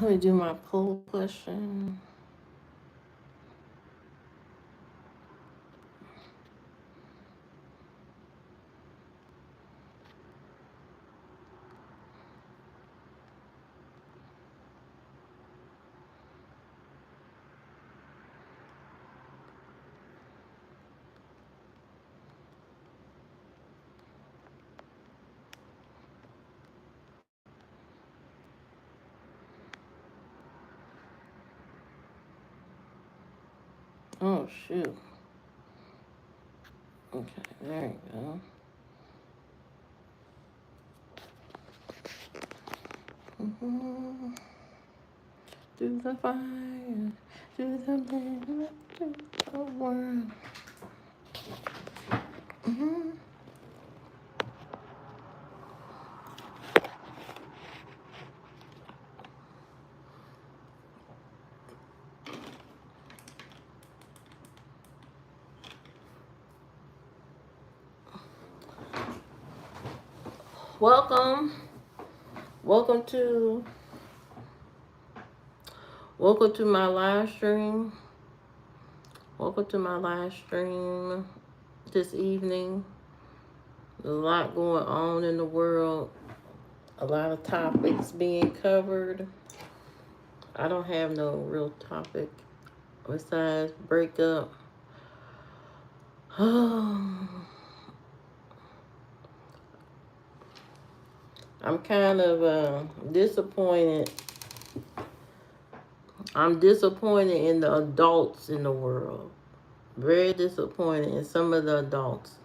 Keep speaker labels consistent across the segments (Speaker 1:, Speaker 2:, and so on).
Speaker 1: Let me do my poll question. Oh, shoot. Okay, there you go. Mm-hmm. Through the fire, through the land, through the world. Mm-hmm. Welcome. Welcome to welcome to my live stream. Welcome to my live stream this evening. There's a lot going on in the world. A lot of topics being covered. I don't have no real topic besides breakup. I'm kind of disappointed. I'm disappointed in the adults in the world. Very disappointed in some of the adults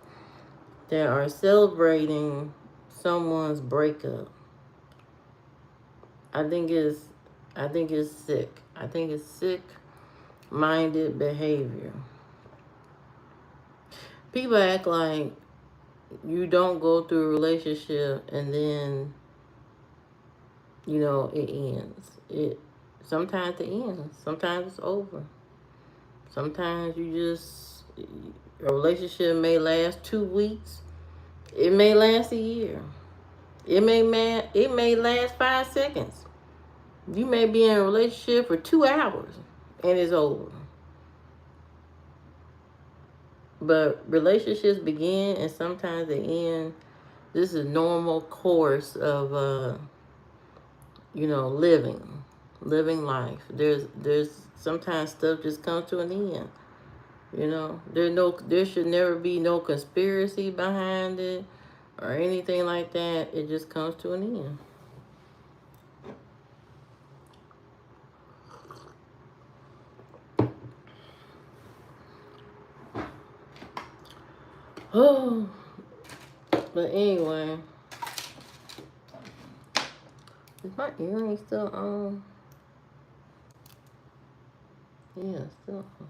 Speaker 1: that are celebrating someone's breakup. I think it's sick. I think it's sick-minded behavior. People act like you don't go through a relationship and then it ends. Sometimes it ends. Sometimes it's over. Sometimes a relationship may last 2 weeks. It may last a year. It may last 5 seconds. You may be in a relationship for 2 hours and it's over. But relationships begin and sometimes they end. This is normal course of living life. There's sometimes stuff just comes to an end. There should never be no conspiracy behind it or anything like that. It just comes to an end. Oh, but anyway, is my earring still on? Yeah, still on.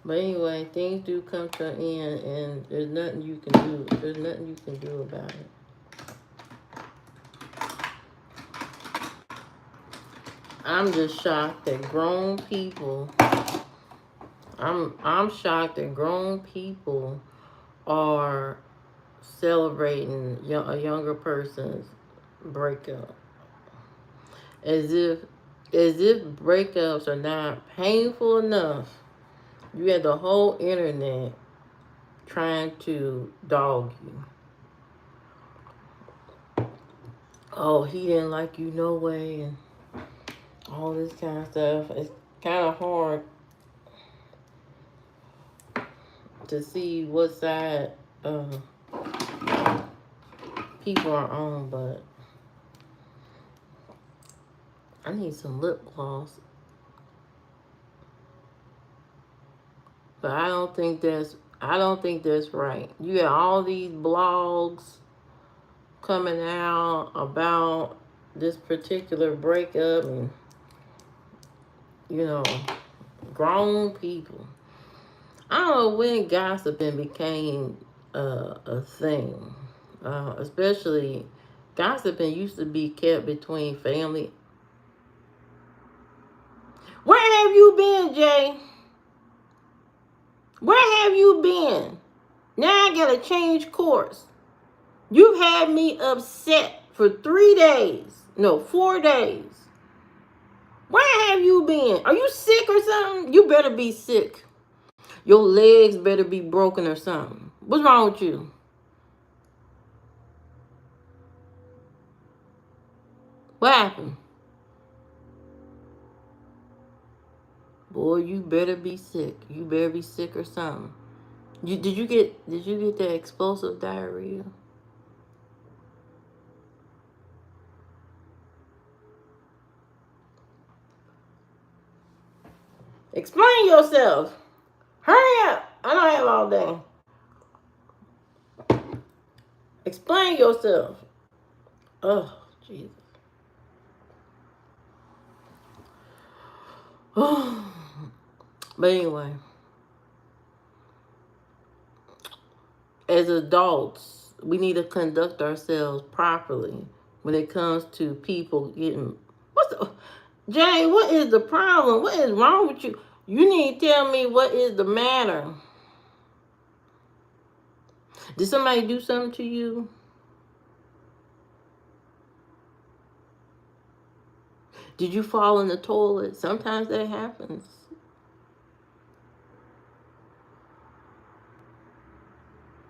Speaker 1: But anyway, things do come to an end, and there's nothing you can do. There's nothing you can do about it. I'm just shocked that grown people. I'm shocked that grown people are celebrating a younger person's breakup, as if breakups are not painful enough. You had the whole internet trying to dog you. Oh, he didn't like you no way, and all this kind of stuff. It's kind of hard to see what side people are on, but I need some lip gloss. But I don't think that's right. You got all these blogs coming out about this particular breakup and grown people. I don't know when gossiping became a thing. Especially gossiping used to be kept between family. Where have you been, Jay? Where have you been? Now I gotta change course. You've had me upset for 3 days. No, 4 days. Where have you been? Are you sick or something? You better be sick. Your legs better be broken or something. What's wrong with you? What happened? Boy, you better be sick. You better be sick or something. Did you get that explosive diarrhea? Explain yourself. Hurry up. I don't have all day. Explain yourself. Oh, Jesus. But anyway, as adults, we need to conduct ourselves properly when it comes to people getting. What's the, Jay? What is the problem? What is wrong with you? You need to tell me what is the matter. Did somebody do something to you? Did you fall in the toilet? Sometimes that happens.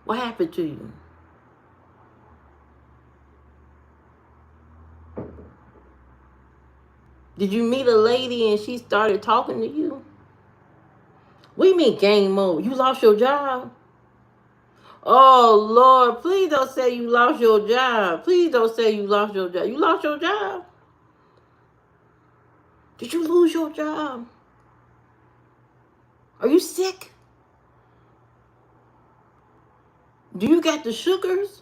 Speaker 1: What happened to you? Did you meet a lady and she started talking to you? What do you mean game mode? You lost your job? Oh Lord, please don't say you lost your job. Please don't say you lost your job. You lost your job? Did you lose your job? Are you sick? Do you got the sugars?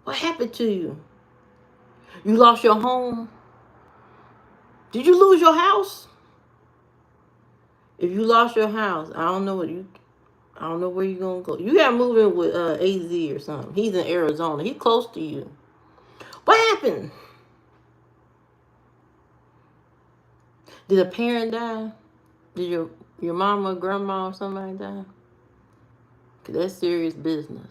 Speaker 1: What happened to you? You lost your home? Did you lose your house? If you lost your house, I don't know where you're gonna go. You gotta move in with AZ or something. He's in Arizona. He's close to you. What happened? Did a parent die? Did your mama or grandma or somebody die? Cause that's serious business.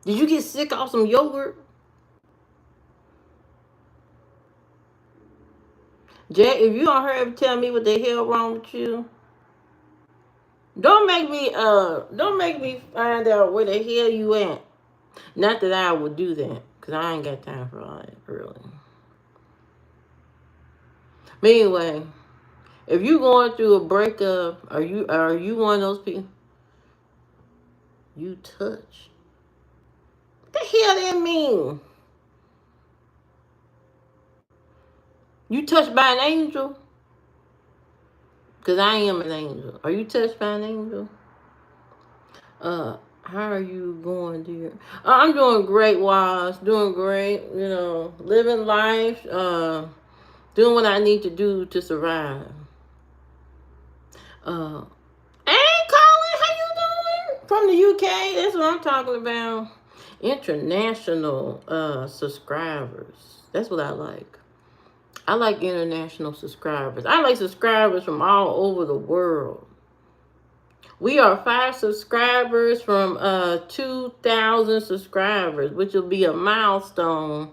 Speaker 1: Did you get sick off some yogurt? Jack, if you don't hurry up tell me what the hell wrong with you, don't make me find out where the hell you at. Not that I would do that, cause I ain't got time for all that, really. But anyway, if you going through a breakup, are you one of those people? You touch. What the hell that mean? You touched by an angel? Cause I am an angel. Are you touched by an angel? How are you going, dear? I'm doing great, Wise. Doing great. Living life. Doing what I need to do to survive. Uh, hey, Colin, how you doing? From the UK. That's what I'm talking about. International subscribers. That's what I like. I like international subscribers. I like subscribers from all over the world. We are 5 subscribers from 2,000 subscribers, which will be a milestone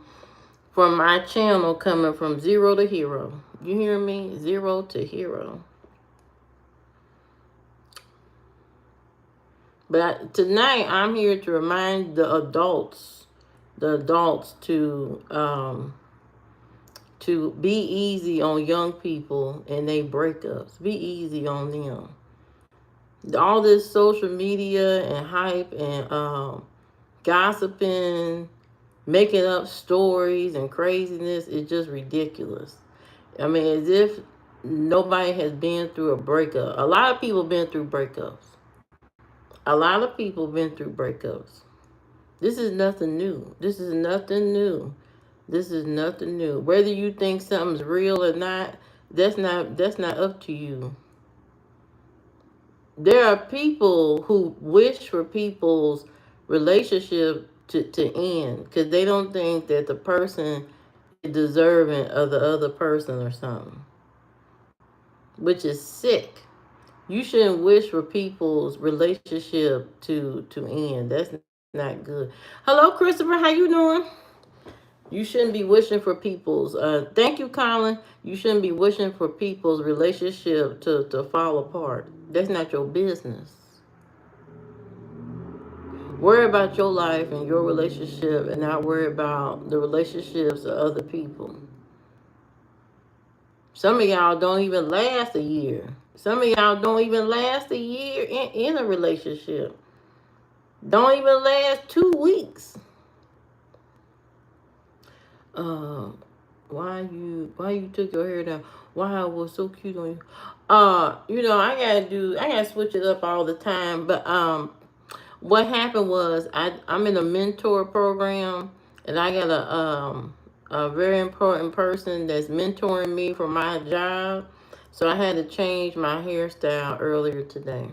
Speaker 1: for my channel coming from zero to hero. You hear me? Zero to hero. But tonight I'm here to remind the adults to be easy on young people and they breakups. Be easy on them. All this social media and hype and gossiping, making up stories and craziness is just ridiculous. I mean, as if nobody has been through a breakup. A lot of people been through breakups. A lot of people been through breakups. This is nothing new. This is nothing new. This is nothing new. Whether you think something's real or not, that's not up to you. There are people who wish for people's relationship to end because they don't think that the person is deserving of the other person or something, which is sick. You shouldn't wish for people's relationship to end. That's not good. Hello, Christopher. How you doing? You shouldn't be wishing for people's. Thank you, Colin. You shouldn't be wishing for people's relationship to fall apart. That's not your business. Worry about your life and your relationship, and not worry about the relationships of other people. Some of y'all don't even last a year. Some of y'all don't even last a year in a relationship. Don't even last 2 weeks. Uh, why you took your hair down? Why it was so cute on you? I gotta switch it up all the time. But what happened was I'm in a mentor program, and I got a very important person that's mentoring me for my job. So I had to change my hairstyle earlier today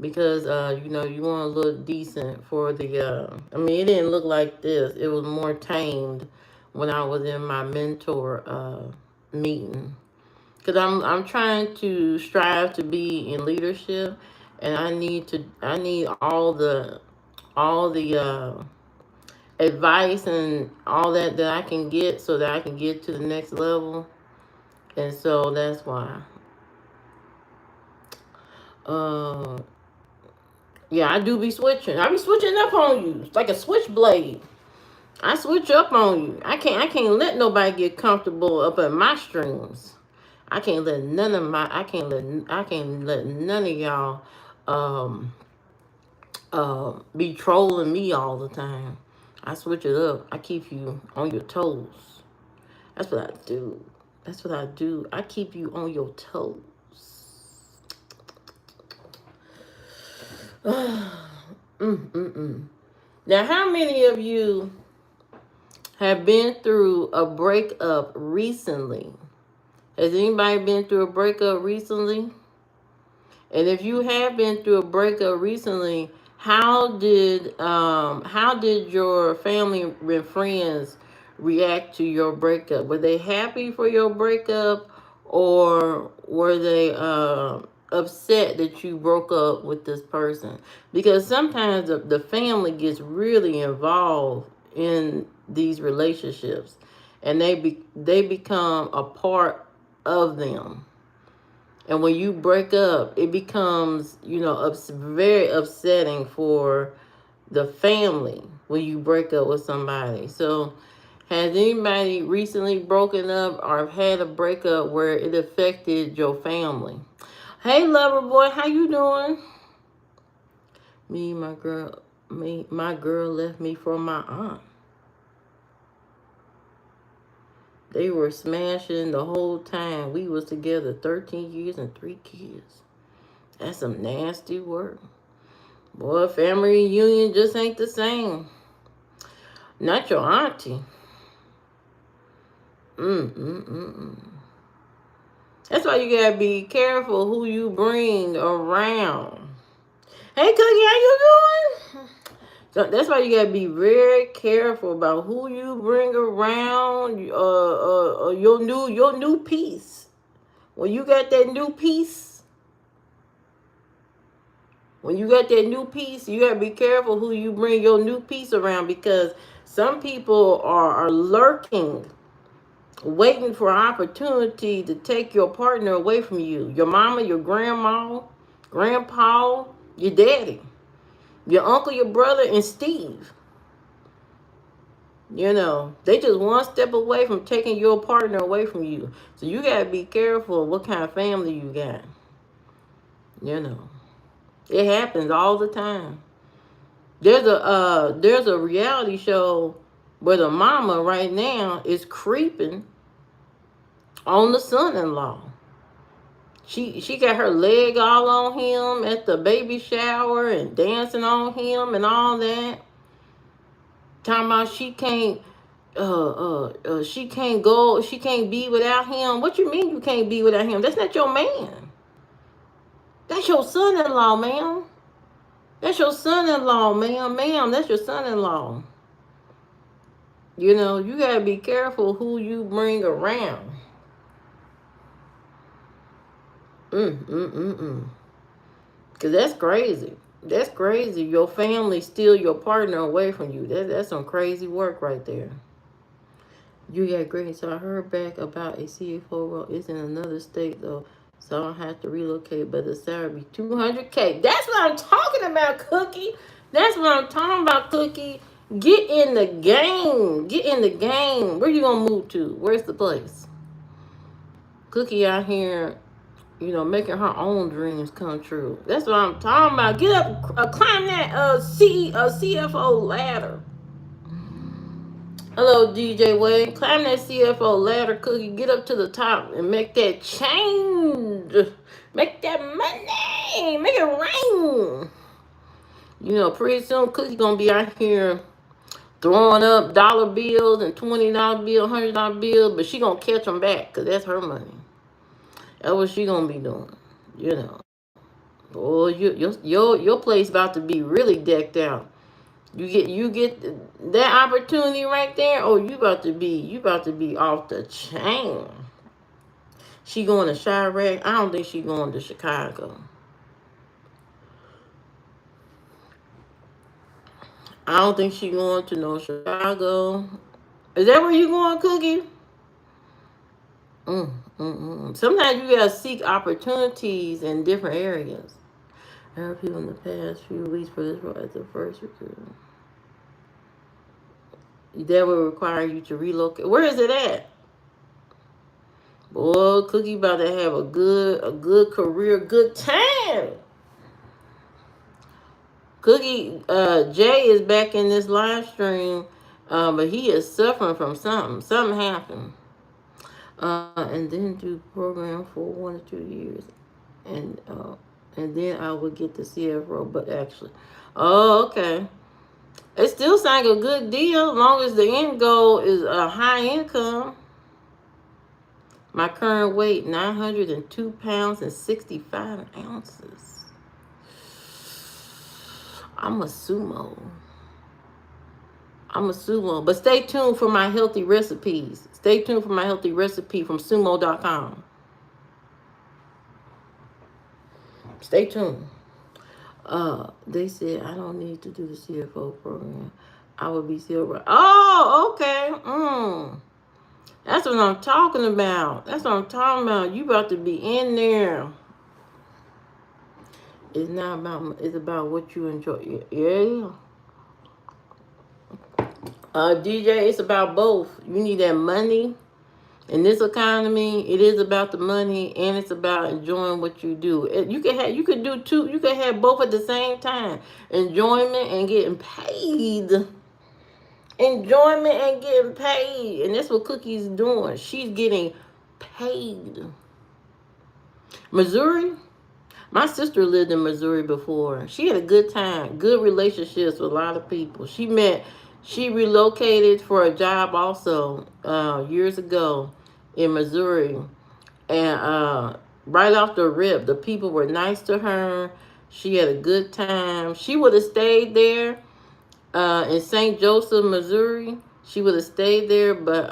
Speaker 1: because you want to look decent for the. I mean, it didn't look like this. It was more tamed when I was in my mentor meeting. Because I'm trying to strive to be in leadership, and I need all the advice and all that I can get so that I can get to the next level. And so that's why. Uh, yeah, I do be switching. I be switching up on you. It's like a switchblade. I switch up on you. I can't let nobody get comfortable up in my streams. I can't let none of y'all um be trolling me all the time. I switch it up. I keep you on your toes. That's what I do. That's what I do. I keep you on your toes. Mm-mm-mm. Now, how many of you have been through a breakup recently? Has anybody been through a breakup recently? And if you have been through a breakup recently, how did your family and friends react to your breakup? Were they happy for your breakup, or were they upset that you broke up with this person? Because sometimes the family gets really involved in these relationships, and they become a part of them. And when you break up, it becomes, very upsetting for the family when you break up with somebody. So, has anybody recently broken up or had a breakup where it affected your family? Hey, lover boy, how you doing? My girl left me for my aunt. They were smashing the whole time. We was together 13 years and 3 kids. That's some nasty work. Boy, family reunion just ain't the same. Not your auntie. Mm-mm-mm-mm. That's why you gotta be careful who you bring around. Hey, Cookie, how you doing? So that's why you gotta be very careful about who you bring around. Your new piece. When you got that new piece, you gotta be careful who you bring your new piece around, because some people are lurking, waiting for an opportunity to take your partner away from you. Your mama, your grandma, grandpa, your daddy, your uncle, your brother, and Steve. They just one step away from taking your partner away from you. So you gotta be careful what kind of family you got. You know, it happens all the time. There's a reality show where the mama right now is creeping on the son-in-law. She got her leg all on him at the baby shower and dancing on him and all that. Talking about she can't go, she can't be without him. What you mean you can't be without him? That's not your man. That's your son-in-law, ma'am. That's your son-in-law, ma'am. Ma'am, that's your son-in-law. You gotta be careful who you bring around. Mm, mm, mm, mm. Cause that's crazy. That's crazy. Your family steal your partner away from you. That's some crazy work right there. You got great. So I heard back about a CFO role. It's in another state though, so I don't have to relocate. But the salary be 200K. That's what I'm talking about, Cookie. That's what I'm talking about, Cookie. Get in the game. Get in the game. Where you gonna move to? Where's the place? Cookie out here, making her own dreams come true. That's what I'm talking about. Get up, climb that CFO ladder. Hello, DJ Wade. Climb that CFO ladder, Cookie. Get up to the top and make that change. Make that money. Make it rain. Pretty soon Cookie gonna be out here throwing up dollar bills and $20 bill, $100 bill, but she gonna catch them back because that's her money. That's what she gonna be doing. You know. Boy, your place about to be really decked out. You get that opportunity right there. Oh, you about to be off the chain. She going to Chirac. I don't think she going to Chicago. I don't think she going to no Chicago. Is that where you going, Cookie? Sometimes you gotta seek opportunities in different areas. I heard people in the past few weeks for this role as the first recruiter. That will require you to relocate. Where is it at? Boy, Cookie about to have a good career, good time. Cookie, Jay is back in this live stream, but he is suffering from something. Something happened. And then do program for 1 or 2 years, and then I would get the CFO. But actually, oh, okay. It still sounds like a good deal, as long as the end goal is a high income. My current weight, 902 pounds and 65 ounces. I'm a sumo. But stay tuned for my healthy recipes. Stay tuned for my healthy recipe from sumo.com. Stay tuned. They said I don't need to do the CFO program. I would be silver. Oh, okay. That's what I'm talking about. That's what I'm talking about. You about to be in there. It's not about. It's about what you enjoy. Yeah. DJ, it's about both. You need that money. In this economy, it is about the money and it's about enjoying what you do. You could do two. You could have both at the same time. Enjoyment and getting paid. Enjoyment and getting paid. And that's what Cookie's doing. She's getting paid. Missouri. My sister lived in Missouri before. She had a good time, good relationships with a lot of people. She relocated for a job also years ago in Missouri. And right off the rip, the people were nice to her. She had a good time. She would have stayed there in St. Joseph, Missouri. She would have stayed there, but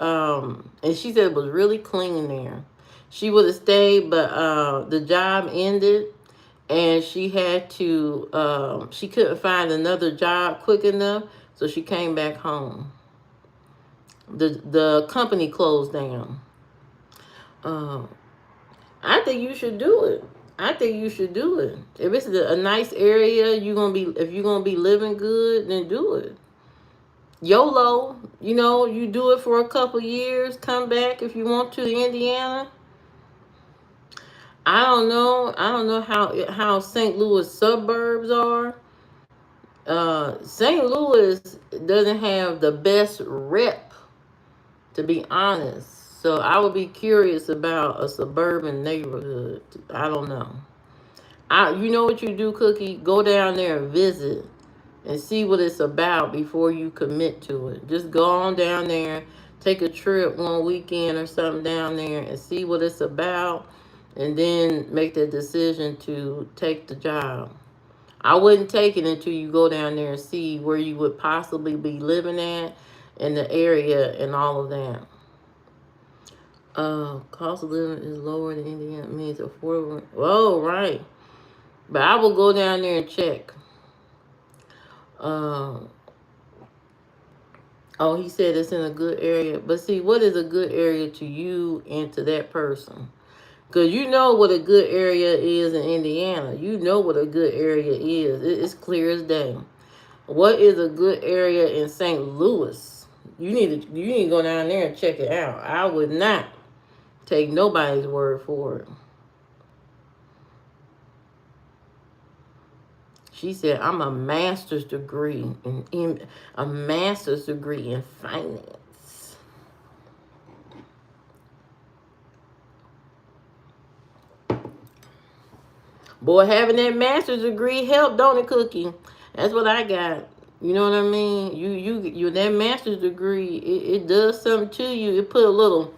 Speaker 1: and she said it was really clean there. She would have stayed, but the job ended, and she had to. She couldn't find another job quick enough, so she came back home. The company closed down. I think you should do it. I think you should do it. If it's a nice area, if you're gonna be living good, then do it. YOLO, you do it for a couple years, come back if you want to Indiana. I don't know. I don't know how St. Louis suburbs are. St. Louis doesn't have the best rep, to be honest. So I would be curious about a suburban neighborhood. I don't know. You know what you do, Cookie? Go down there and visit and see what it's about before you commit to it. Just go on down there, take a trip one weekend or something down there and see what it's about, and then make the decision to take the job. I wouldn't take it until you go down there and see where you would possibly be living at in the area and all of that. Cost of living is lower than Indiana. Means affordable. Oh, right. But I will go down there and check. Uh, oh, he said it's in a good area. But see, what is a good area to you and to that person? Because you know what a good area is in Indiana. You know what a good area is. It's clear as day. What is a good area in St. Louis? You need to go down there and check it out. I would not take nobody's word for it. She said, "I'm a master's degree in a master's degree in finance." Boy, having that master's degree helped, don't it, Cookie? That's what I got. You know what I mean? You that master's degree, it does something to you. It put a little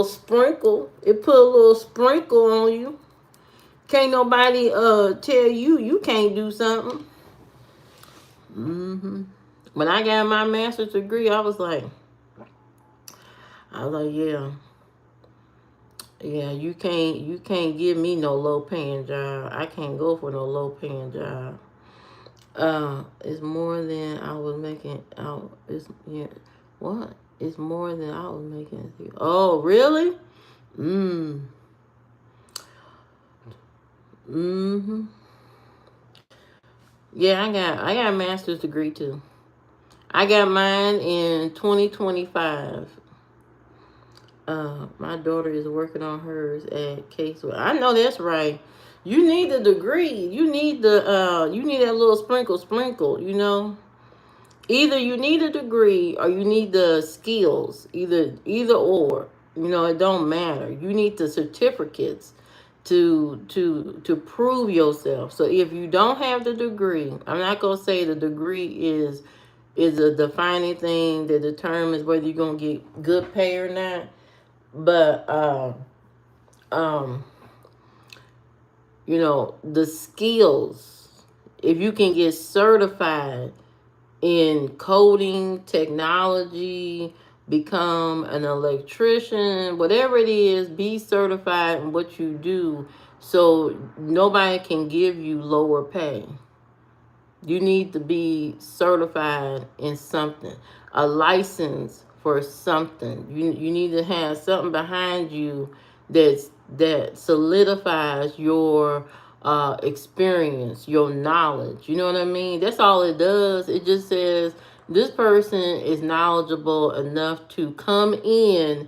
Speaker 1: sprinkle. It put a little sprinkle on you. Can't nobody tell you can't do something. When I got my master's degree, I was like, yeah, yeah. You can't give me no low paying job. I can't go for no low paying job. It's more than I was making out. It's yeah. What? It's more than I was making. Oh, really? Mm. Mm-hmm. Yeah, I got a master's degree too. I got mine in 2025. My daughter is working on hers at Casewell. I know that's right. You need the degree. You need that little sprinkle, you know. Either you need a degree or you need the skills. Either or. You know, it don't matter. You need the certificates to prove yourself. So if you don't have the degree, I'm not gonna say the degree is a defining thing that determines whether you're gonna get good pay or not. But um, the skills. If you can get certified in coding, technology, become an electrician, whatever it is, be certified in what you do so nobody can give you lower pay. You need to be certified in something, a license for something. You need to have something behind you that solidifies your experience, your knowledge. You know what I mean? That's all it does. It just says this person is knowledgeable enough to come in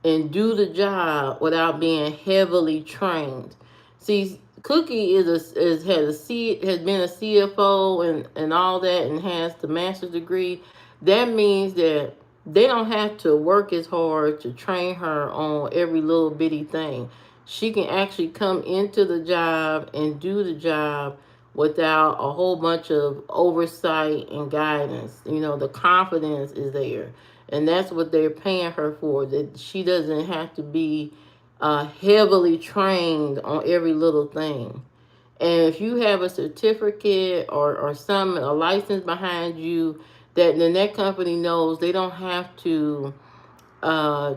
Speaker 1: and do the job without being heavily trained. See, Cookie has been a CFO and all that and has the master's degree. That means that they don't have to work as hard to train her on every little bitty thing. She can actually come into the job and do the job without a whole bunch of oversight and guidance. The confidence is there. And that's what they're paying her for, that she doesn't have to be heavily trained on every little thing. And if you have a certificate or a license behind you, then that company knows they don't have to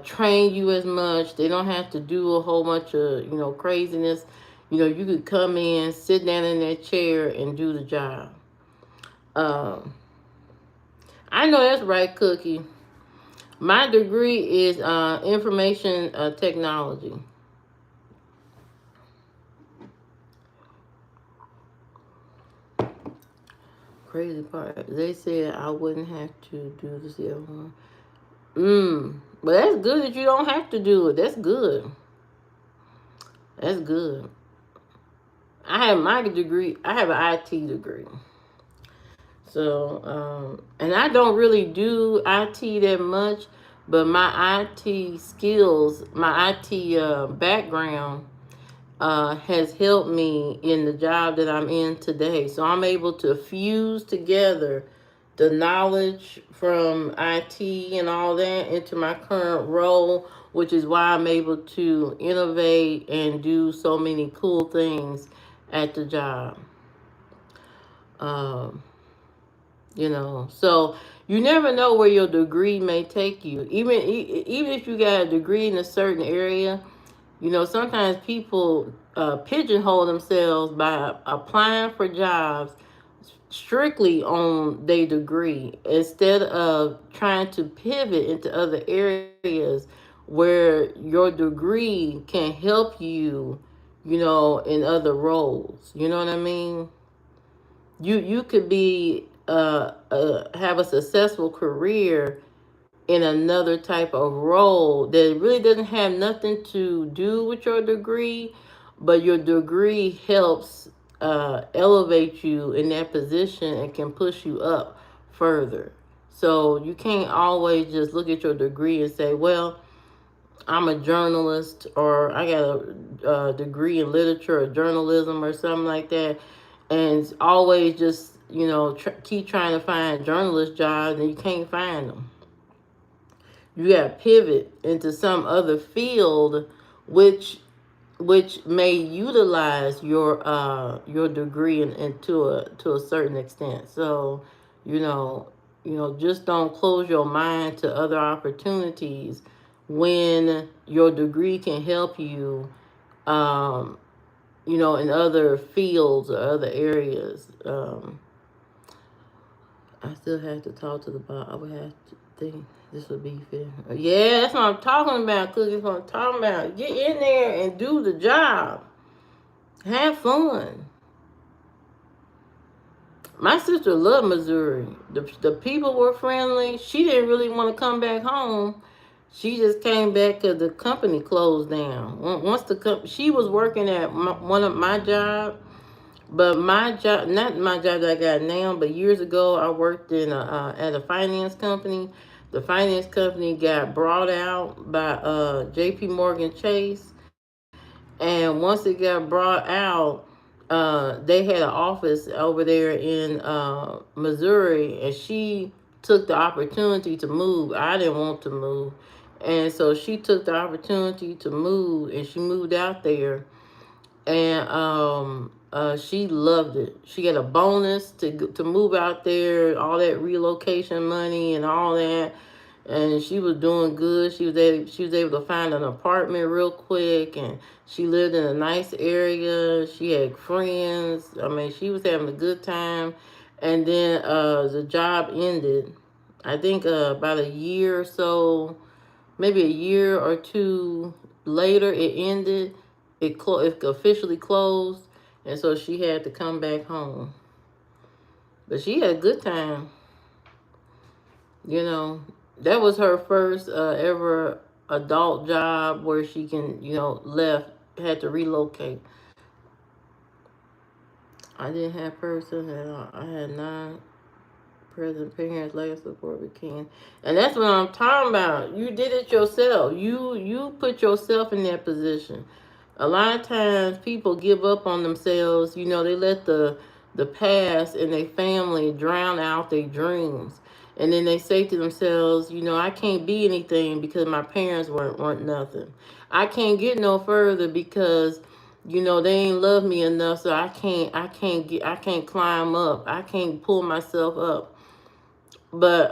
Speaker 1: train you as much. They don't have to do a whole bunch of craziness. You could come in, sit down in that chair, and do the job. Um, I know that's right, Cookie. My degree is information technology. Crazy part, they said I wouldn't have to do the CFO. But that's good that you don't have to do it. That's good. That's good. I have my degree. I have an IT degree. So, and I don't really do IT that much, but my IT skills, my IT background has helped me in the job that I'm in today. So I'm able to fuse together the knowledge from IT and all that into my current role, which is why I'm able to innovate and do so many cool things at the job. Um, So you never know where your degree may take you. Even if you got a degree in a certain area, sometimes people pigeonhole themselves by applying for jobs strictly on their degree instead of trying to pivot into other areas where your degree can help you, in other roles. You know what I mean? You could be have a successful career in another type of role that really doesn't have nothing to do with your degree, but your degree helps elevate you in that position and can push you up further. So you can't always just look at your degree and say, well, I'm a journalist, or I got a degree in literature or journalism or something like that, and always just keep trying to find journalist jobs and you can't find them. You got to pivot into some other field, which may utilize your degree to a certain extent. So, you know, just don't close your mind to other opportunities when your degree can help you, um, in other fields or other areas. I still have to talk to the boss. I would have to think this would be fair. Yeah, that's what I'm talking about, Cookie. That's what I'm talking about. Get in there and do the job. Have fun. My sister loved Missouri. The people were friendly. She didn't really want to come back home. She just came back because the company closed down. Once she was working at one of my job, but my job, not my job that I got now, but years ago, I worked at a finance company. The finance company got brought out by J.P. Morgan Chase, and once it got brought out, they had an office over there in Missouri, and she took the opportunity to move. I didn't want to move, and so she took the opportunity to move, and she moved out there, and she loved it. She got a bonus to move out there, all that relocation money and all that, and she was doing good. She was able to find an apartment real quick, and she lived in a nice area. She had friends. I mean, she was having a good time, and then the job ended. I think about a year or so, maybe a year or two later, it ended. It officially closed, and so she had to come back home. But she had a good time. You know, that was her first ever adult job where she can, left, had to relocate. I didn't have person at all. I had nine present parents, later support we can. And that's what I'm talking about. You did it yourself. You put yourself in that position. A lot of times people give up on themselves. They let the past and their family drown out their dreams. And then they say to themselves, I can't be anything because my parents weren't nothing. I can't get no further because they ain't love me enough, so I can't climb up. I can't pull myself up. But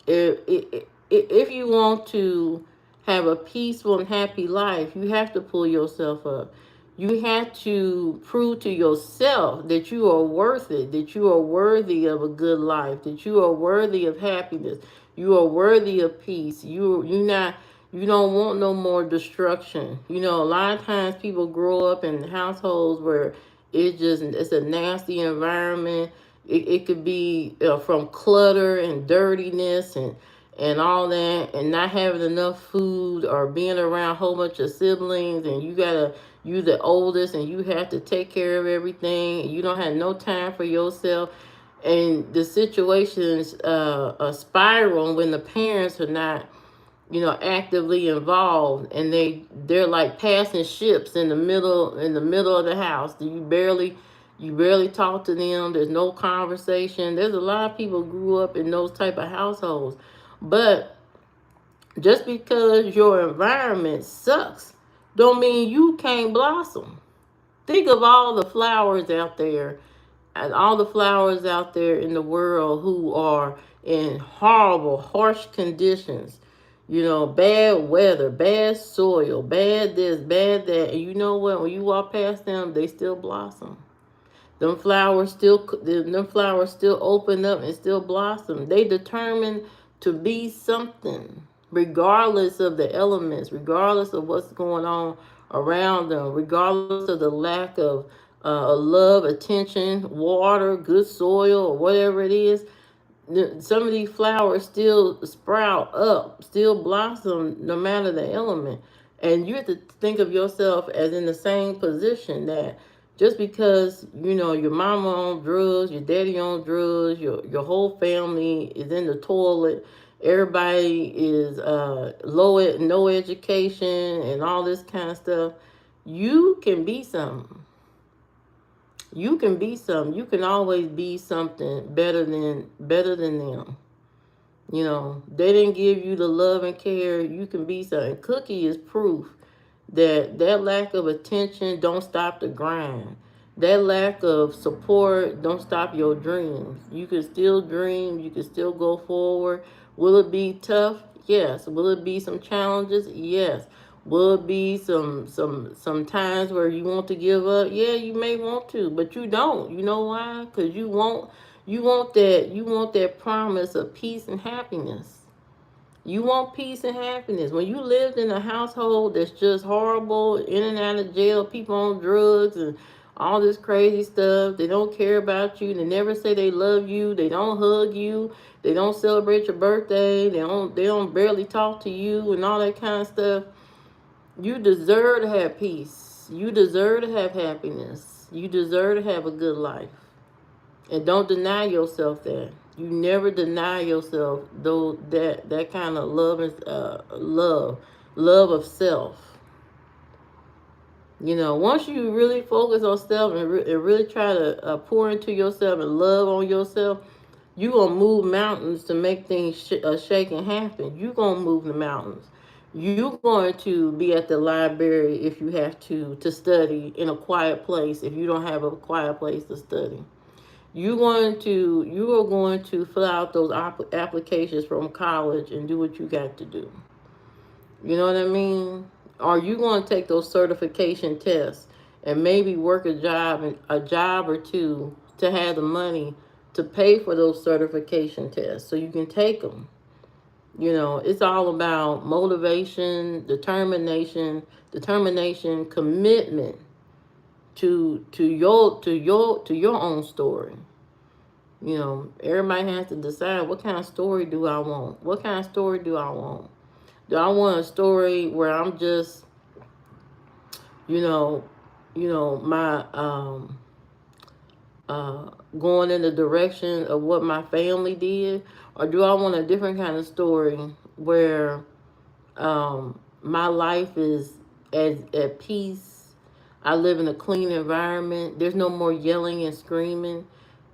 Speaker 1: if you want to have a peaceful and happy life, you have to pull yourself up. You have to prove to yourself that you are worth it, that you are worthy of a good life, that you are worthy of happiness, you are worthy of peace. You don't want no more destruction. A lot of times people grow up in households where it's a nasty environment. It could be from clutter and dirtiness and all that, and not having enough food, or being around a whole bunch of siblings, and you the oldest, and you have to take care of everything, and you don't have no time for yourself, and the situations spiral when the parents are not actively involved, and they're like passing ships in the middle of the house. You barely talk to them. There's no conversation. There's a lot of people grew up in those type of households. But just because your environment sucks don't mean you can't blossom. Think of all the flowers out there and all the flowers out there in the world who are in horrible, harsh conditions, bad weather, bad soil, bad this, bad that. And you know what? When you walk past them, they still blossom. Them flowers still open up and still blossom. They determined to be something, regardless of the elements, regardless of what's going on around them, regardless of the lack of love, attention, water, good soil, or whatever it is. Some of these flowers still sprout up, still blossom, no matter the element. And you have to think of yourself as in the same position, that just because your mama on drugs, your daddy on drugs, your whole family is in the toilet, everybody is no education and all this kind of stuff, you can be something. You can be something. You can always be something better than them. They didn't give you the love and care. You can be something. Cookie is proof that lack of attention don't stop the grind. That lack of support don't stop your dreams. You can still dream. You can still go forward. Will it be tough? Yes. Will it be some challenges? Yes. Will it be some times where you want to give up? Yeah, you may want to, but you don't. You know why? Because you want that promise of peace and happiness. You want peace and happiness. When you lived in a household that's just horrible, in and out of jail, people on drugs and all this crazy stuff, they don't care about you. They never say they love you. They don't hug you. They don't celebrate your birthday. They don't barely talk to you and all that kind of stuff. You deserve to have peace. You deserve to have happiness. You deserve to have a good life. And don't deny yourself that. You never deny yourself though that kind of love is love of self. Once you really focus on self and really try to pour into yourself and love on yourself, you gonna move mountains to make things shake and happen. You gonna move the mountains. You going to be at the library if you have to study in a quiet place if you don't have a quiet place to study. You are going to fill out those applications from college and do what you got to do. You know what I mean? Are you going to take those certification tests and maybe work a job or two to have the money to pay for those certification tests so you can take them? It's all about motivation, determination, commitment to your own story. Everybody has to decide, what kind of story do I want? What kind of story do I want? Do I want a story where I'm just, you know, my going in the direction of what my family did, or do I want a different kind of story where my life is at peace? I live in a clean environment. There's no more yelling and screaming.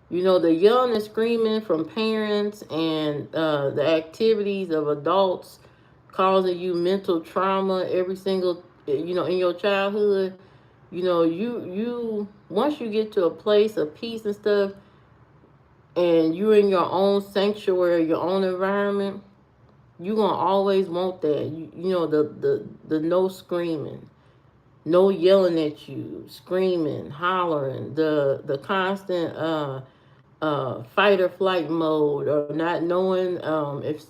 Speaker 1: The yelling and screaming from parents and the activities of adults causing you mental trauma every single, in your childhood. You once you get to a place of peace and stuff, and you're in your own sanctuary, your own environment, you're gonna always want that. The no screaming, no yelling at you, screaming, hollering, the constant fight or flight mode, or not knowing if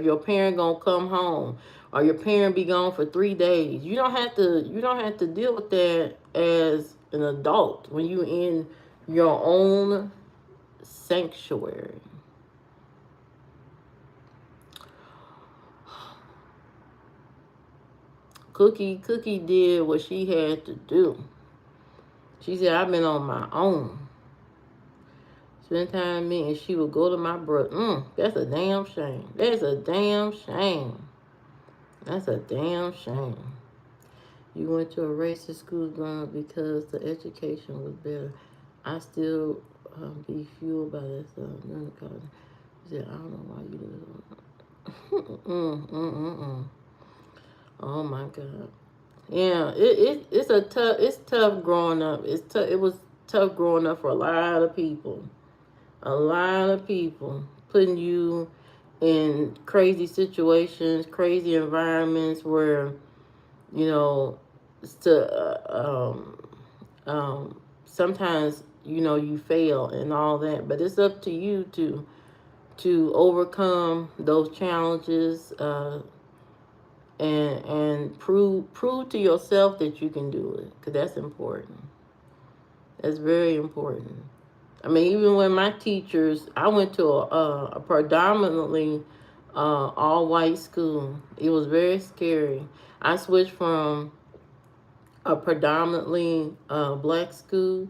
Speaker 1: your parent gonna come home, or your parent be gone for 3 days. You don't have to deal with that as an adult when you in your own sanctuary. Cookie did what she had to do. She said, I've been on my own. Spend time with me, and she would go to my brother. That's a damn shame. That's a damn shame. That's a damn shame. You went to a racist school growing up because the education was better. I still be fueled by that stuff. She said, I don't know why you do that. Oh my God. Yeah, it's tough growing up. It's tough. tough growing up for a lot of people. A lot of people putting you in crazy situations, crazy environments where, you know, to sometimes, you fail and all that, but it's up to you to overcome those challenges, and prove to yourself that you can do it, because that's important. That's very important. I mean, even when my teachers, I went to a predominantly all white school. It was very scary. I switched from a predominantly black school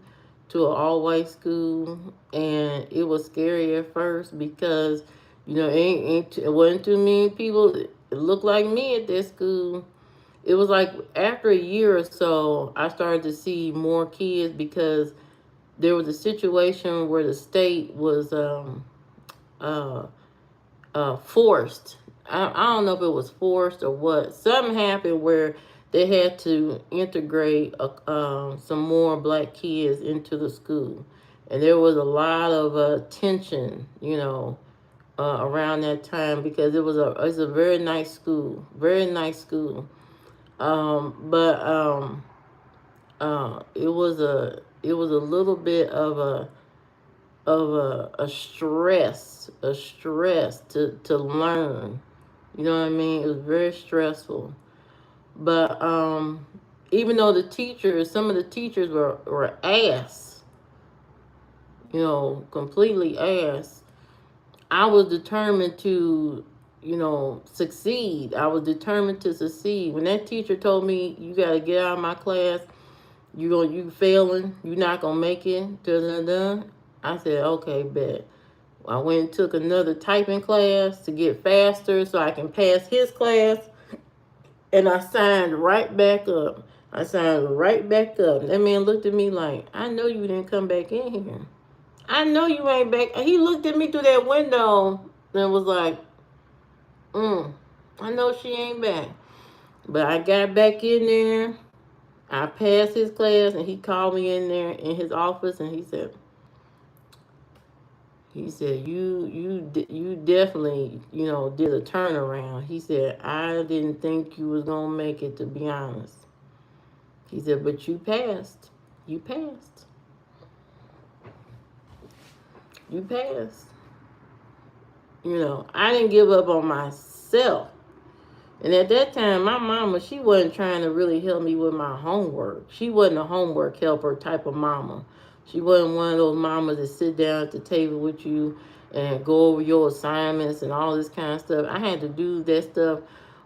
Speaker 1: to an all white school, and it was scary at first because it wasn't too many people. It looked like me at that school. It was like after a year or so, I started to see more kids because there was a situation where the state was uh, forced. I don't know if it was forced or what. Something happened where they had to integrate some more black kids into the school, and there was a lot of tension, around that time because it's a very nice school, very nice school. But it was a little bit of a stress to learn. You know what I mean? It was very stressful. But even though some of the teachers were ass, completely ass, I was determined to, succeed. I was determined to succeed. When that teacher told me, you got to get out of my class, you failing, you're not gonna make it, da da da. I said, okay, bet. I went and took another typing class to get faster so I can pass his class, and I signed right back up. I signed right back up. That man looked at me like, I know you didn't come back in here. I know you ain't back. He looked at me through that window and was like, I know she ain't back. But I got back in there. I passed his class, and he called me in there in his office, and he said, you definitely did a turnaround. He said, I didn't think you was gonna make it, to be honest. He said, but you passed. You passed. You passed. I didn't give up on myself. And at that time, my mama, she wasn't trying to really help me with my homework. She wasn't a homework helper type of mama. She wasn't one of those mamas that sit down at the table with you and go over your assignments and all this kind of stuff. I had to do that stuff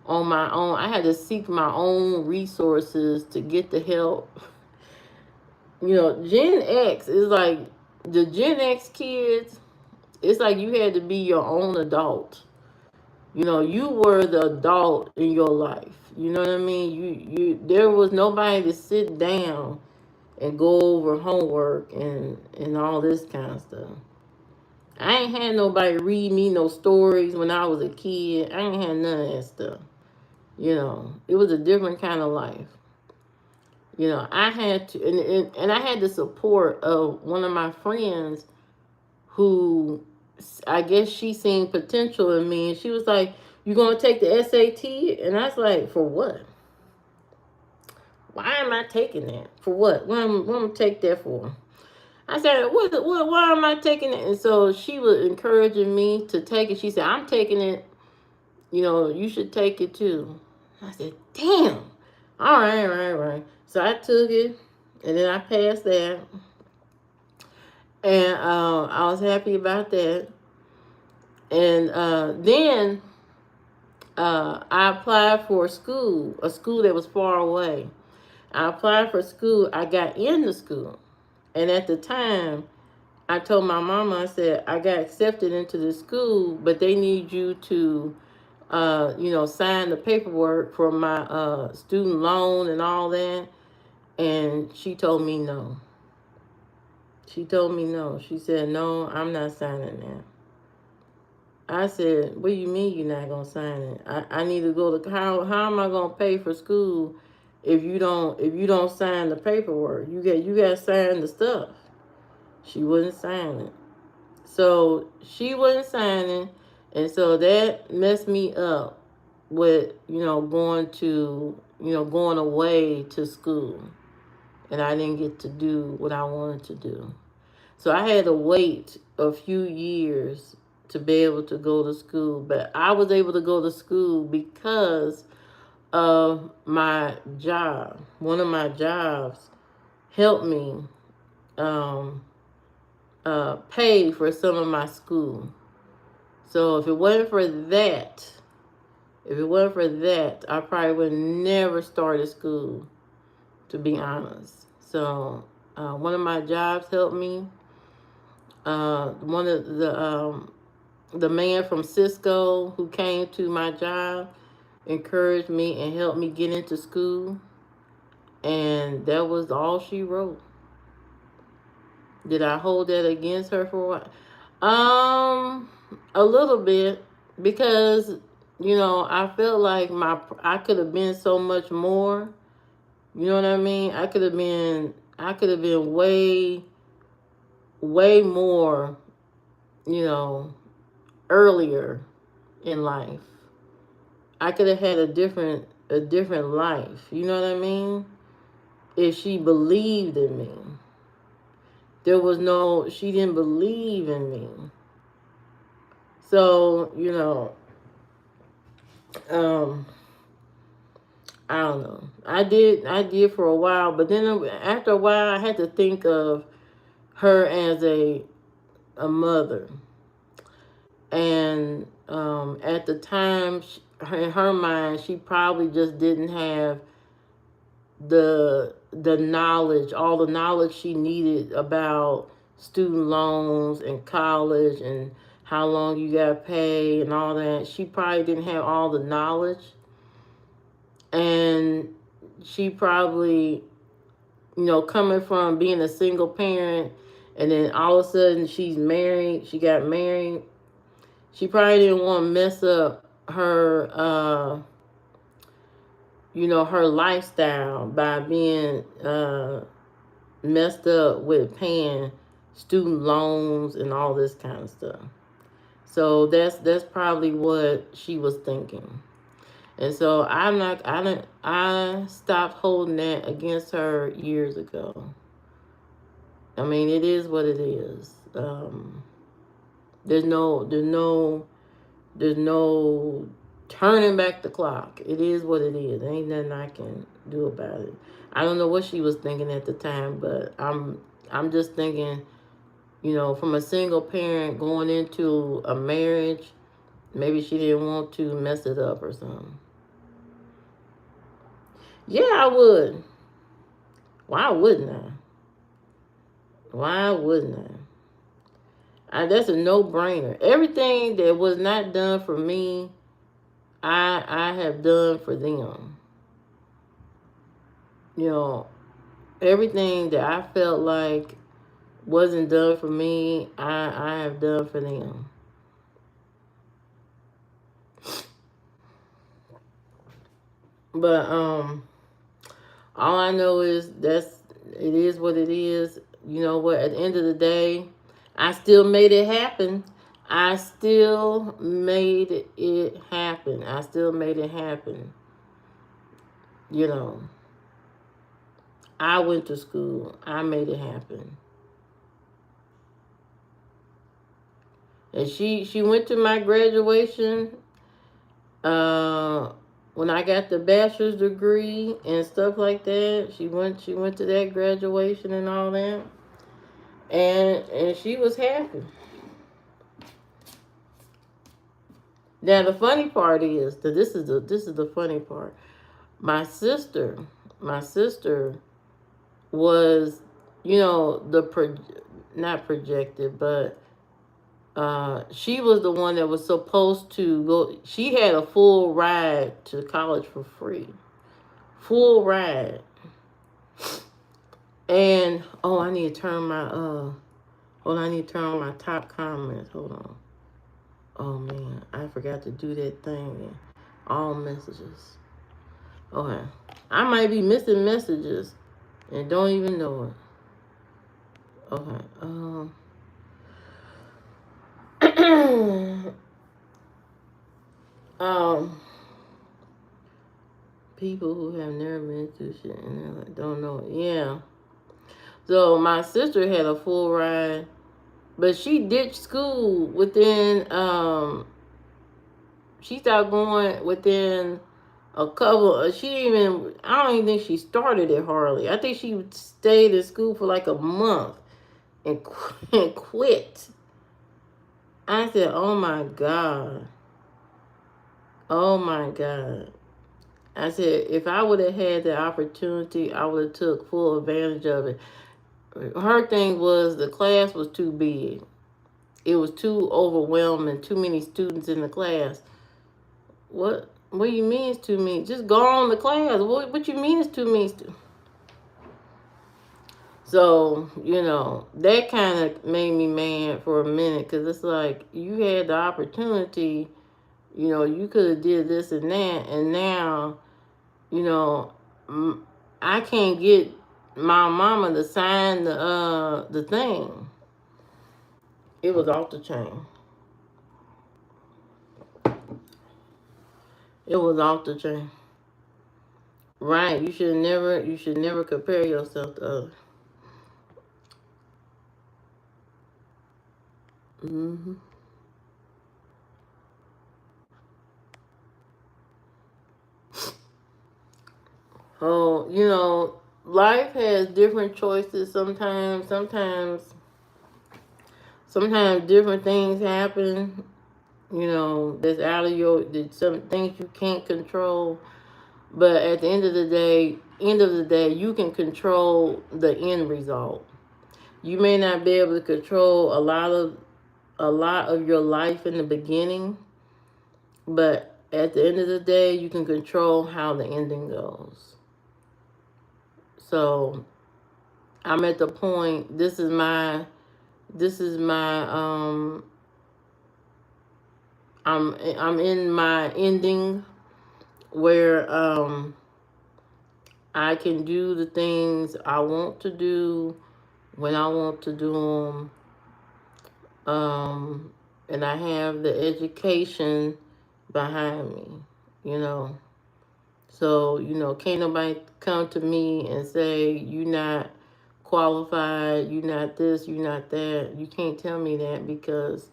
Speaker 1: on my own. I had to seek my own resources to get the help. Gen X is like the Gen X kids. It's like you had to be your own adult. You were the adult in your life. You know what I mean? There was nobody to sit down and go over homework and all this kind of stuff. I ain't had nobody read me no stories when I was a kid. I ain't had none of that stuff. It was a different kind of life. I had to, and I had the support of one of my friends who, I guess she seen potential in me, and she was like, "You gonna take the SAT?" And I was like, "For what? Why am I taking that? For what? What am I gonna take that for?" I said, why am I taking it?" And so she was encouraging me to take it. She said, "I'm taking it. You should take it too." I said, "Damn. All right, right, right." So I took it, and then I passed that, and I was happy about that. And then I applied for a school that was far away. I applied for school. I got into school. And at the time, I told my mama, I said, I got accepted into the school, but they need you to, sign the paperwork for my student loan and all that. And she told me no. She told me no. She said, no, I'm not signing that. I said, what do you mean you're not going to sign it? I need to go to, how am I going to pay for school if you don't sign the paperwork. You got to sign the stuff. She wouldn't sign it. So she wasn't signing, and so that messed me up with going away to school, and I didn't get to do what I wanted to do. So I had to wait a few years to be able to go to school, but I was able to go to school because of my job. One of my jobs helped me um, pay for some of my school. So if it wasn't for that, I probably would never started school, to be honest. So one of my jobs helped me. One of the man from Cisco who came to my job encouraged me and helped me get into school, and that was all she wrote. Did I hold that against her for what? A little bit, because I felt like I could have been so much more. You know what I mean? I could have been way way more, you know, earlier in life. I could have had a different life. You know what I mean? If she believed in me. She didn't believe in me. So, um, I don't know. I did for a while, but then after a while, I had to think of her as a mother, and at the time, in her mind, she probably just didn't have the knowledge, all the knowledge she needed about student loans and college and how long you got to pay and all that. She probably didn't have all the knowledge, and she probably, coming from being a single parent, and then all of a sudden she got married. She probably didn't want to mess up her lifestyle by being messed up with paying student loans and all this kind of stuff. So that's probably what she was thinking. And so I stopped holding that against her years ago. I mean, it is what it is. There's no turning back the clock. It is what it is. There ain't nothing I can do about it. I don't know what she was thinking at the time, but I'm just thinking, from a single parent going into a marriage, maybe she didn't want to mess it up or something. Yeah, I would. Why wouldn't I? Why wouldn't that's a no-brainer. Everything that was not done for me, I have done for them. You know, everything that I felt like wasn't done for me, I have done for them. But all I know is it is what it is. You know what? At the end of the day, I still made it happen. I still made it happen. I still made it happen. You know, I went to school. I made it happen. And she went to my graduation. Uh, when I got the bachelor's degree and stuff like that, she went to that graduation and all that, and she was happy. Now the funny part is that this is the funny part. My sister, my sister was, not projected, but she was the one that was supposed to go. She had a full ride to college for free, full ride. And I need to turn my hold on, I need to turn on my top comments. Hold on. Oh man, I forgot to do that thing. All messages. Okay. I might be missing messages and don't even know it. Okay. um, people who have never been through shit and they're like, don't know it. Yeah. So my sister had a full ride, but she ditched school within. She stopped going within a couple. She even. I don't even think she started it hardly. I think she stayed in school for like a month and and quit. I said, "Oh my god, oh my god." I said, if I would have had the opportunity, I would have took full advantage of it. Her thing was the class was too big. It was too overwhelming. Too many students in the class. What? What do you mean it's too many? Just go on the class. What you mean it's too many? So, that kind of made me mad for a minute because it's like you had the opportunity, you could have did this and that, and now, you know, I can't get my mama to sign the thing. It was off the chain. It was off the chain. Right. You should never compare yourself to others. Hmm. Oh, life has different choices sometimes. Sometimes different things happen, that's out of that some things you can't control. But at the end of the day, you can control the end result. You may not be able to control a lot of your life in the beginning, but at the end of the day, you can control how the ending goes. So I'm at the point. This is my. I'm in my ending where I can do the things I want to do when I want to do them. And I have the education behind me, you know. So, can't nobody come to me and say, you not qualified, you not this, you not that. You can't tell me that because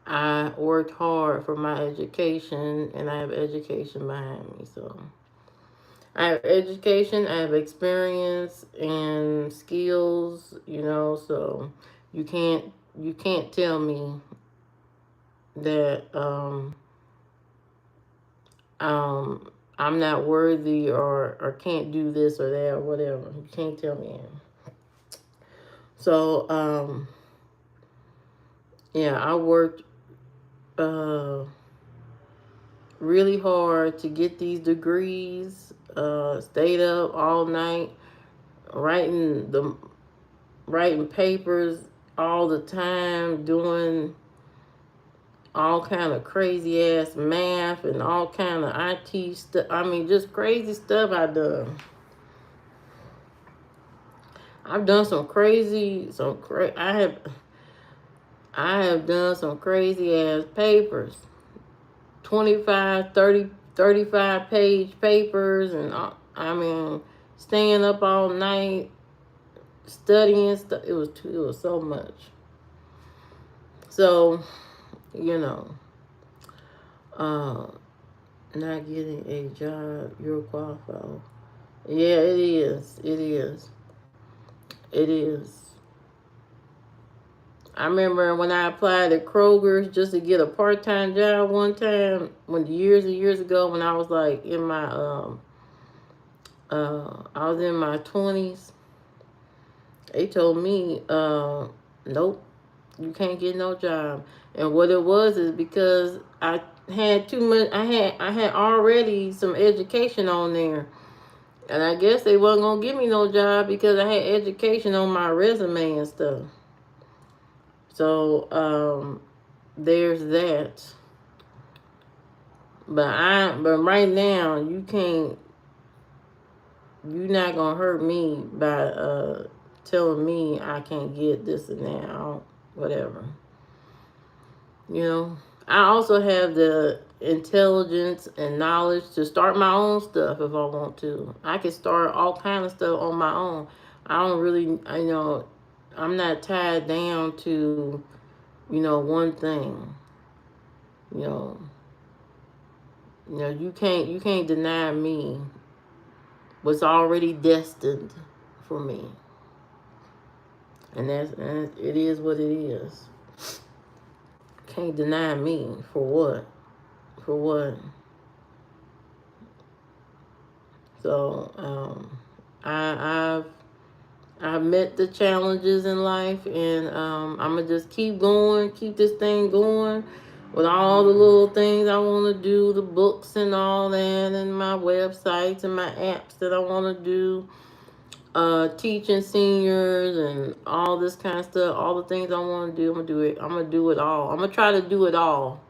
Speaker 1: I worked hard for my education and I have education behind me. So I have education, I have experience and skills, so you can't you can't tell me that I'm not worthy or can't do this or that or whatever. You can't tell me that. So yeah, I worked uh really hard to get these degrees, stayed up all night writing papers all the time, doing all kind of crazy ass math and all kind of IT stuff. I mean, just crazy stuff I've done. I've done some crazy, I have done some crazy ass papers, 25, 30, 35 page papers, and I mean, staying up all night studying stuff. It was so much. So, you know, uh, not getting a job you're qualified. Yeah, it is. It is. It is. I remember when I applied at Kroger's just to get a part-time job one time, when years and years ago, when I was like I was in my 20s. They told me, nope, you can't get no job. And what it was is because I had too much. I had already some education on there, and I guess they wasn't gonna give me no job because I had education on my resume and stuff. So there's that. But right now you can't. you're not gonna hurt me by telling me I can't get this and that. I don't, whatever. You know, I also have the intelligence and knowledge to start my own stuff if I want to. I can start all kind of stuff on my own. I don't really, I'm not tied down to, one thing. You know, you can't deny me what's already destined for me, and it is what it is. Can't deny me for what? For what? So I've met the challenges in life, and I'm gonna just keep going, keep this thing going with all the little things I want to do, the books and all that, and my websites and my apps that I want to do, teaching seniors and all this kind of stuff, all the things I want to do. I'm gonna do it. I'm gonna do it all. I'm gonna try to do it all.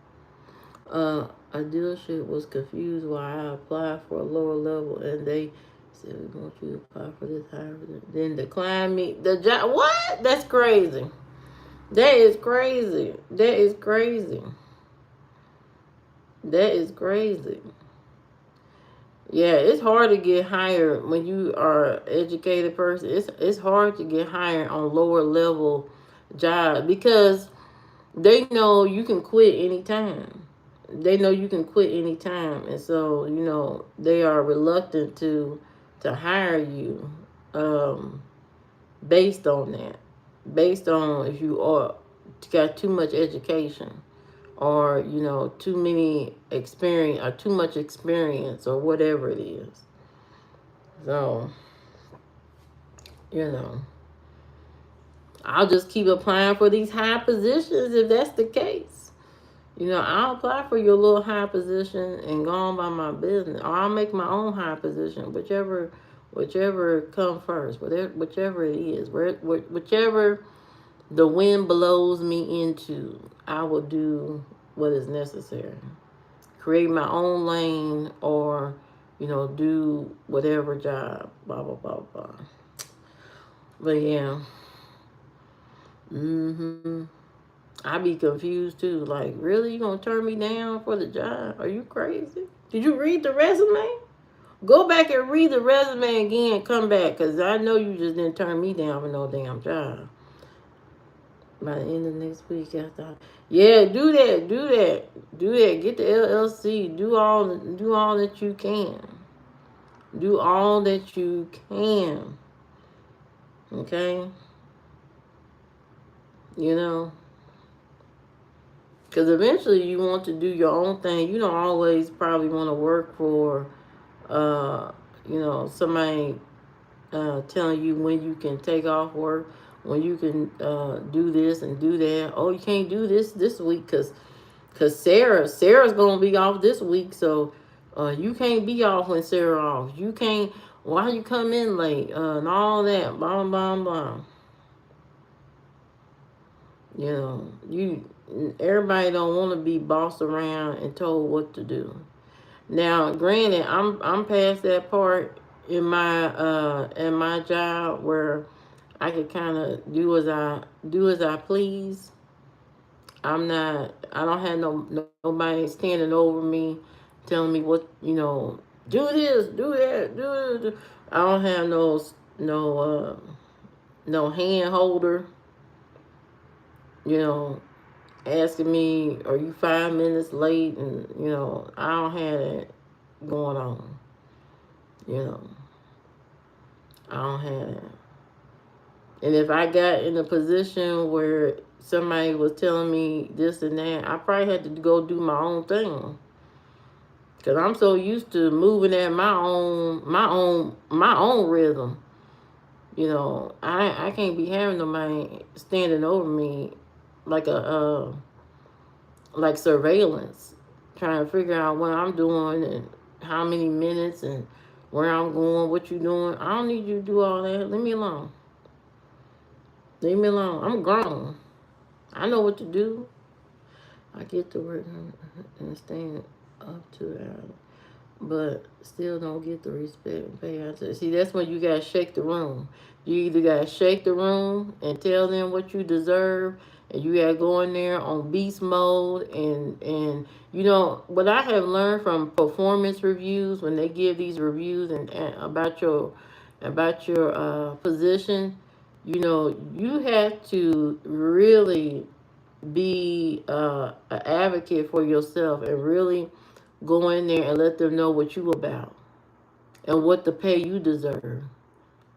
Speaker 1: A dealership was confused why I applied for a lower level, and they said we want you to apply for this higher, then decline me the job. What? That's crazy. That is crazy. That is crazy. That is crazy. Yeah, it's hard to get hired when you are an educated person. It's hard to get hired on lower level jobs because they know you can quit anytime. They know you can quit anytime, and so they are reluctant to hire you, um, based on that, based on if you are got too much education or too many experience or too much experience or whatever it is. So you know, I'll just keep applying for these high positions if that's the case. I'll apply for your little high position and go on by my business, or I'll make my own high position, whichever come first, whichever it is, whichever the wind blows me into, I will do what is necessary. Create my own lane, or do whatever job. Blah blah blah blah. But yeah, mm-hmm. I be confused too. Like, really, you gonna turn me down for the job? Are you crazy? Did you read the resume? Go back and read the resume again. Come back, cause I know you just didn't turn me down for no damn job. By the end of next week, I thought, yeah, do that, do that, do that. Get the LLC. Do all that you can. Do all that you can. Okay, you know. Because eventually you want to do your own thing. You don't always probably want to work for, uh, somebody telling you when you can take off work, when you can do this and do that. Oh, you can't do this week because Sarah's gonna be off this week, so you can't be off when Sarah off. You can't. Why you come in late and all that? Blah blah blah. You everybody don't want to be bossed around and told what to do. Now, granted, I'm past that part in my job where I could kind of do as I please. I don't have nobody standing over me telling me what, do this, do that, do this. I don't have no no hand holder, you know, asking me, "Are you 5 minutes late?" And I don't have that going on. You know, I don't have that. And if I got in a position where somebody was telling me this and that, I probably had to go do my own thing. Cause I'm so used to moving at my own rhythm. I can't be having nobody standing over me like like surveillance, trying to figure out what I'm doing and how many minutes and where I'm going, what you doing. I don't need you to do all that. Leave me alone. Leave me alone. I'm grown. I know what to do. I get to work and stand up to it. but still don't get the respect and pay attention. See, that's when you gotta shake the room. You either gotta shake the room and tell them what you deserve, and you gotta go in there on beast mode. And you know what I have learned from performance reviews, when they give these reviews and about your position, you know, you have to really be an advocate for yourself and really go in there and let them know what you about and what the pay you deserve.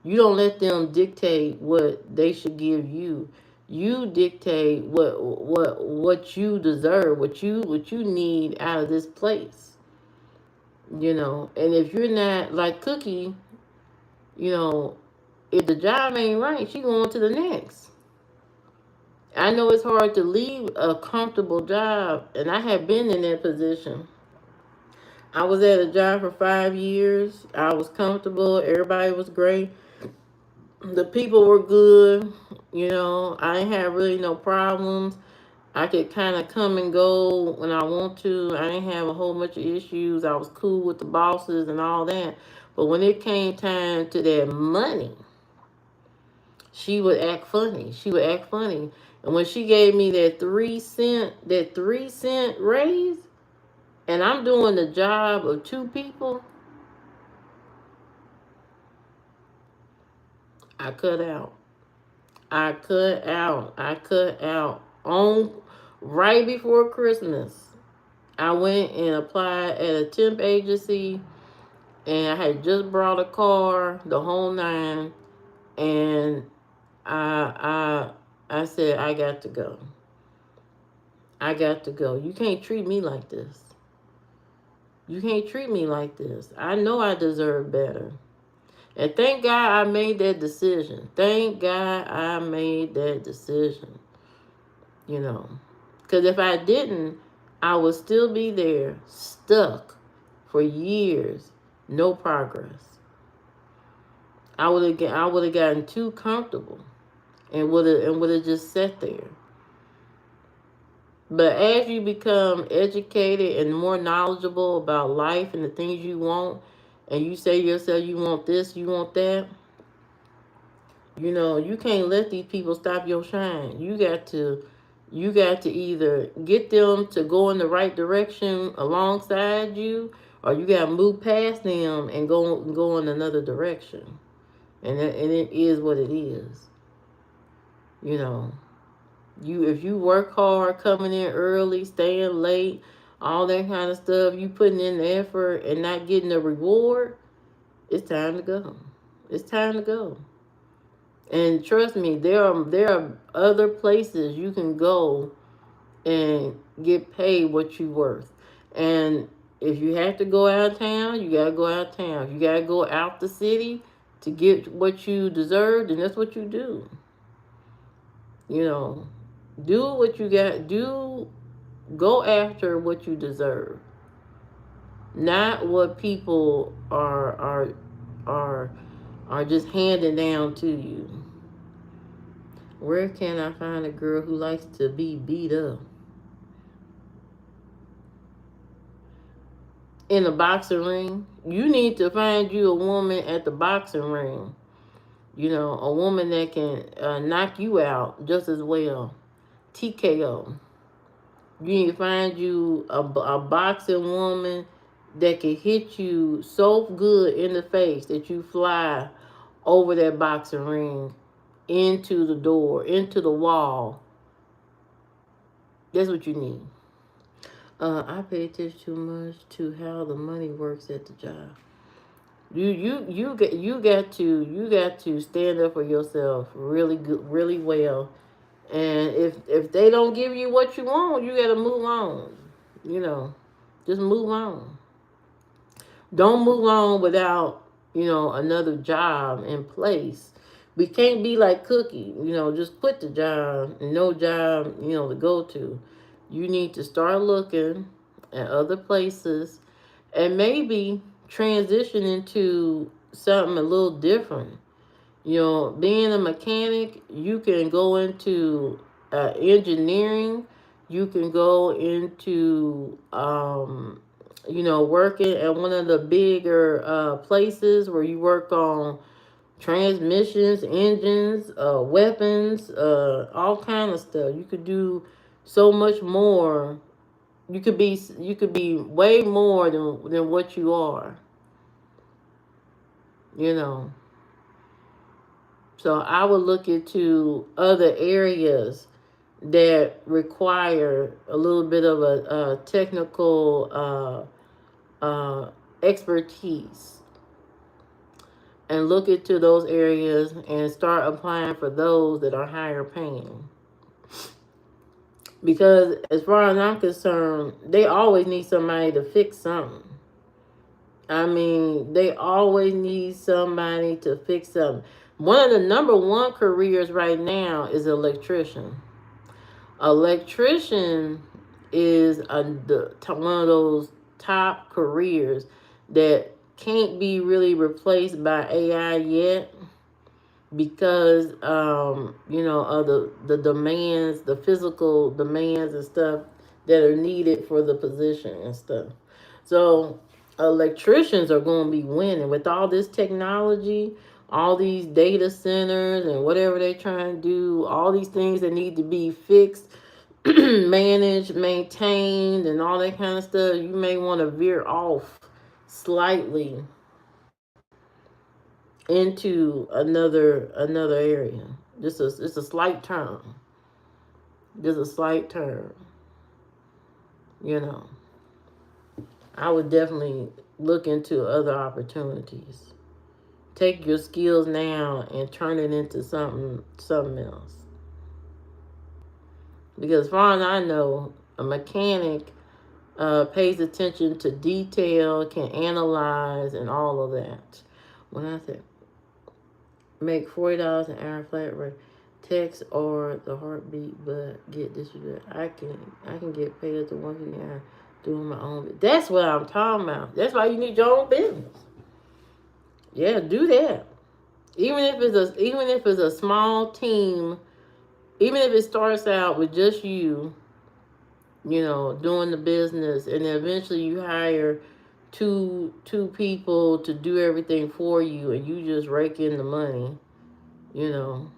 Speaker 1: You don't let them dictate what they should give you. You dictate what you deserve, what you need out of this place. You know, and if you're not like Cookie, you know, if the job ain't right, she going to the next. I know it's hard to leave a comfortable job, and I have been in that position. I was at a job for 5 years. I was comfortable. Everybody was great. The people were good. You know, I didn't have really no problems. I could kind of come and go when I want to. I didn't have a whole bunch of issues. I was cool with the bosses and all that. But when it came time to that money, she would act funny. She would act funny. And when she gave me that 3 cent raise, and I'm doing the job of two people, I cut out. I cut out on right before Christmas. I went and applied at a temp agency, and I had just brought a car, the whole nine, and I said I got to go. I got to go. You can't treat me like this. You can't treat me like this. I know I deserve better. And thank God I made that decision. Thank God I made that decision. You know, because if I didn't, I would still be there, stuck for years, no progress. I would have gotten too comfortable and would have just sat there. But as you become educated and more knowledgeable about life and the things you want, and you say to yourself, you want this, you want that, you know, you can't let these people stop your shine. You got to either get them to go in the right direction alongside you, or you got to move past them and go in another direction. And it is what it is. You know, if you work hard, coming in early, staying late, all that kind of stuff, you putting in the effort and not getting the reward, it's time to go. It's time to go. And trust me, there are other places you can go and get paid what you worth. And if you have to go out of town, you gotta go out of town. If you gotta go out the city to get what you deserve, then that's what you do. You know, do what you got. Go after what you deserve, not what people are just handing down to you. Where can I find a girl who likes to be beat up? In a boxing ring? You need to find you a woman at the boxing ring. You know, a woman that can knock you out just as well. TKO. You need to find you a boxing woman that can hit you so good in the face that you fly over that boxing ring into the door, into the wall. That's what you need. I pay attention too much to how the money works at the job. You got to stand up for yourself really good, really well. And if they don't give you what you want, you got to move on. You know, just move on. Don't move on without, another job in place. We can't be like Cookie, just quit the job and no job, to go to. You need to start looking at other places and maybe transition into something a little different. Being a mechanic, you can go into engineering. You can go into working at one of the bigger places where you work on transmissions, engines, weapons, all kind of stuff. You could do so much more. You could be way more than what you are. You know. So I would look into other areas that require a little bit of a technical expertise, and look into those areas and start applying for those that are higher paying. Because as far as I'm concerned, they always need somebody to fix something. I mean, they always need somebody to fix something. One of the number one careers right now is electrician. Electrician is one of those top careers that can't be really replaced by AI yet, because of the demands, the physical demands and stuff that are needed for the position and stuff. So electricians are going to be winning with all this technology, all these data centers and whatever they're trying to do, all these things that need to be fixed, managed, maintained, and all that kind of stuff. You may want to veer off slightly into another area. Just a slight turn. Just a slight turn. You know, I would definitely look into other opportunities. Take your skills now and turn it into something else. Because as far as I know, a mechanic pays attention to detail, can analyze, and all of that. When I say make $40 an hour flat rate, text or the heartbeat, but get this. I can get paid at the 150 hour doing my own. That's what I'm talking about. That's why you need your own business. Yeah, do that. Even if it's a small team, even if it starts out with just doing the business, and then eventually you hire two people to do everything for you, and you just rake in the money, you know.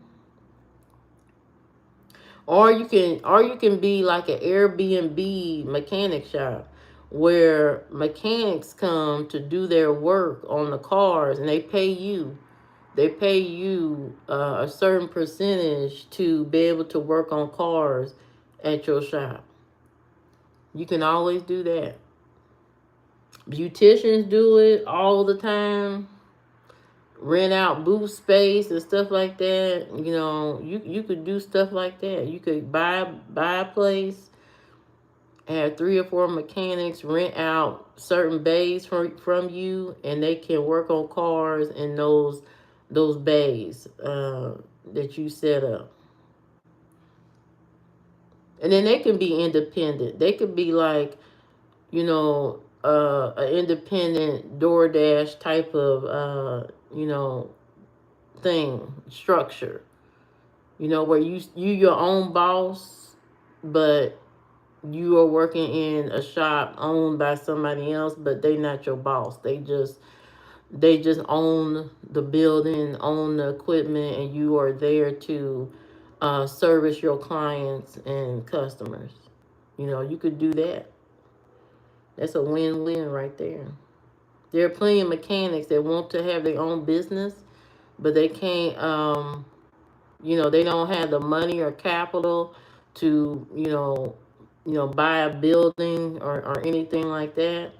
Speaker 1: Or you can be like an Airbnb mechanic shop, where mechanics come to do their work on the cars, and they pay you. They pay you a certain percentage to be able to work on cars at your shop. You can always do that. Beauticians do it all the time. Rent out booth space and stuff like that. You could do stuff like that. You could buy a place, have 3 or 4 mechanics rent out certain bays from you, and they can work on cars in those bays that you set up. And then they can be independent. They could be like, an independent DoorDash type of, thing, structure. Where you your own boss, but you are working in a shop owned by somebody else, but they not your boss. They just own the building, own the equipment, and you are there to service your clients and customers. You could do that. That's a win-win right there. There are plenty of mechanics that want to have their own business, but they can't. They don't have the money or capital to, buy a building or anything like that.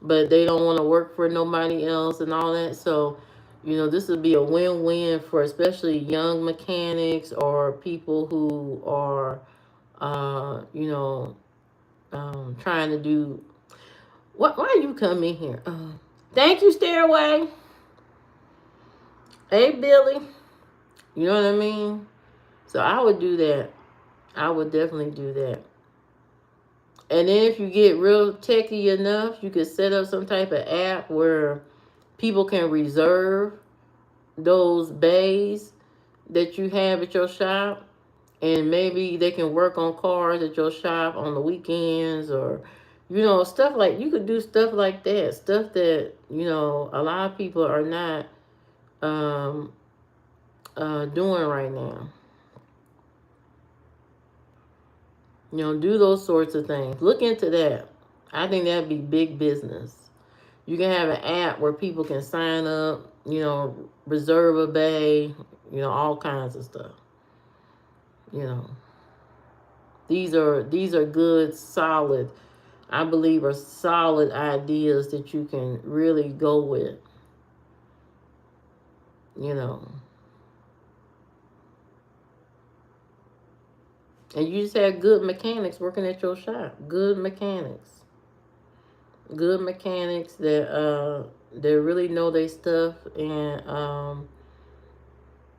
Speaker 1: But they don't want to work for nobody else and all that. So, this would be a win-win for especially young mechanics or people who are, trying to do. What? Why you come in here? Thank you, Stairway. Hey, Billy. You know what I mean? So I would do that. I would definitely do that. And then if you get real techy enough, you could set up some type of app where people can reserve those bays that you have at your shop, and maybe they can work on cars at your shop on the weekends, or Stuff like, you could do stuff like that. Stuff that, a lot of people are not um, doing right now. Do those sorts of things. Look into that. I think that'd be big business. You can have an app where people can sign up, reserve a bay, all kinds of stuff. You know, these are good, solid, I believe, are solid ideas that you can really go with. You know, and you just have good mechanics working at your shop. Good mechanics that really know their stuff, and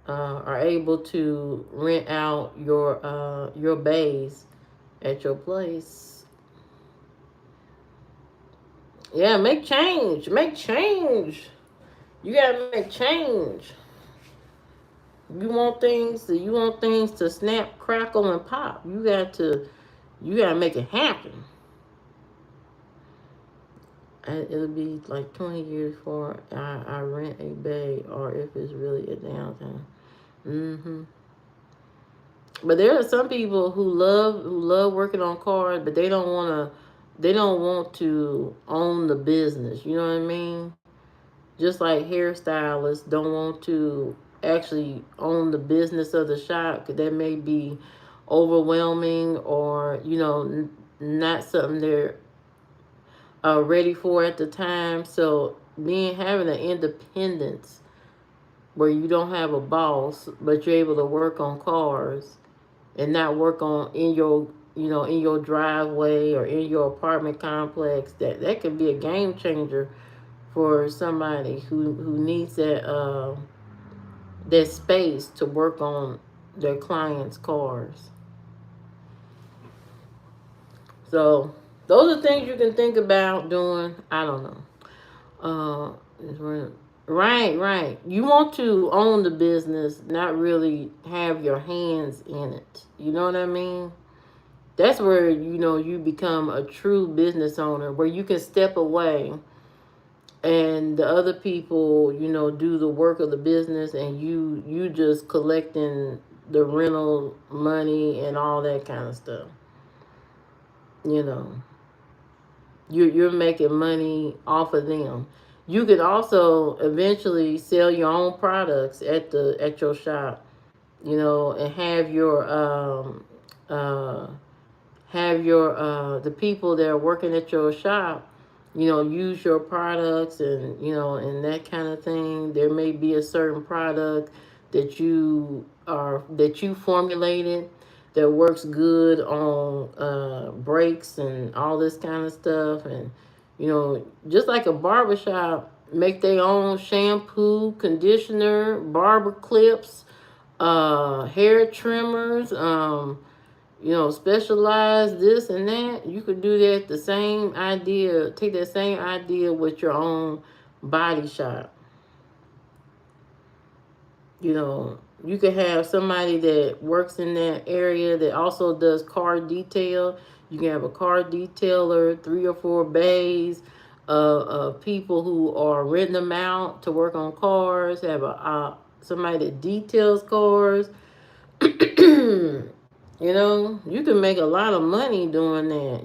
Speaker 1: are able to rent out your bays at your place. Yeah, make change. Make change. You gotta make change. You want things to snap, crackle, and pop. You gotta make it happen. It'll be like 20 years before I rent a bay, or if it's really a downtown. But there are some people who love working on cars, but they don't want to own the business. You know what I mean? Just like hairstylists don't want to actually own the business of the shop, because that may be overwhelming, or not something they're ready for at the time. So having an independence where you don't have a boss, but you're able to work on cars and not work on in your driveway or in your apartment complex, that could be a game changer for somebody who needs that space to work on their clients' cars. So those are things you can think about doing. I don't know. Right. You want to own the business, not really have your hands in it. You know what I mean? That's where you become a true business owner, where you can step away and the other people do the work of the business, and you just collecting the rental money and all that kind of stuff. You know, you're making money off of them. You can also eventually sell your own products at your shop, and uh have your the people that are working at your shop, use your products, and that kind of thing. There may be a certain product that you formulated that works good on brakes and all this kind of stuff. And just like a barbershop, make their own shampoo, conditioner, barber clips, hair trimmers, specialize this and that. You could do that, the same idea, take that same idea with your own body shop. You could have somebody that works in that area that also does car detail. You can have a car detailer, 3 or 4 bays of people who are renting them out to work on cars. Have somebody that details cars. You can make a lot of money doing that.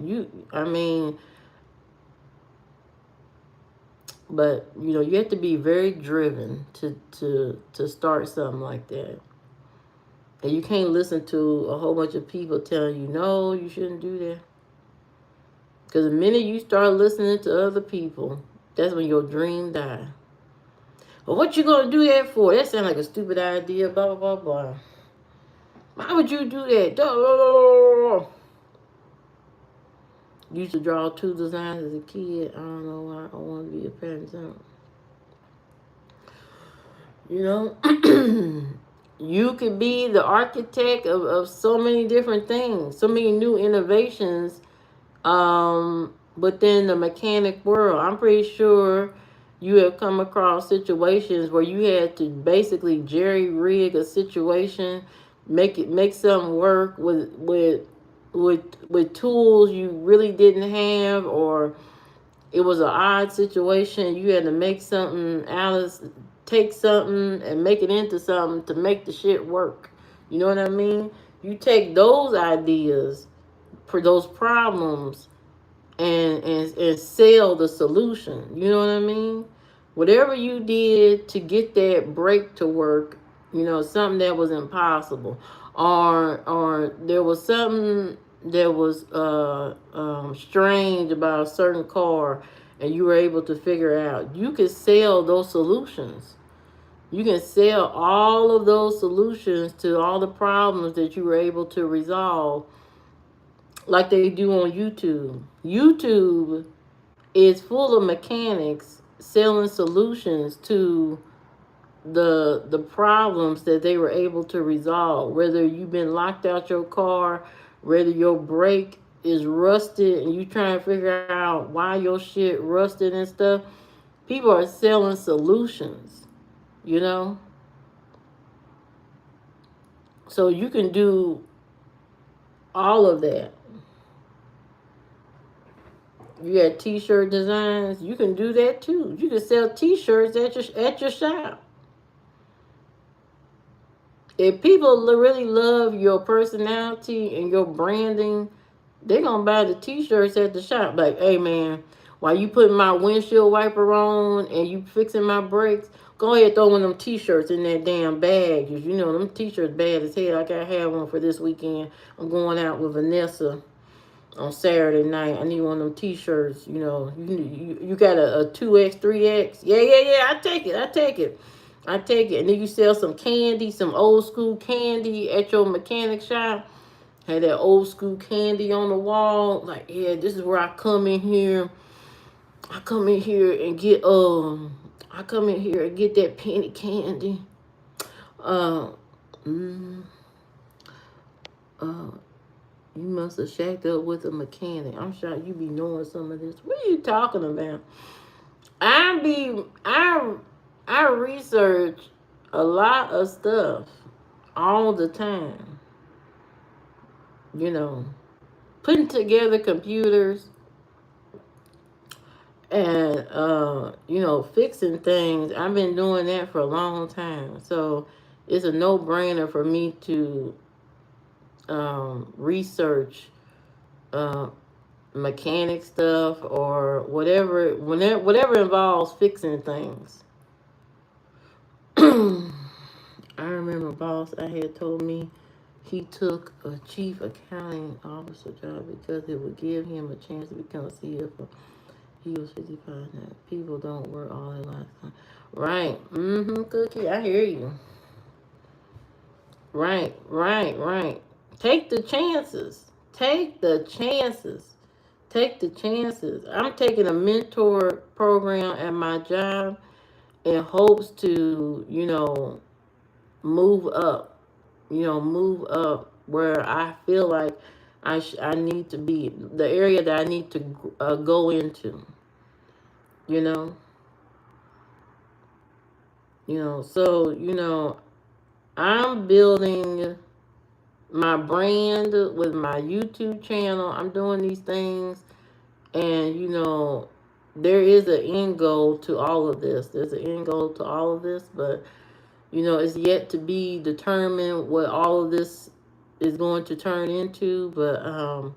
Speaker 1: But you have to be very driven to start something like that. And you can't listen to a whole bunch of people telling you, no, you shouldn't do that. Because the minute you start listening to other people, that's when your dream dies. Well, what you gonna do that for? That sounds like a stupid idea, blah, blah, blah, blah. Why would you do that? Used to draw 2 designs as a kid. I don't know why I want to be a painter. You could be the architect of so many different things, so many new innovations within the mechanic world. I'm pretty sure you have come across situations where you had to basically jerry rig a situation, make something work with with tools you really didn't have, or it was an odd situation. You had to make something out of, take something and make it into something to make the shit work. You know what I mean? You take those ideas for those problems and sell the solution. You know what I mean? Whatever you did to get that break to work, something that was impossible, or there was something that was strange about a certain car, and you were able to figure out. You could sell those solutions. You can sell all of those solutions to all the problems that you were able to resolve, like they do on YouTube. YouTube is full of mechanics selling solutions to the problems that they were able to resolve. Whether you've been locked out your car, whether your brake is rusted and you trying to figure out why your shit rusted and stuff, people are selling solutions, you know? So you can do all of that. You got t-shirt designs, you can do that too. You can sell t-shirts at your shop. If people really love your personality and your branding, they're gonna buy the t-shirts at the shop. Like, hey man, while you putting my windshield wiper on and you fixing my brakes, go ahead throw one of them t-shirts in that damn bag. You know them t-shirts bad as hell. I gotta have one for this weekend. I'm going out with Vanessa on Saturday night. I need one of them t-shirts. You got a 2X, 3X. Yeah. I take it. And then you sell some candy, some old school candy at your mechanic shop. Had that old school candy on the wall. Like, yeah, this is where I come in here. I come in here and get that penny candy. Uh, mm, uh, You must have shacked up with a mechanic. I'm sure you be knowing some of this. What are you talking about? I research a lot of stuff all the time. You know, putting together computers and fixing things. I've been doing that for a long time. So it's a no-brainer for me to research uh, mechanic stuff or whatever involves fixing things. I remember a boss I had told me he took a chief accounting officer job because it would give him a chance to become a CFO. He was 55 now. People don't work all their lifetime. Right. Cookie, I hear you. Right. Take the chances. Take the chances. Take the chances. I'm taking a mentor program at my job in hopes to, move up. Move up where I feel like I need to be, the area that I need to go into. You know, so I'm building my brand with my YouTube channel. I'm doing these things, and there is an end goal to all of this. There's an end goal to all of this, but it's yet to be determined what all of this is going to turn into. But I'm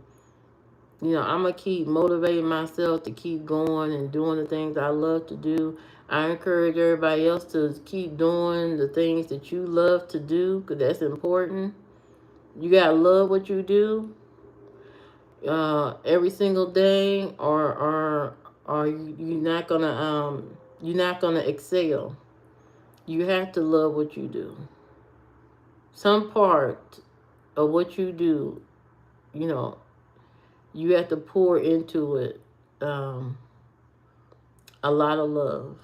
Speaker 1: gonna keep motivating myself to keep going and doing the things I love to do. I encourage everybody else to keep doing the things that you love to do, because that's important. You gotta love what you do every single day, or you're not gonna excel. You have to love what you do. Some part of what you do, you know, you have to pour into it a lot of love.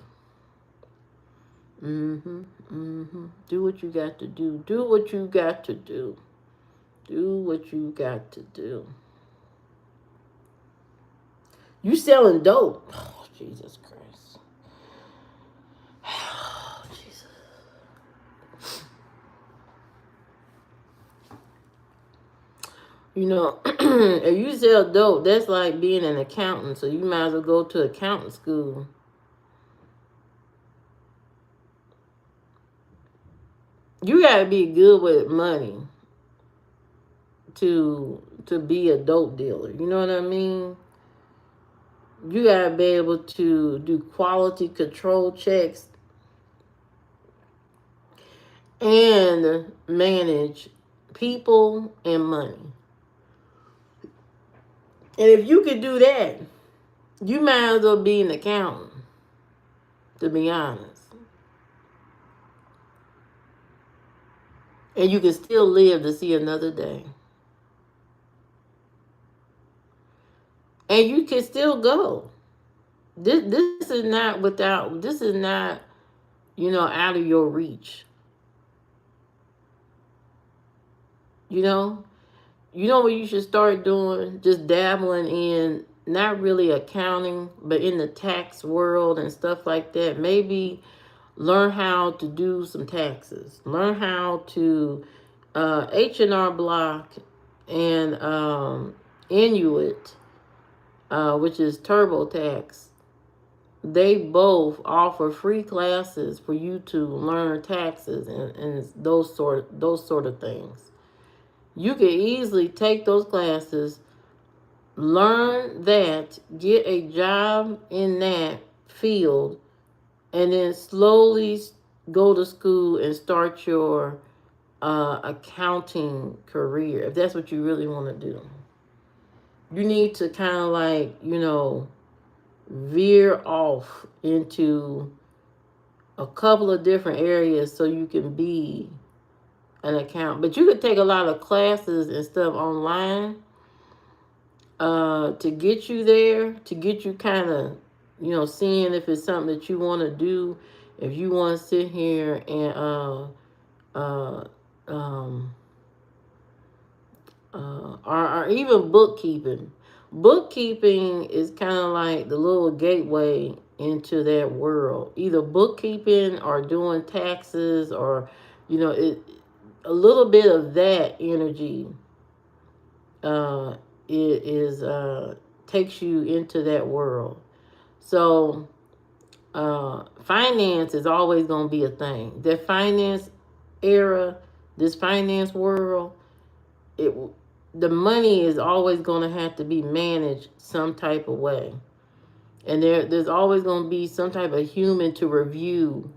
Speaker 1: Do what you got to do. Do what you got to do. Do what you got to do. You selling dope. Oh, Jesus Christ. Oh, Jesus. You know, if you sell dope, that's like being an accountant. So you might as well go to accountant school. You gotta be good with money to be a dope dealer. You know what I mean? You gotta be able to do quality control checks and manage people and money. And if you could do that, you might as well be an accountant, to be honest. And you can still live to see another day. And you can still go. This is not without, this is not, out of your reach. You know? You know what you should start doing? Just dabbling in, not really accounting, but in the tax world and stuff like that. Maybe learn how to do some taxes. Learn how to H&R Block and Inuit, which is TurboTax. They both offer free classes for you to learn taxes and those sort of things. You can easily take those classes, learn that, get a job in that field, and then slowly go to school and start your accounting career if that's what you really want to do. You need to kind of like, veer off into a couple of different areas so you can be an account. But you could take a lot of classes and stuff online to get you there, to get you kind of, seeing if it's something that you want to do. If you want to sit here and uh, um, or even bookkeeping. Bookkeeping is kind of like the little gateway into that world. Either bookkeeping or doing taxes, or it a little bit of that energy uh, takes you into that world. So finance is always going to be a thing. That finance era, this finance world, it the money is always going to have to be managed some type of way, and there's always going to be some type of human to review.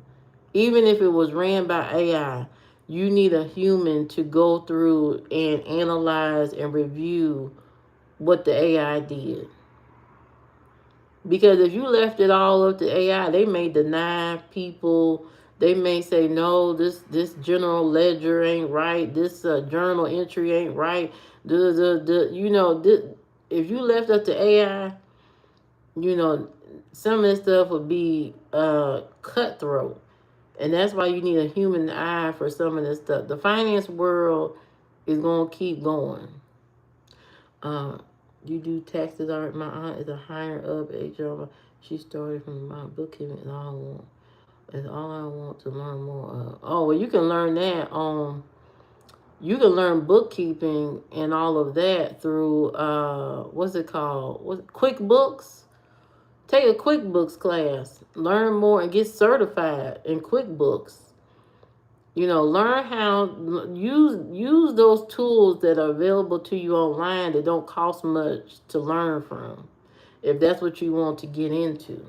Speaker 1: Even if it was ran by AI, you need a human to go through and analyze and review what the AI did. Because if you left it all up to AI, they may deny people. They may say, no, this general ledger ain't right. This journal entry ain't right. If you left up to AI, you know, some of this stuff would be cutthroat. And that's why you need a human eye for some of this stuff. The finance world is going to keep going. Uh, you do taxes. All right, my aunt is a higher up HR. She started from my bookkeeping, and all I want to learn more. Oh, well, you can learn that. You can learn bookkeeping and all of that through what's it called? QuickBooks? Take a QuickBooks class. Learn more and get certified in QuickBooks. Learn how use those tools that are available to you online that don't cost much to learn from, if that's what you want to get into.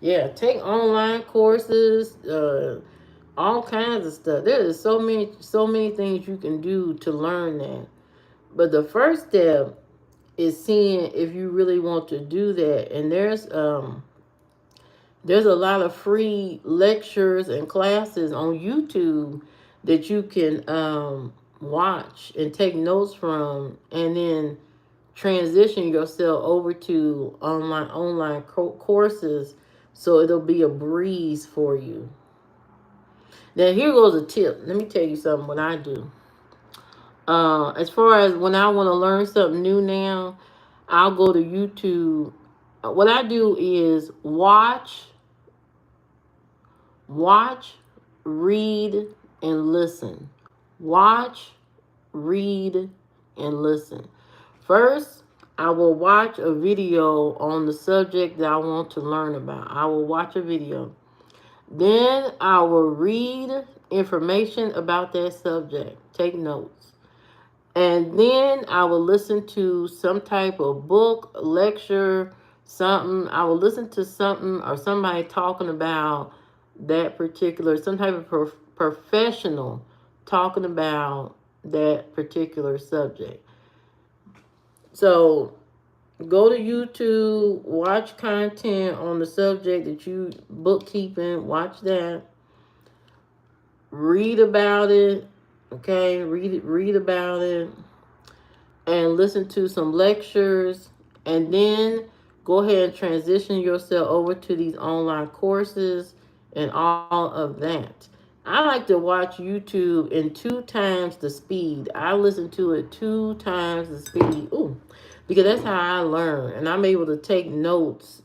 Speaker 1: Yeah, take online courses, all kinds of stuff. There is so many things you can do to learn that. But the first step is seeing if you really want to do that. And there's a lot of free lectures and classes on YouTube that you can watch and take notes from, and then transition yourself over to online courses, so it'll be a breeze for you. Now here goes a tip. Let me tell you something. What I do, as far as when I want to learn something new now, I'll go to YouTube. What I do is watch, read, and listen. Watch, read, and listen. First, I will watch a video on the subject that I want to learn about. I will watch a video. Then I will read information about that subject, take notes. And then I will listen to some type of book, lecture, something. I will listen to something or somebody talking about that particular, some type of professional talking about that particular subject. So go to YouTube, watch content on the subject that you bookkeeping, watch that. Read about it, okay? Read about it and listen to some lectures, and then go ahead and transition yourself over to these online courses and all of that. I like to watch YouTube in 2 times the speed. I listen to it 2 times the speed. Ooh, because that's how I learn, and I'm able to take notes.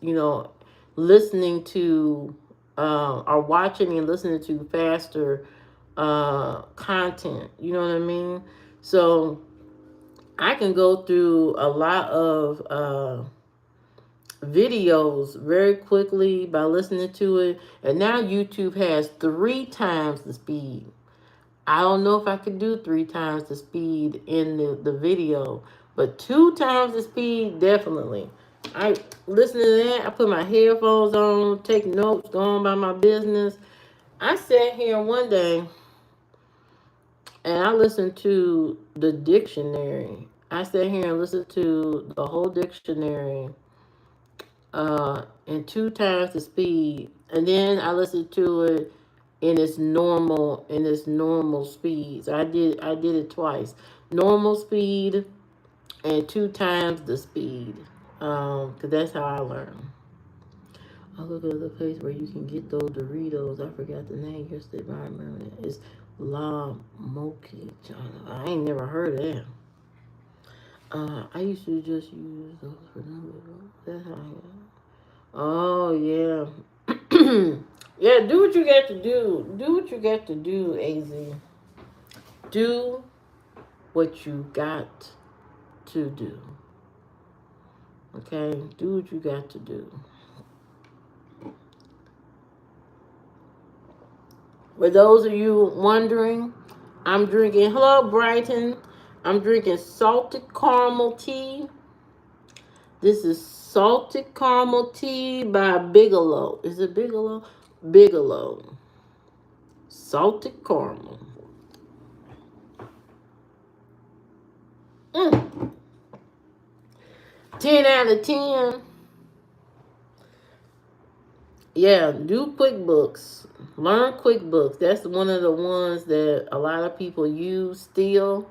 Speaker 1: Listening to or watching and listening to faster content. You know what I mean? So I can go through a lot of videos very quickly by listening to it. And now YouTube has 3 times the speed. I don't know if I could do 3 times the speed in the video, but 2 times the speed, definitely. I listen to that. I put my headphones on, take notes, go on by my business. I sat here one day and I listened to the dictionary. I sat here and listened to the whole dictionary in 2 times the speed, and then I listened to it in its normal speeds. I did it twice, normal speed and 2 times the speed, because that's how I learn. I look at the place where you can get those Doritos. I forgot the name yesterday, but I remember it. It's La Moki. I ain't never heard of that. I used to just use those for numbers. That's how I am. Oh, yeah. Yeah, do what you got to do. Do what you got to do, AZ. Do what you got to do. Okay? Do what you got to do. For those of you wondering, I'm drinking, hello, Brighton. I'm drinking salted caramel tea. This is salted caramel tea by Bigelow. Is it Bigelow? Bigelow. Salted caramel. 10 out of 10. Yeah, do QuickBooks. Learn QuickBooks. That's one of the ones that a lot of people use still.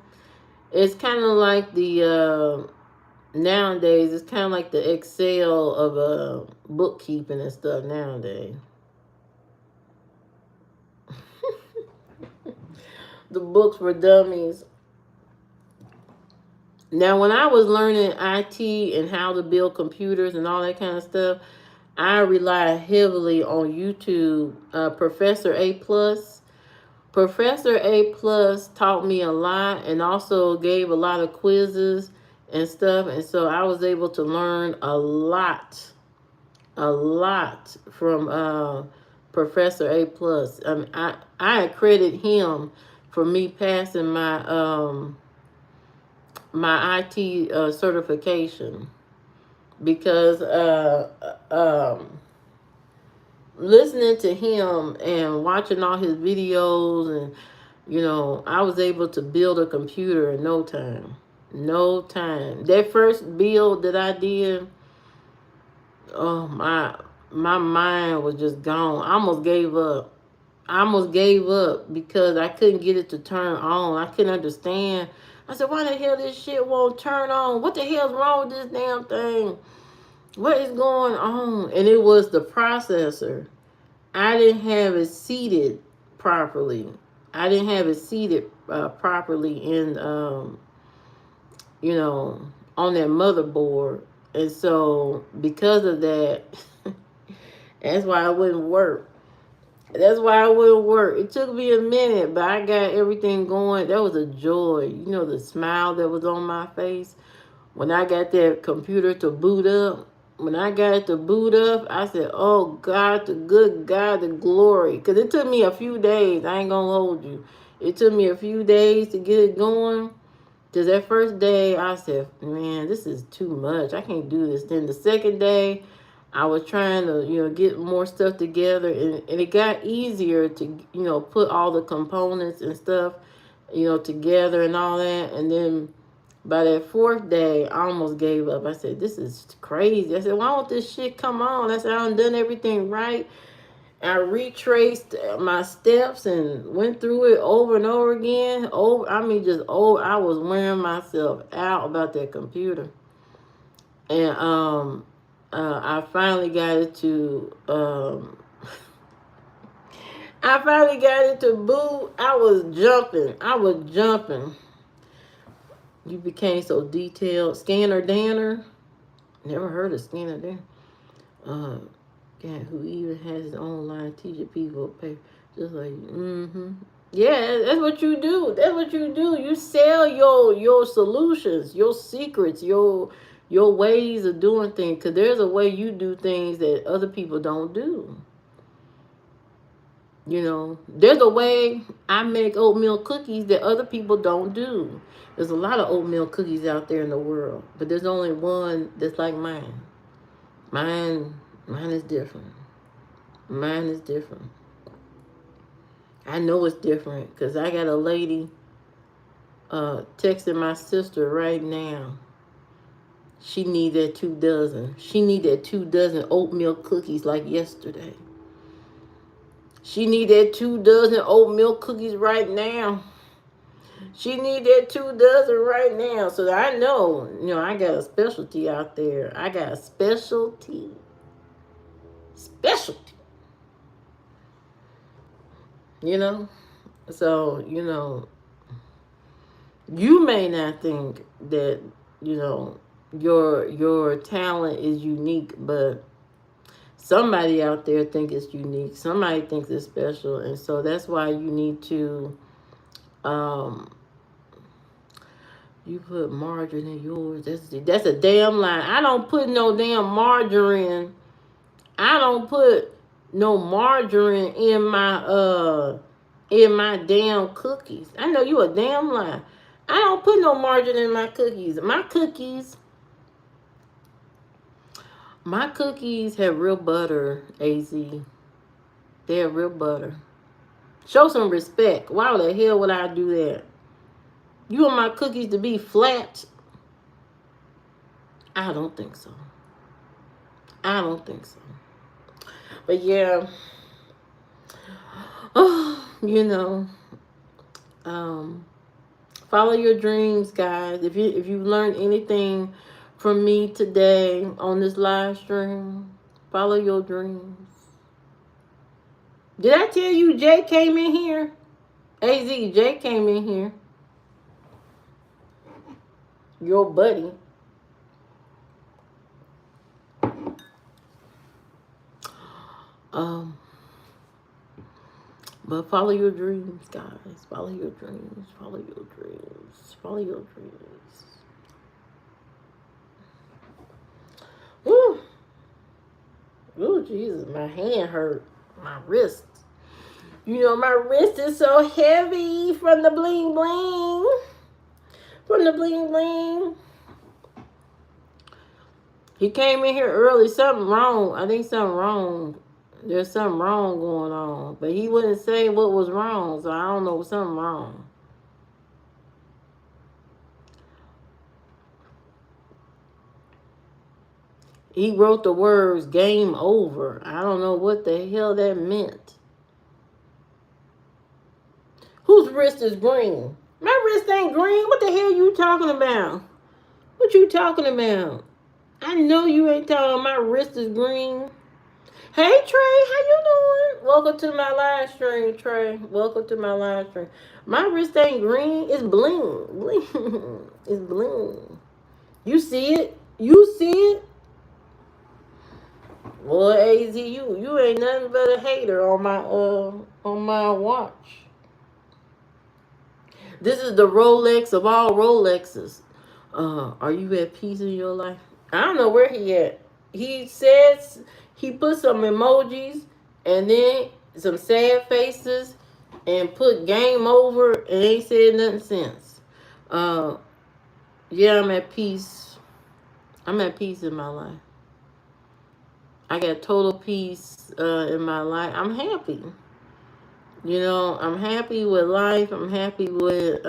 Speaker 1: It's kind of like the nowadays. It's kind of like the Excel of bookkeeping and stuff nowadays. The books for dummies. Now, when I was learning IT and how to build computers and all that kind of stuff, I rely heavily on YouTube. Professor A Plus. Professor A Plus taught me a lot and also gave a lot of quizzes and stuff. And so I was able to learn a lot from Professor A Plus. I credit him for me passing my IT certification, because listening to him and watching all his videos, and I was able to build a computer in no time. No time. That first build that I did, oh, my mind was just gone. I almost gave up. Because I couldn't get it to turn on. I couldn't understand. I said, why the hell this shit won't turn on? What the hell's wrong with this damn thing? What is going on? And it was the processor. I didn't have it seated properly. I didn't have it seated properly in, on that motherboard. And so because of that, that's why it wouldn't work. That's why it wouldn't work. It took me a minute, but I got everything going. That was a joy. You know, the smile that was on my face when I got that computer to boot up. When I got it to boot up, I said, oh God, the good God, the glory. Because it took me a few days. I ain't going to hold you. It took me a few days to get it going. Because that first day, I said, man, this is too much. I can't do this. Then the second day, I was trying to, get more stuff together. And it got easier to, put all the components and stuff, together and all that. And then by that fourth day, I almost gave up. I said, this is crazy. I said, why won't this shit come on? I said, I done everything right. I retraced my steps and went through it over and over again. I was wearing myself out about that computer. And I finally got it to I finally got it to boot. I was jumping. You became so detailed. Scanner Danner. Never heard of Scanner Danner. God, who even has his own line teaching people pay just like yeah, that's what you do. That's what you do. You sell your solutions, your secrets, your ways of doing things. Because there's a way you do things that other people don't do. There's a way I make oatmeal cookies that other people don't do. There's a lot of oatmeal cookies out there in the world, but there's only one that's like mine. Mine is different. Mine is different. I know it's different because I got a lady texting my sister right now. She need that 2 dozen. She need that 2 dozen oatmeal cookies like yesterday. She need that 2 dozen oatmeal cookies right now. She need that 2 dozen right now. So I know, I got a specialty out there. I got a specialty. Specialty. So, you may not think that, your talent is unique, but somebody out there think it's unique. Somebody thinks it's special. And so that's why you need to you put margarine in yours. That's a damn lie. I don't put no damn margarine. I don't put no margarine in my damn cookies. I know you a damn lie. I don't put no margarine in my cookies. My cookies have real butter, AZ. They have real butter. Show some respect. Why the hell would I do that? You want my cookies to be flat? I don't think so. I don't think so. But yeah. Oh, follow your dreams, guys. If you learned anything from me today on this live stream, follow your dreams. Did I tell you Jay came in here? AZ, Jay came in here. Your buddy. But follow your dreams, guys. Follow your dreams. Follow your dreams. Follow your dreams. Ooh. Ooh, Jesus, my hand hurt. My wrist. My wrist is so heavy from the bling bling. From the bling bling. He came in here early. Something wrong. I think something wrong. There's something wrong going on. But he wouldn't say what was wrong. So I don't know. Something wrong. He wrote the words game over. I don't know what the hell that meant. Whose wrist is green? My wrist ain't green. What the hell you talking about? What you talking about? I know you ain't talking my wrist is green. Hey, Trey, how you doing? Welcome to my live stream, Trey. Welcome to my live stream. My wrist ain't green. It's bling. Bling. It's bling. You see it? You see it? Well, AZ, you ain't nothing but a hater on my watch. This is the Rolex of all Rolexes. Are you at peace in your life? I don't know where he at. He says he put some emojis and then some sad faces and put game over and ain't said nothing since. Uh, yeah, I'm at peace. I'm at peace in my life. I got total peace in my life. I'm happy. You know, I'm happy with life. I'm happy with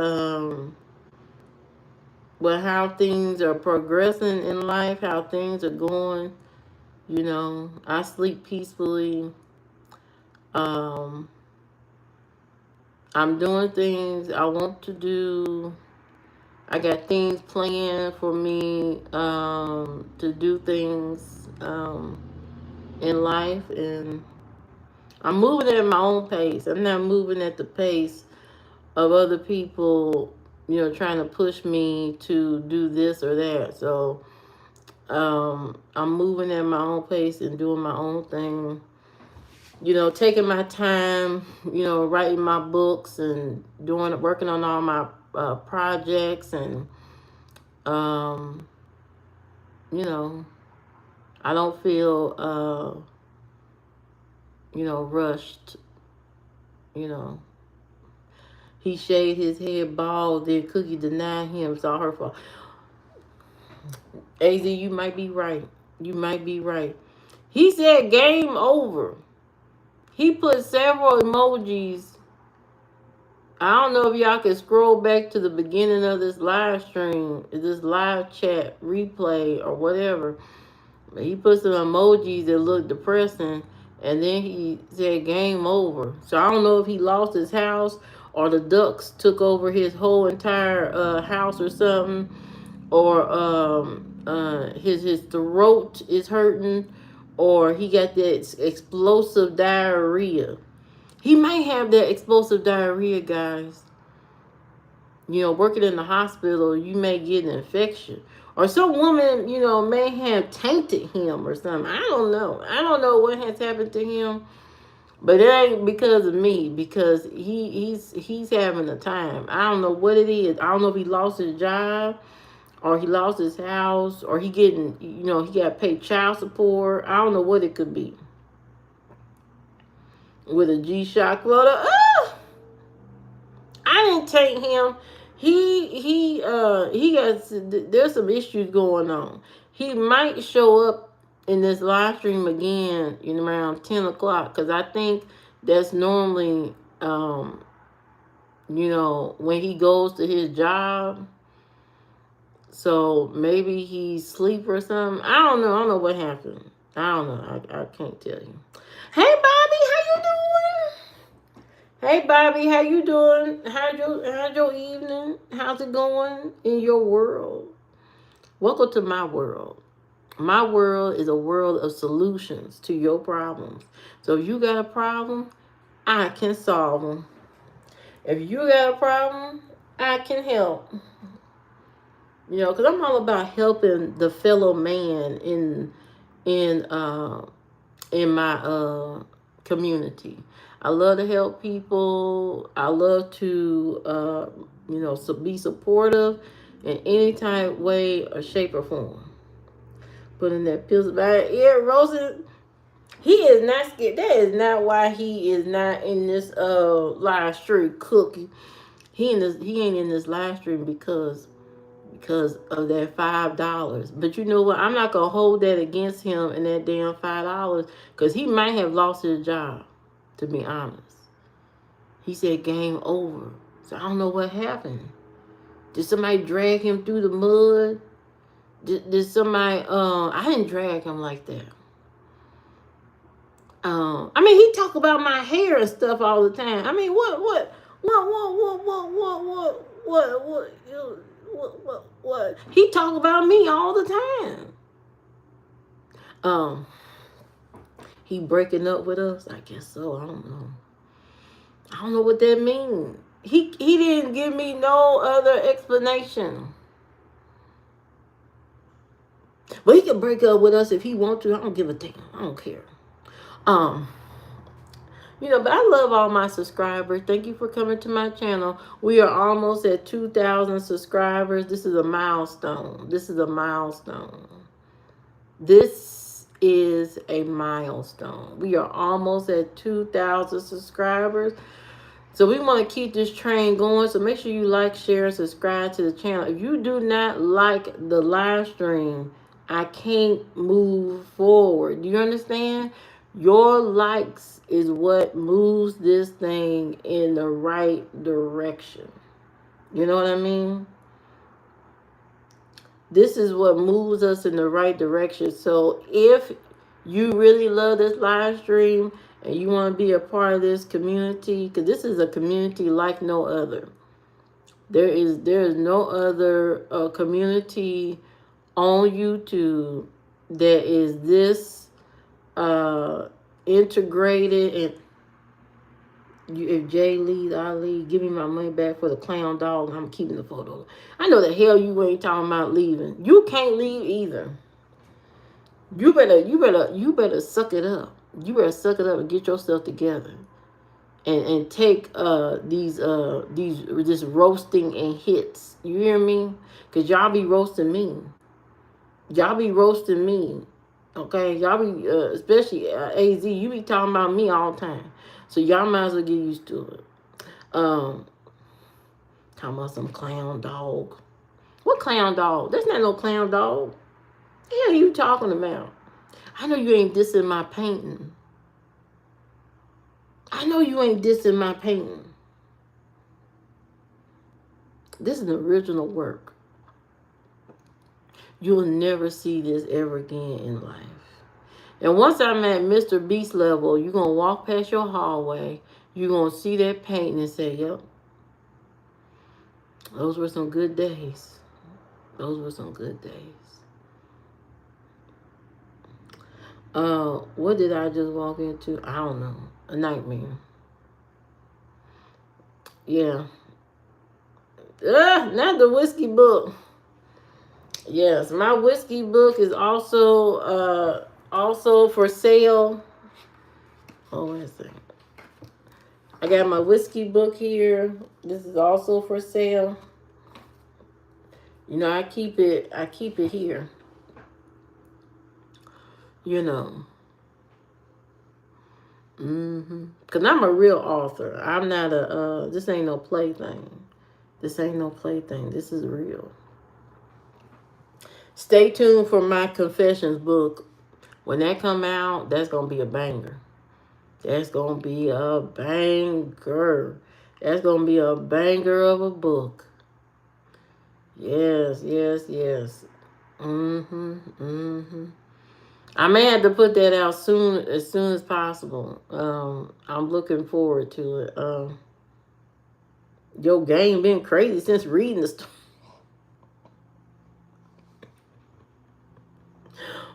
Speaker 1: how things are progressing in life, how things are going. You know, I sleep peacefully. Um, I'm doing things I want to do. I got things planned for me to do things in life, and I'm moving at my own pace. I'm not moving at the pace of other people, you know, trying to push me to do this or that. So I'm moving at my own pace and doing my own thing. You know, taking my time. You know, writing my books and working on all my projects, and um, you know, I don't feel rushed. You know, he shaved his head bald, then Cookie denied him. It's all her fault. AZ, you might be right. You might be right. He said game over. He put several emojis. I don't know if y'all can scroll back to the beginning of this live stream, this live chat replay or whatever. But he put some emojis that look depressing, and then he said game over. So I don't know if he lost his house or the ducks took over his whole entire house or something, or his throat is hurting, or he got that explosive diarrhea. He might have that explosive diarrhea, guys. You know, working in the hospital, you may get an infection. Or some woman, you know, may have tainted him or something. I don't know. I don't know what has happened to him. But it ain't because of me, because he's having a time. I don't know what it is. I don't know if he lost his job or he lost his house or he getting, you know, he got to pay child support. I don't know what it could be. With a G-Shock floater. I didn't take him. He got, there's some issues going on. He might show up in this live stream again in around 10 o'clock because I think that's normally you know, when he goes to his job. So maybe he's asleep or something. I don't know. I don't know what happened. I don't know. I can't tell you. Hey Bobby, how you doing? Hey Bobby, how you doing? How's your evening? How's it going in your world? Welcome to my world. My world is a world of solutions to your problems. So if you got a problem, I can solve them. If you got a problem, I can help. You know, because I'm all about helping the fellow man in uh in my community. I love to help people. I love to you know, be supportive in any type, way, or shape or form. Putting that pills back. Yeah, Rosen, he is not scared. That is not why he is not in this live stream cookie. He ain't in this live stream because of that $5. But you know what? I'm not gonna hold that against him and that damn $5 because he might have lost his job. To be honest, he said game over. So I don't know what happened. Did somebody drag him through the mud? Did somebody? I didn't drag him like that. I mean, he talk about my hair and stuff all the time. I mean, what? He talk about me all the time. Um, he breaking up with us? I guess so. I don't know. I don't know what that means. He didn't give me no other explanation. But he can break up with us if he want to. I don't give a damn. I don't care. Um, but I love all my subscribers. Thank you for coming to my channel. We are almost at 2,000 subscribers. This is a milestone. This is a milestone. This is a milestone. We are almost at 2,000 subscribers. So we want to keep this train going. So make sure you like, share, and subscribe to the channel. If you do not like the live stream, I can't move forward. Do you understand? Your likes is what moves this thing in the right direction. You know what I mean? This is what moves us in the right direction. So if you really love this live stream and you want to be a part of this community, because this is a community like no other. There is no other community on YouTube that is this integrated. And if Jay leaves, I leave. Give me my money back for the clown dog. I'm keeping the photo. I know the hell you ain't talking about leaving. You can't leave either. You better suck it up. You better suck it up and get yourself together. And take these this roasting and hits. You hear me? Cause y'all be roasting me. Y'all be roasting me. Okay, y'all be especially AZ. You be talking about me all the time. So y'all might as well get used to it. Talking about some clown dog. What clown dog? That's not no clown dog. What the hell are you talking about? I know you ain't dissing my painting. I know you ain't dissing my painting. This is the original work. You'll never see this ever again in life. And once I'm at Mr. Beast level, you're going to walk past your hallway. You're going to see that painting and say, yep, those were some good days. Those were some good days. What did I just walk into? I don't know. A nightmare. Yeah. Not the whiskey book. Yes, my whiskey book is also for sale. Oh, wait a second. I got my whiskey book here. This is also for sale. I keep it here. Because I'm a real author. I'm not this ain't no plaything. This ain't no plaything. This is real. Stay tuned for my confessions book. When that come out, that's going to be a banger. That's going to be a banger. That's going to be a banger of a book. Yes. I may have to put that out as soon as possible. I'm looking forward to it. Your game been crazy since reading the story.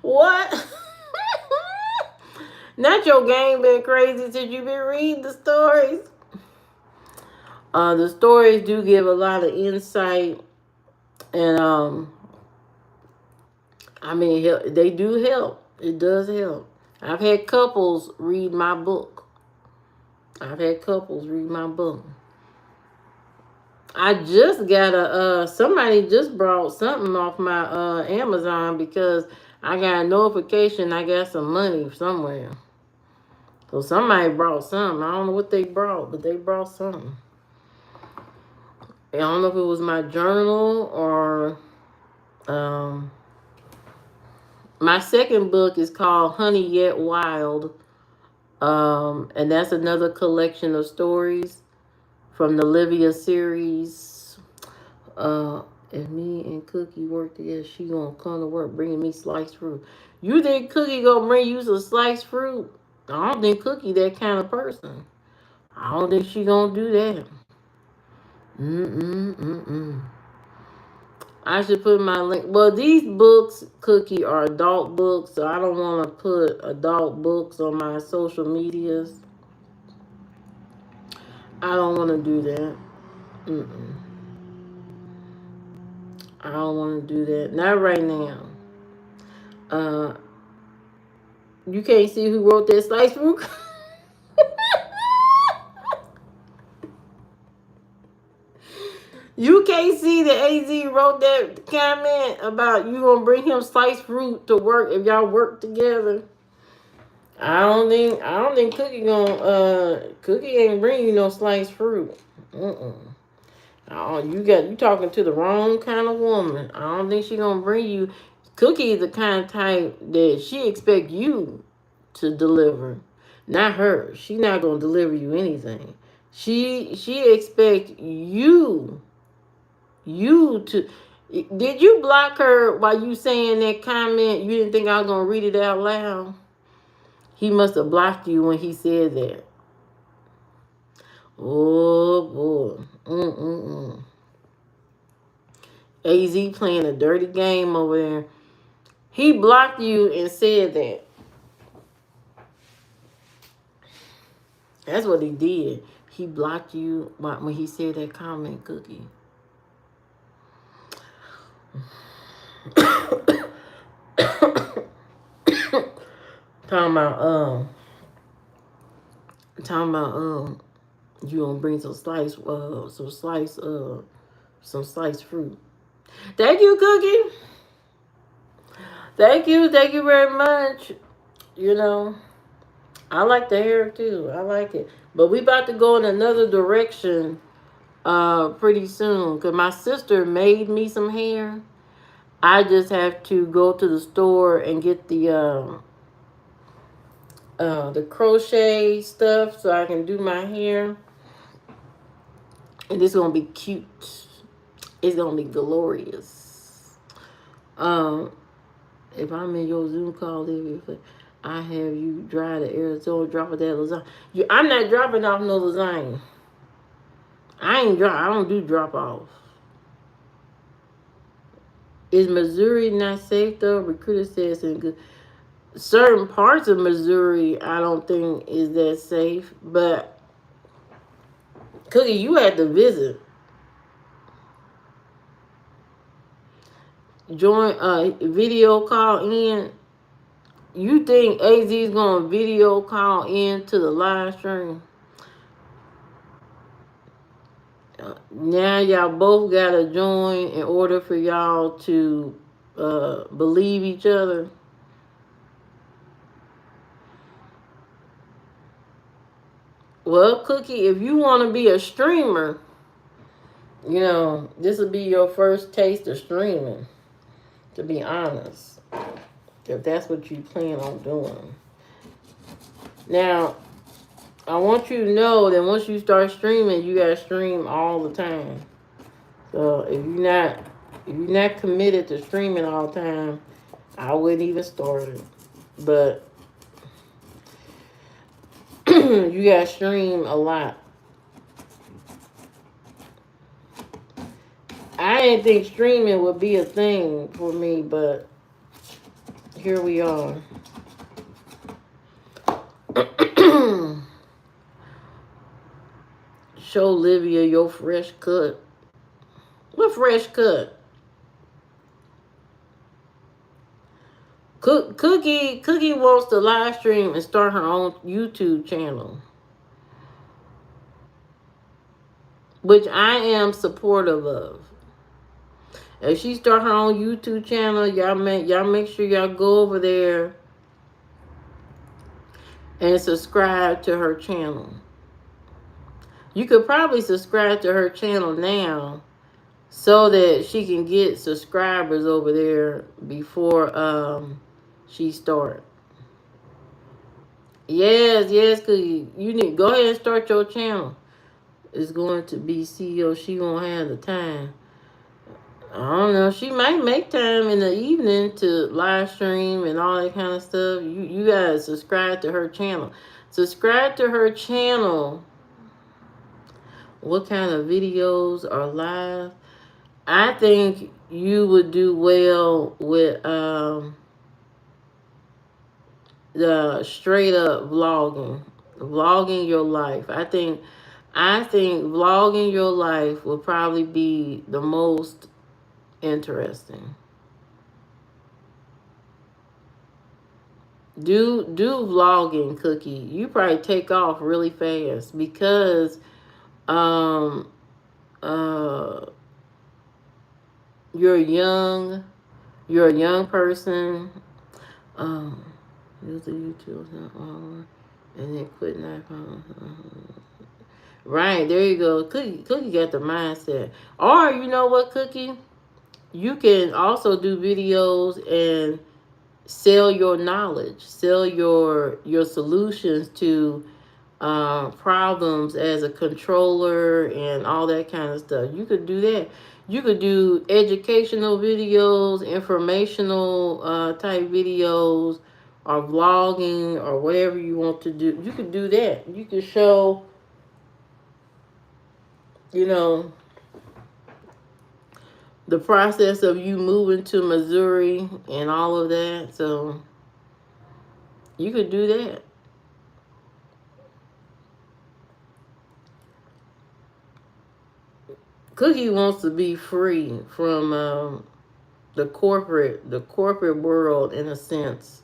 Speaker 1: What? Not your game been crazy since you been reading the stories. The stories do give a lot of insight, and they do help. It does help. I've had couples read my book. I just got somebody just brought something off my Amazon because I got a notification I got some money somewhere. So somebody brought something. I don't know what they brought, but they brought something. I don't know if it was my journal or my second book is called Honey Yet Wild. And that's another collection of stories from the Livia series. If me and Cookie work together, she gonna come to work bringing me sliced fruit. You think Cookie gonna bring you some sliced fruit? I don't think Cookie that kind of person. I don't think she gonna do that. I should put my link. Well, these books, Cookie, are adult books, so I don't want to put adult books on my social medias. I don't want to do that. I don't want to do that. Not right now. Uh, you can't see who wrote that slice fruit. You can't see that AZ wrote that comment about you gonna bring him sliced fruit to work if y'all work together. I don't think Cookie ain't bring you no sliced fruit. Mm-mm. Oh, you talking to the wrong kind of woman. I don't think she gonna bring you. Cookie is the kind of type that she expect you to deliver, not her. She not gonna deliver you anything. She expect you to. Did you block her while you saying that comment? You didn't think I was gonna read it out loud. He must have blocked you when he said that. Oh boy. Mm-mm-mm. AZ playing a dirty game over there. He blocked you and said that. That's what he did. He blocked you when he said that comment, Cookie. talking about talking about you gonna bring some sliced fruit. Thank you, Cookie. Thank you very much. You know, I like the hair too. I like it. But we about to go in another direction pretty soon. Cause my sister made me some hair. I just have to go to the store and get the crochet stuff so I can do my hair. And it's gonna be cute. It's gonna be glorious. Um, if I'm in your Zoom call, if I have you dry the Arizona, drop of that lasagna. I'm not dropping off no lasagna. I don't do drop off. Is Missouri not safe though? Recruiter says in good. Certain parts of Missouri, I don't think is that safe. But Cookie, you had to visit. Join video call in. You think AZ is gonna video call in to the live stream? Now y'all both gotta join in order for y'all to believe each other. Well, Cookie, if you want to be a streamer, this will be your first taste of streaming. To be honest, if that's what you plan on doing. Now, I want you to know that once you start streaming, you gotta stream all the time. So if you're not committed to streaming all the time, I wouldn't even start it. But you gotta stream a lot. I didn't think streaming would be a thing for me, but here we are. Show Livia your fresh cut. What fresh cut? Cookie wants to live stream and start her own YouTube channel, which I am supportive of. If she start her own YouTube channel, y'all make sure y'all go over there and subscribe to her channel. You could probably subscribe to her channel now so that she can get subscribers over there before she start. Yes, cause you need go ahead and start your channel. It's going to be CEO. She won't have the time. I don't know. She might make time in the evening to live stream and all that kind of stuff. You gotta subscribe to her channel. Subscribe to her channel. What kind of videos are live? I think you would do well with the straight up vlogging your life. I think vlogging your life will probably be the most interesting. Do vlogging, Cookie. You probably take off really fast because um uh you're young. You're a young person. Um, use the YouTube and then quit iPhone. Right, there you go. Cookie got the mindset. Or you know what, Cookie? You can also do videos and sell your knowledge, sell your solutions to problems as a controller and all that kind of stuff. You could do that. You could do educational videos, informational type videos, or vlogging, or whatever you want to do. You could do that. You could show, you know, the process of you moving to Missouri and all of that. So you could do that. Cookie wants to be free from the corporate world in a sense.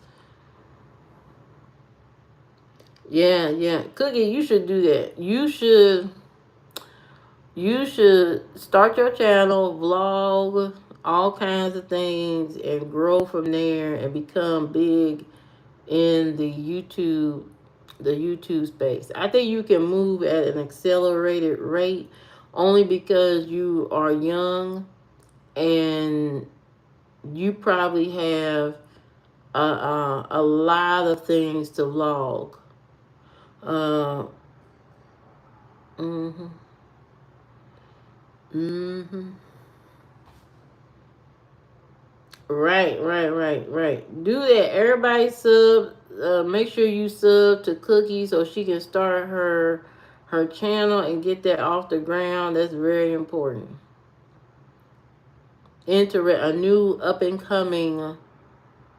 Speaker 1: Yeah, yeah. Cookie, you should do that. You should start your channel, vlog, all kinds of things, and grow from there and become big in the YouTube space. I think you can move at an accelerated rate only because you are young and you probably have a lot of things to vlog. Uh, mhm, mhm. Right, right, right, right. Do that. Everybody sub. Make sure you sub to Cookie so she can start her channel and get that off the ground. That's very important. Enter a new up and coming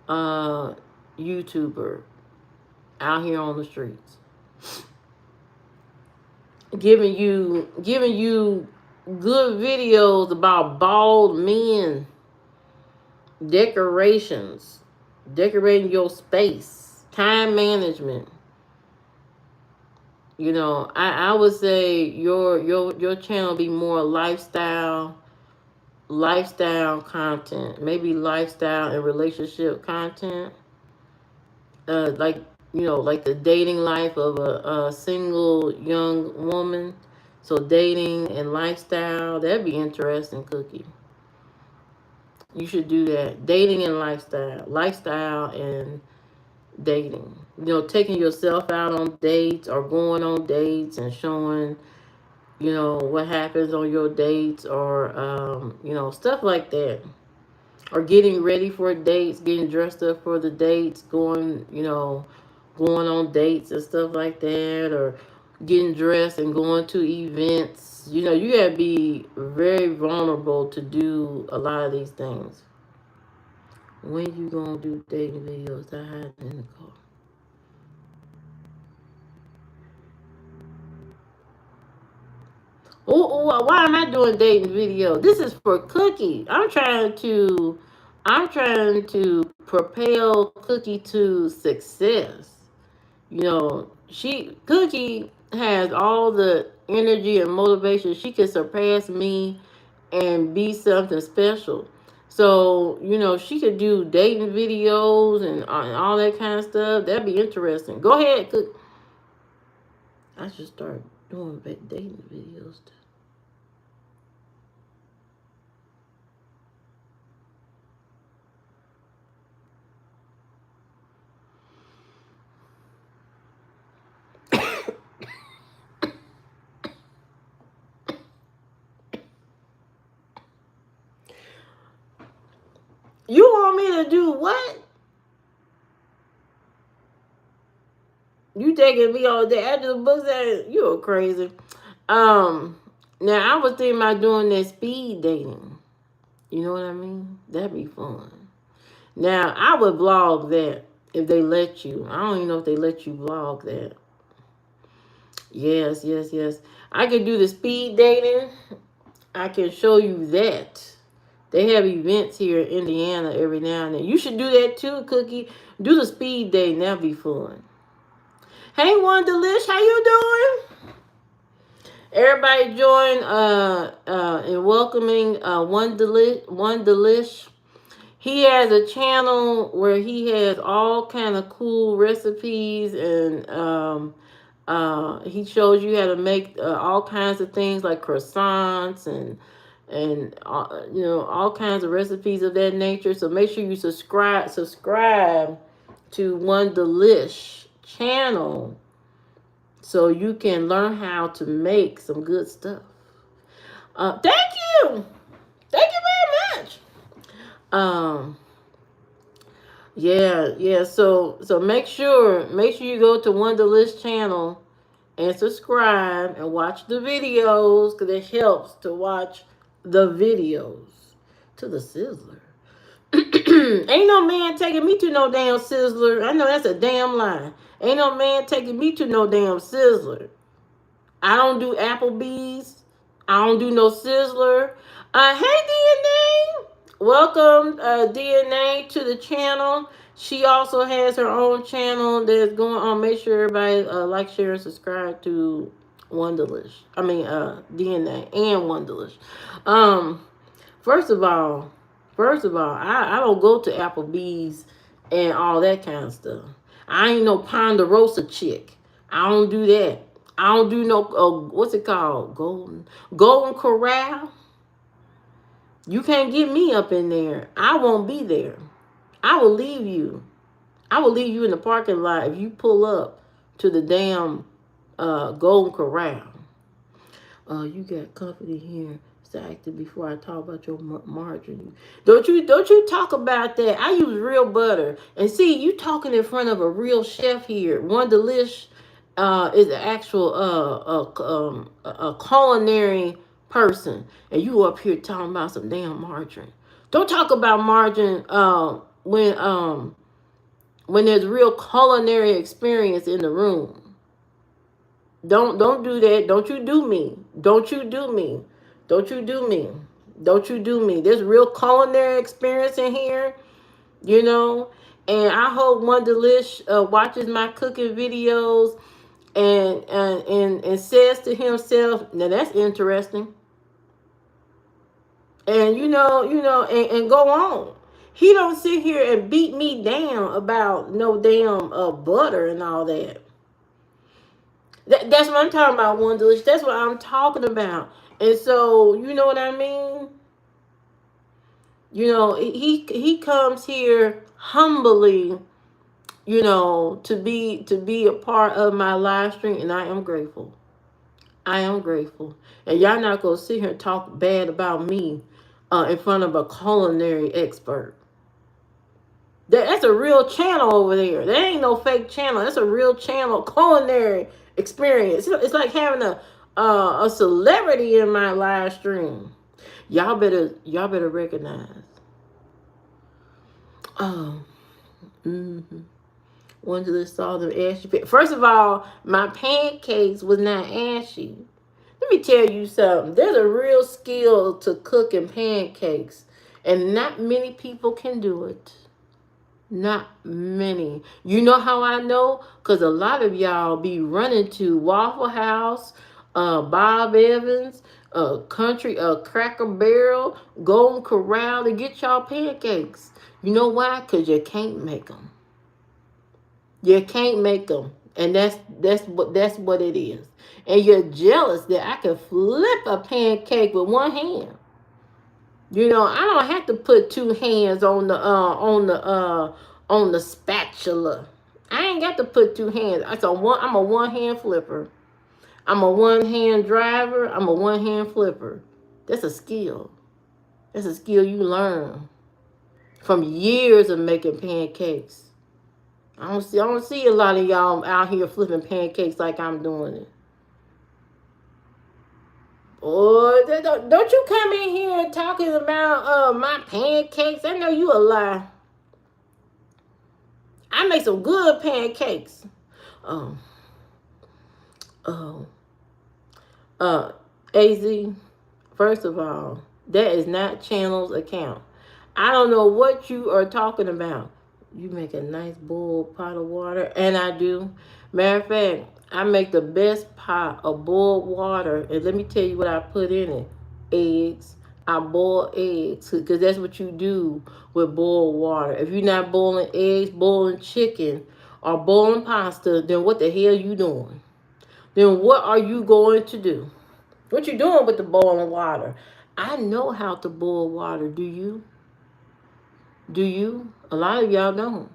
Speaker 1: uh YouTuber out here on the streets, giving you good videos about bald men, decorations, decorating your space, time management. I would say your channel be more lifestyle content, maybe lifestyle and relationship content, like the dating life of a single young woman. So dating and lifestyle, that'd be interesting, Cookie. You should do that. Dating and lifestyle and dating. Taking yourself out on dates or going on dates and showing, what happens on your dates, or stuff like that. Or getting ready for dates, getting dressed up for the dates, going on dates and stuff like that, or getting dressed and going to events. You gotta be very vulnerable to do a lot of these things. When you gonna do dating videos? I hide in the car. Oh, why am I doing dating video? This is for Cookie. I'm trying to propel Cookie to success. Cookie has all the energy and motivation. She can surpass me and be something special. So, she could do dating videos and all that kind of stuff. That'd be interesting. Go ahead, Cook. I should start doing dating videos too. You want me to do what? You taking me all day after the book said you're crazy. Um, Now I was thinking about doing that speed dating. You know what I mean? That'd be fun. Now I would vlog that if they let you. I don't even know if they let you vlog that. Yes, yes, yes. I could do the speed dating. I can show you that They have events here in Indiana every now and then. You should do that too, Cookie. Do the speed date, that'll be fun. Hey, One Delish, how you doing? Everybody join in welcoming One Delish. He has a channel where he has all kind of cool recipes, and he shows you how to make all kinds of things like croissants and all kinds of recipes of that nature. So make sure you subscribe to One Delish channel so you can learn how to make some good stuff. Thank you very much. Yeah. So make sure you go to One Delish channel and subscribe and watch the videos, because it helps to watch the videos. To the Sizzler. Ain't no man taking me to no damn Sizzler. I know that's a damn lie. Ain't no man taking me to no damn Sizzler. I don't do Applebee's. I don't do no Sizzler. Hey, DNA. Welcome, DNA, to the channel. She also has her own channel that's going on. Make sure everybody like, share, and subscribe to One Delish. I mean, DNA and One Delish. First of all, I don't go to Applebee's and all that kind of stuff. I ain't no Ponderosa chick. I don't do that. I don't do no what's it called? Golden Corral. You can't get me up in there. I won't be there. I will leave you. I will leave you in the parking lot if you pull up to the damn Golden Corral. You got company here. Active before I talk about your margarine. Don't you talk about that. I use real butter. And see, you talking in front of a real chef here. One Delish is an actual a culinary person, and you up here talking about some damn margarine. Don't talk about margarine when there's real culinary experience in the room. Don't do that. Don't you do me. Don't you do me. Don't you do me. Don't you do me. There's real culinary experience in here, And I hope One Delish watches my cooking videos and says to himself, now that's interesting. And and go on. He don't sit here and beat me down about no damn butter and all that. That's what I'm talking about, One Delish. That's what I'm talking about. And so, you know what I mean? He comes here humbly, to be a part of my live stream, and I am grateful. I am grateful. And y'all not gonna sit here and talk bad about me in front of a culinary expert. That's a real channel over there. That ain't no fake channel. That's a real channel, culinary experience. It's like having a celebrity in my live stream. Y'all better recognize. Oh, One Delish saw them ashy. First of all, my pancakes was not ashy. Let me tell you something. There's a real skill to cooking pancakes, and not many people can do it. Not many. You know how I know? Because a lot of y'all be running to Waffle House, Bob Evans, Cracker Barrel, Golden Corral to get y'all pancakes. You know why? Because you can't make them. You can't make them. And that's what it is. And you're jealous that I can flip a pancake with one hand. I don't have to put two hands on the spatula. I ain't got to put two hands. I'm a one hand flipper. I'm a one hand driver. I'm a one hand flipper. That's a skill. That's a skill you learn from years of making pancakes. I don't see a lot of y'all out here flipping pancakes like I'm doing it. Boy, don't you come in here talking about my pancakes. I know you a lie. I make some good pancakes. AZ, first of all, That is not Channel's account. I don't know what you are talking about. You make a nice boiled pot of water, and I do. Matter of fact, I make the best pot of boiled water, and let me tell you what I put in it. Eggs. I boil eggs because that's what you do with boiled water. If you're not boiling eggs, boiling chicken, or boiling pasta, then what the hell you doing? Then what are you going to do? What you doing with the boiling water? I know how to boil water. Do you? Do you? A lot of y'all don't.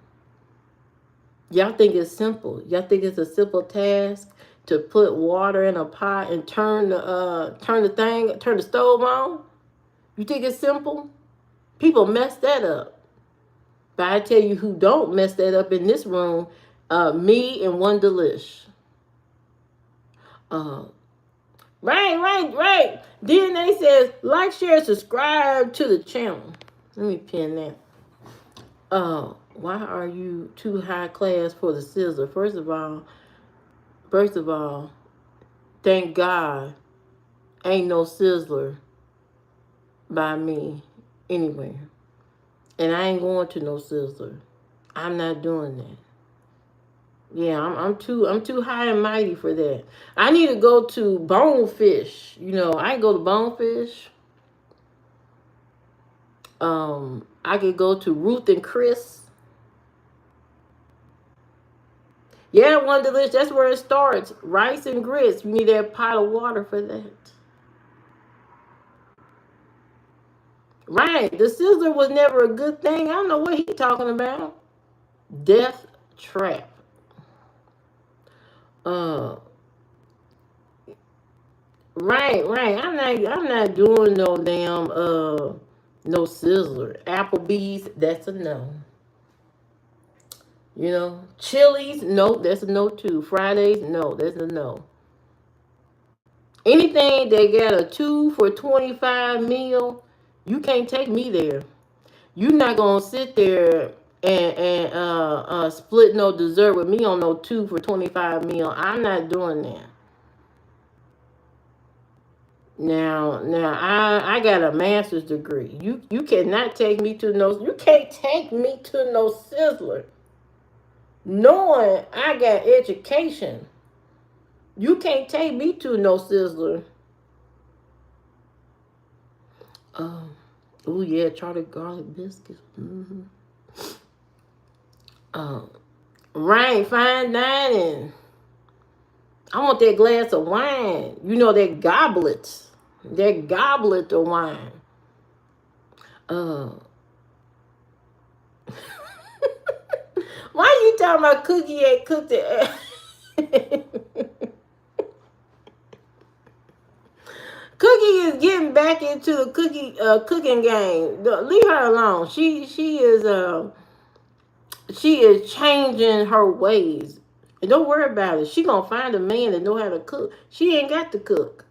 Speaker 1: Y'all think it's simple. Y'all think it's a simple task to put water in a pot and turn the stove on? You think it's simple? People mess that up. But I tell you who don't mess that up in this room, me and one delish. Uh, right. DNA says like, share, subscribe to the channel. Let me pin that. Why are you too high class for the sizzler? First of all, thank God ain't no sizzler by me anywhere. And I ain't going to no sizzler. I'm not doing that. Yeah, I'm too high and mighty for that. I need to go to Bonefish. I go to Bonefish. I could go to Ruth and Chris. Yeah, One Delish, that's where it starts. Rice and grits. You need that pot of water for that. Right. The sizzler was never a good thing. I don't know what he's talking about. Death trap. Uh right. I'm not doing no damn no sizzler. Applebee's, that's a no. Chili's, no, that's a no too. Fridays, no, that's a no. Anything that got a 2 for 25 meal, you can't take me there. You're not gonna sit there and split no dessert with me on no 2 for 25 meal. I'm not doing that. Now I got a master's degree. You cannot take me to no. You can't take me to no sizzler. Knowing I got education, you can't take me to no sizzler. Um, oh yeah, Charlie garlic biscuits. Um, right, fine dining. I want that glass of wine. That goblet of wine. Uh, why you talking about Cookie ain't cooked it? Cookie is getting back into the cooking game. Leave her alone. She is changing her ways. And don't worry about it. She gonna find a man that know how to cook. She ain't got to cook.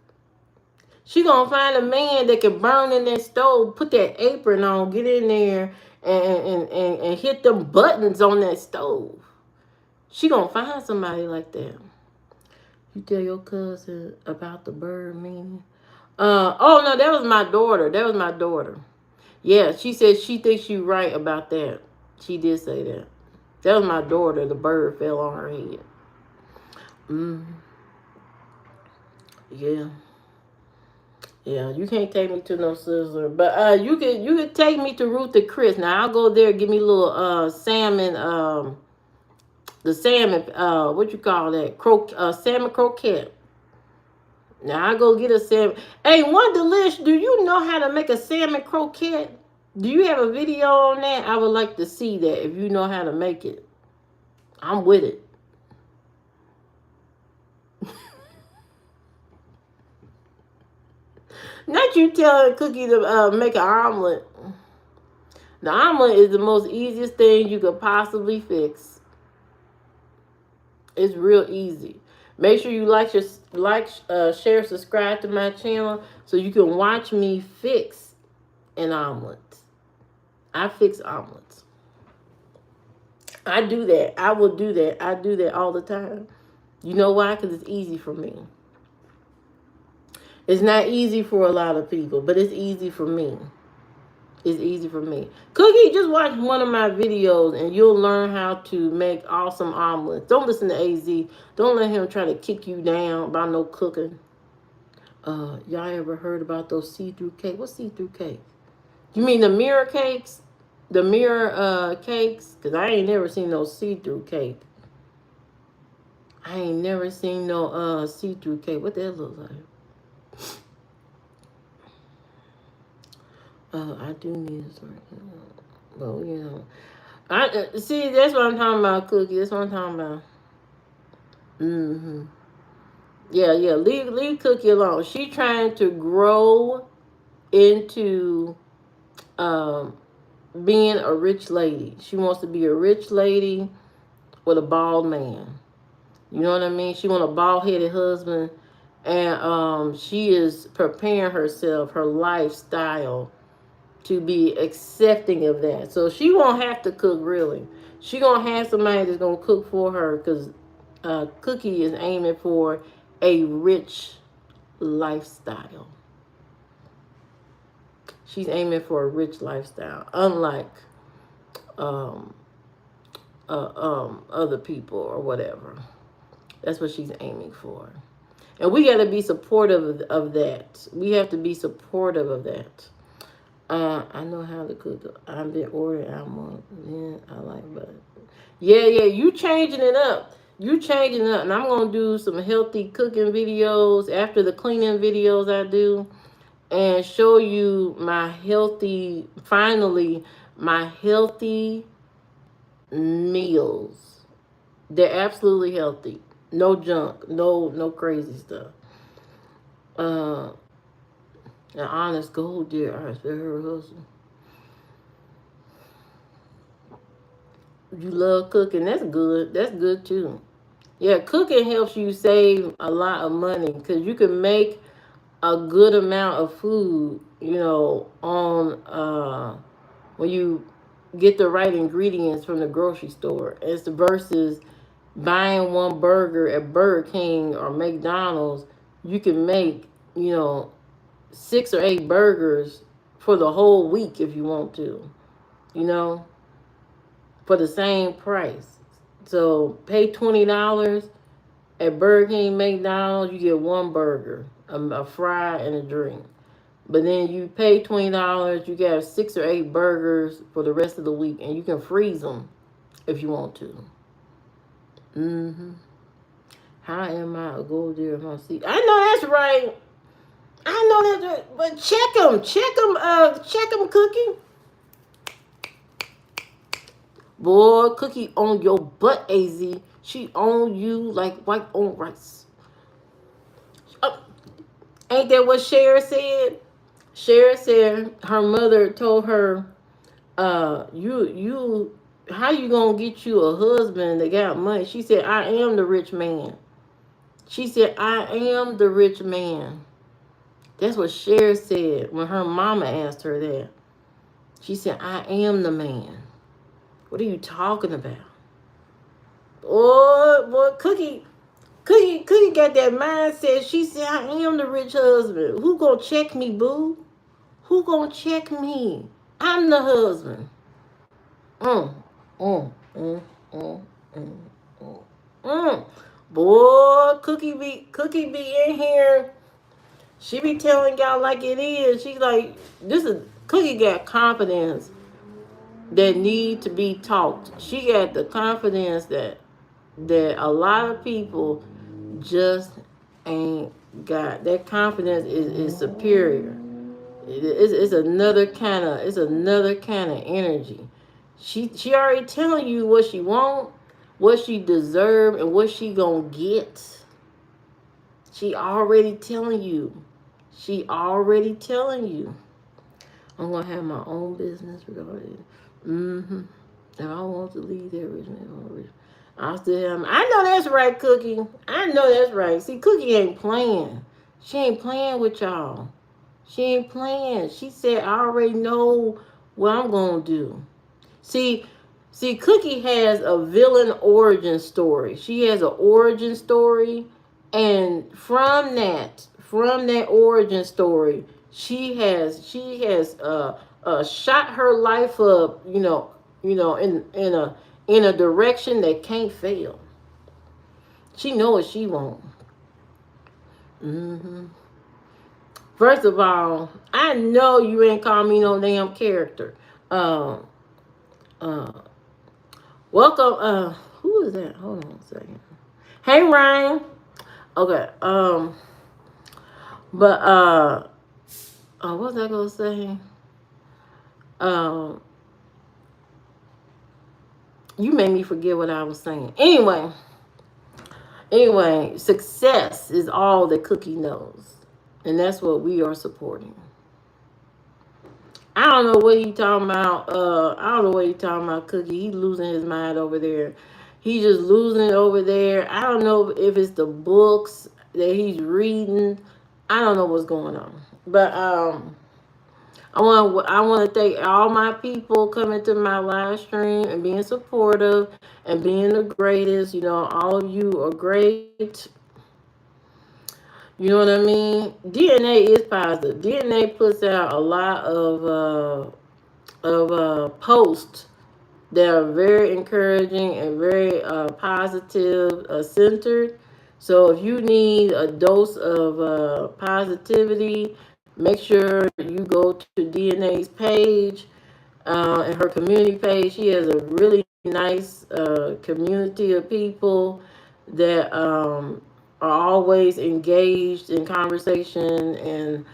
Speaker 1: She gonna find a man that can burn in that stove, put that apron on, get in there and hit them buttons on that stove. She gonna find somebody like that. You tell your cousin about the bird meaning? Oh no, that was my daughter. Yeah, she said she thinks you right about that. She did say that. That was my daughter. The bird fell on her head. Yeah. Yeah, you can't take me to no sizzler, but you could take me to Ruth and Chris. Now I'll go there, give me a little salmon, the salmon, what you call that, salmon croquette. Now I go get a salmon. Hey, One Delish, do you know how to make a salmon croquette? Do you have a video on that? I would like to see that if you know how to make it. I'm with it. Not you telling Cookie to make an omelet. The omelet is the most easiest thing you could possibly fix. It's real easy. Make sure you share, subscribe to my channel so you can watch me fix an omelet. I fix omelets. I do that. I will do that. I do that all the time. You know why? Because it's easy for me. It's not easy for a lot of people, but it's easy for me. It's easy for me. Cookie, just watch one of my videos and you'll learn how to make awesome omelets. Don't listen to AZ. Don't let him try to kick you down about no cooking. Y'all ever heard about those see-through cakes? What's see-through cakes? You mean the mirror cakes? The mirror cakes? Because I ain't never seen no see-through cake. I ain't never seen no see-through cake. What that look like? I do need a sort. Well, you know. I see. That's what I'm talking about, Cookie. That's what I'm talking about. Mm-hmm. Yeah, yeah. Leave Cookie alone. She trying to grow into um being a rich lady. She wants to be a rich lady with a bald man. You know what I mean? She want a bald headed husband, and she is preparing herself, her lifestyle, to be accepting of that. So she won't have to cook really. She gonna have somebody that's gonna cook for her because Cookie is aiming for a rich lifestyle. She's aiming for a rich lifestyle, unlike um, other people or whatever. That's what she's aiming for. And we got to be supportive of that. We have to be supportive of that. I know how to cook. I've been ordering almond. Yeah, I like butter. Yeah, yeah, you changing it up. You changing it up. And I'm going to do some healthy cooking videos after the cleaning videos I do and show you my healthy, finally, my healthy meals. They're absolutely healthy. No junk. No crazy stuff. Uh, an honest gold deer. I respect her hustle. You love cooking. That's good. That's good too. Yeah, cooking helps you save a lot of money because you can make a good amount of food, you know, on when you get the right ingredients from the grocery store. It's versus buying one burger at Burger King or McDonald's. You can make, you know, 6 or 8 burgers for the whole week if you want to, you know, for the same price. So pay $20 at Burger King, McDonald's, you get one burger, a fry, and a drink. But then you pay $20, you get 6 or 8 burgers for the rest of the week, and you can freeze them if you want to. Mm-hmm. How am I a gold deer in my seat? I know that's right. I know that's right. But check them, Cookie. Boy, Cookie on your butt, AZ. She on you like white on rice. Oh, ain't that what Cher said? Cher said her mother told her, you how you gonna get you a husband that got money? She said, I am the rich man. She said, I am the rich man. That's what Cher said when her mama asked her that. She said, I am the man. What are you talking about? Oh, boy, Cookie got that mindset. She said, I am the rich husband. Who gonna check me, boo? Who gonna check me? I'm the husband. Mm, mm, mm, mm, mm, mm, mm. Boy, Cookie be in here. She be telling y'all like it is. She's like, this is Cookie got confidence that need to be taught. She got the confidence that a lot of people just ain't got. That confidence is superior. It's another kind of energy. She already telling you what she want, what she deserve, and what she gonna get. She already telling you. She already telling you. I'm gonna have my own business regarding. Mm-hmm. And I want to leave that rich man. I still have. I know that's right, Cookie. I know that's right. See, Cookie ain't playing. She ain't playing with y'all. She ain't playing. She said, I already know what I'm gonna do. See, Cookie has a villain origin story. She has an origin story, and from that origin story, she has shot her life up, in a direction that can't fail. She know what she want. hmm First of all, I know you ain't call me no damn character. Uh, uh, welcome. Who is that? Hold on a second. Hey, Ryan. Okay. But what was I gonna say? Um, you made me forget what I was saying. Anyway, success is all that Cookie knows, and that's what we are supporting. I don't know what he talking about. I don't know what he talking about, Cookie. He losing his mind over there. He just losing it over there. I don't know if it's the books that he's reading. I don't know what's going on. But I want to thank all my people coming to my live stream and being supportive and being the greatest. All of you are great. You know what I mean? DNA is positive. DNA puts out a lot of posts that are very encouraging and very positive centered. So if you need a dose of positivity, make sure you go to DNA's page and her community page. She has a really nice community of people that are always engaged in conversation and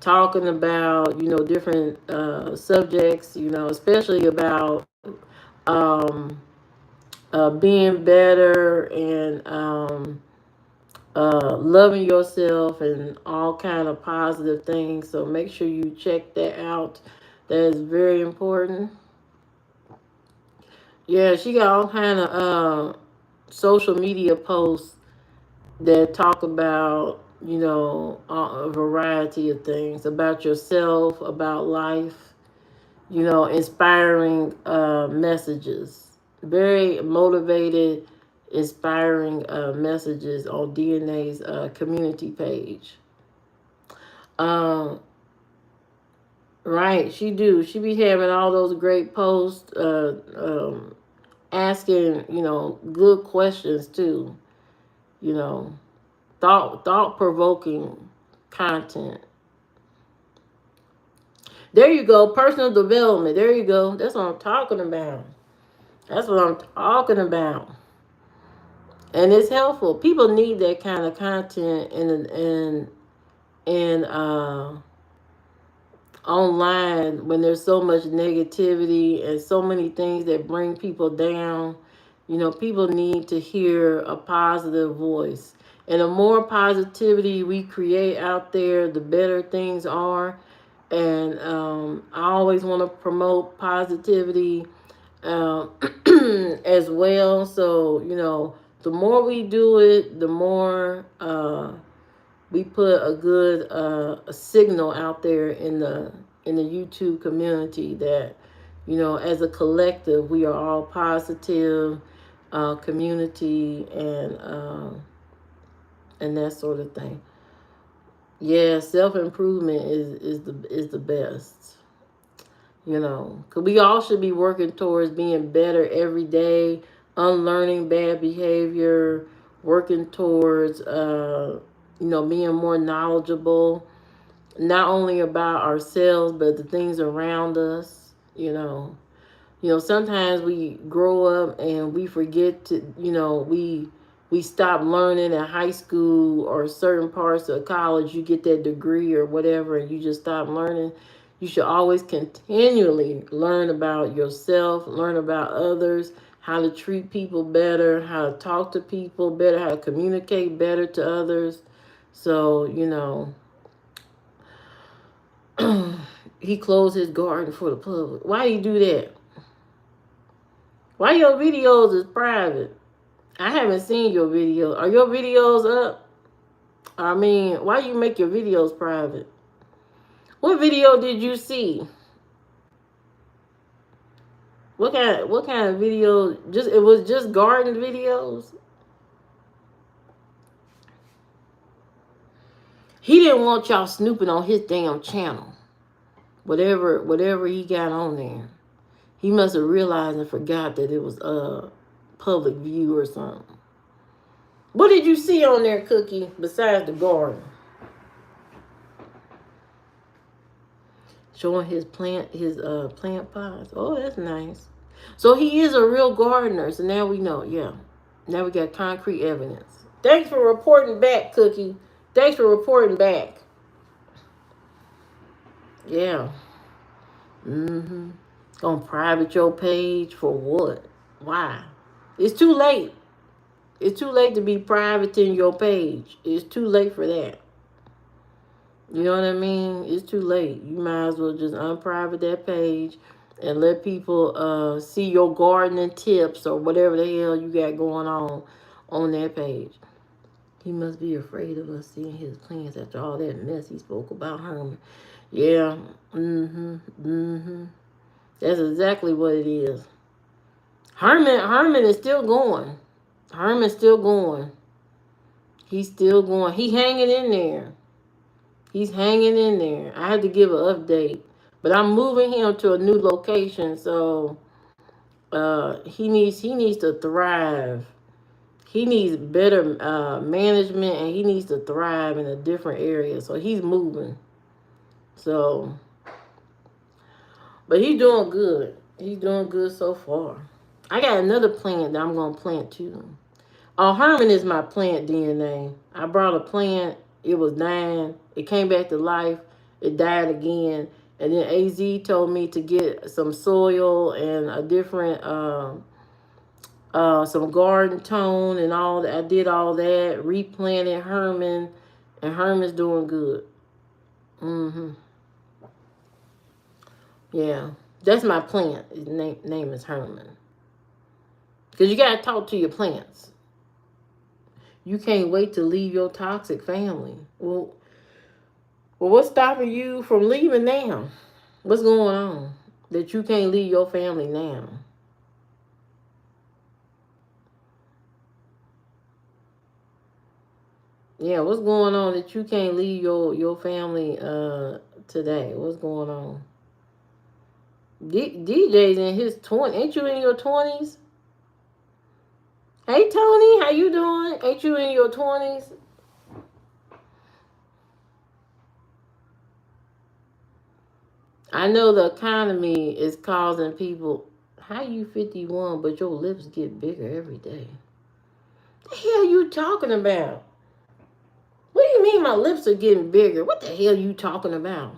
Speaker 1: talking about different subjects, especially about um, being better and loving yourself and all kind of positive things. So make sure you check that out. That is very important. Yeah, she got all kind of social media posts that talk about a variety of things about yourself, about life, inspiring messages, very motivated, inspiring messages on DNA's community page. Um, right, she do. She be having all those great posts, asking good questions too. You know, thought provoking content. There you go, personal development. There you go. That's what I'm talking about. That's what I'm talking about. And it's helpful. People need that kind of content in online when there's so much negativity and so many things that bring people down. People need to hear a positive voice. And the more positivity we create out there, the better things are. And I always want to promote positivity um, as well. So, the more we do it, the more we put a good a signal out there in the YouTube community that as a collective we are all positive community and that sort of thing. Yeah, self improvement is the best. Because we all should be working towards being better every day, unlearning bad behavior, working towards being more knowledgeable, not only about ourselves but the things around us. Sometimes we grow up and we forget to, we stop learning in high school or certain parts of college. You get that degree or whatever, and you just stop learning. You should always continually learn about yourself, learn about others, how to treat people better, how to talk to people better, how to communicate better to others. So, he closed his garden for the public. Why do you do that? Why your videos is private? I haven't seen your videos. Are your videos up? I mean, why you make your videos private? What video did you see? What kind of video? Just it was just garden videos. He didn't want y'all snooping on his damn channel. Whatever he got on there. He must have realized and forgot that it was public view or something. What did you see on there, Cookie, besides the garden? Showing his plant pots. Oh, that's nice. So he is a real gardener. So now we know, yeah. Now we got concrete evidence. Thanks for reporting back, Cookie. Thanks for reporting back. Yeah. Mm-hmm. Gonna private your page for what? Why? It's too late. It's too late to be privating your page. It's too late for that. You know what I mean? It's too late. You might as well just unprivate that page and let people see your gardening tips or whatever the hell you got going on that page. He must be afraid of us seeing his plans after all that mess he spoke about Herman. Yeah. Mm-hmm. That's exactly what it is. Herman is still going. Herman's still going. He's still going. He hanging in there. He's hanging in there. I had to give an update. But I'm moving him to a new location, so he needs to thrive. He needs better management, and he needs to thrive in a different area. So he's moving. So, but he's doing good. He's doing good so far. I got another plant that I'm gonna plant too. Oh, Herman is my plant DNA. I brought a plant. It was dying. It came back to life. It died again. And then AZ told me to get some soil and a different, some garden tone and all that. I did all that. Replanted Herman. And Herman's doing good. Mm-hmm. Yeah. That's my plant. His name is Herman. Because you got to talk to your plants. You can't wait to leave your toxic family. Well, what's stopping you from leaving now? What's going on that you can't leave your family now? Yeah, what's going on that you can't leave your family today? What's going on? DJ's in his 20s. Ain't you in your 20s? Hey, Tony, how you doing? Ain't you in your 20s? I know the economy is causing people. How you 51, but your lips get bigger every day? The hell you talking about? What do you mean my lips are getting bigger? What the hell you talking about?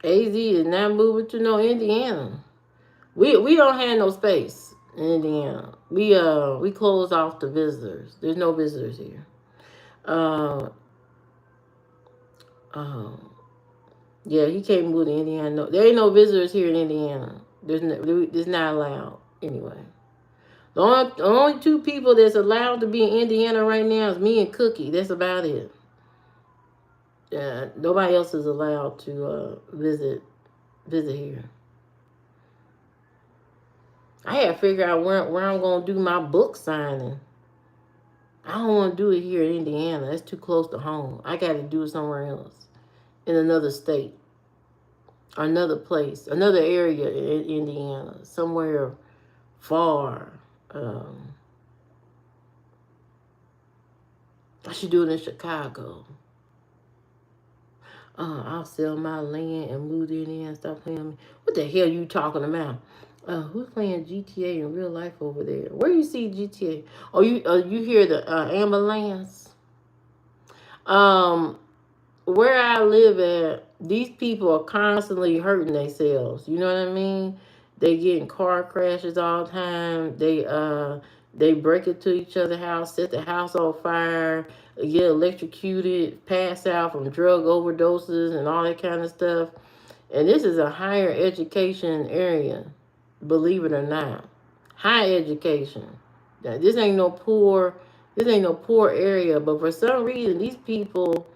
Speaker 1: AZ is not moving to no Indiana. We don't have no space in Indiana. We closed off the visitors. There's no visitors here. Uh, uh, yeah, he can't move to Indiana. No, there ain't no visitors here in Indiana. There's not allowed anyway. The only two people that's allowed to be in Indiana right now is me and Cookie. That's about it. Nobody else is allowed to visit here. I had to figure out where I'm gonna do my book signing. I don't want to do it here in Indiana. That's too close to home. I got to do it somewhere else, in another state, or another place, another area in Indiana, somewhere far. I should do it in Chicago. I'll sell my land and move in there and stop playing me. What the hell you talking about? Who's playing GTA in real life over there? Where you see GTA? Oh, you hear the ambulance? Where I live at, these people are constantly hurting themselves. You know what I mean? They get in car crashes all the time. They break into each other's house, set the house on fire, get electrocuted, pass out from drug overdoses and all that kind of stuff. And this is a higher education area, believe it or not. High education. Now, this ain't no poor area, but for some reason these people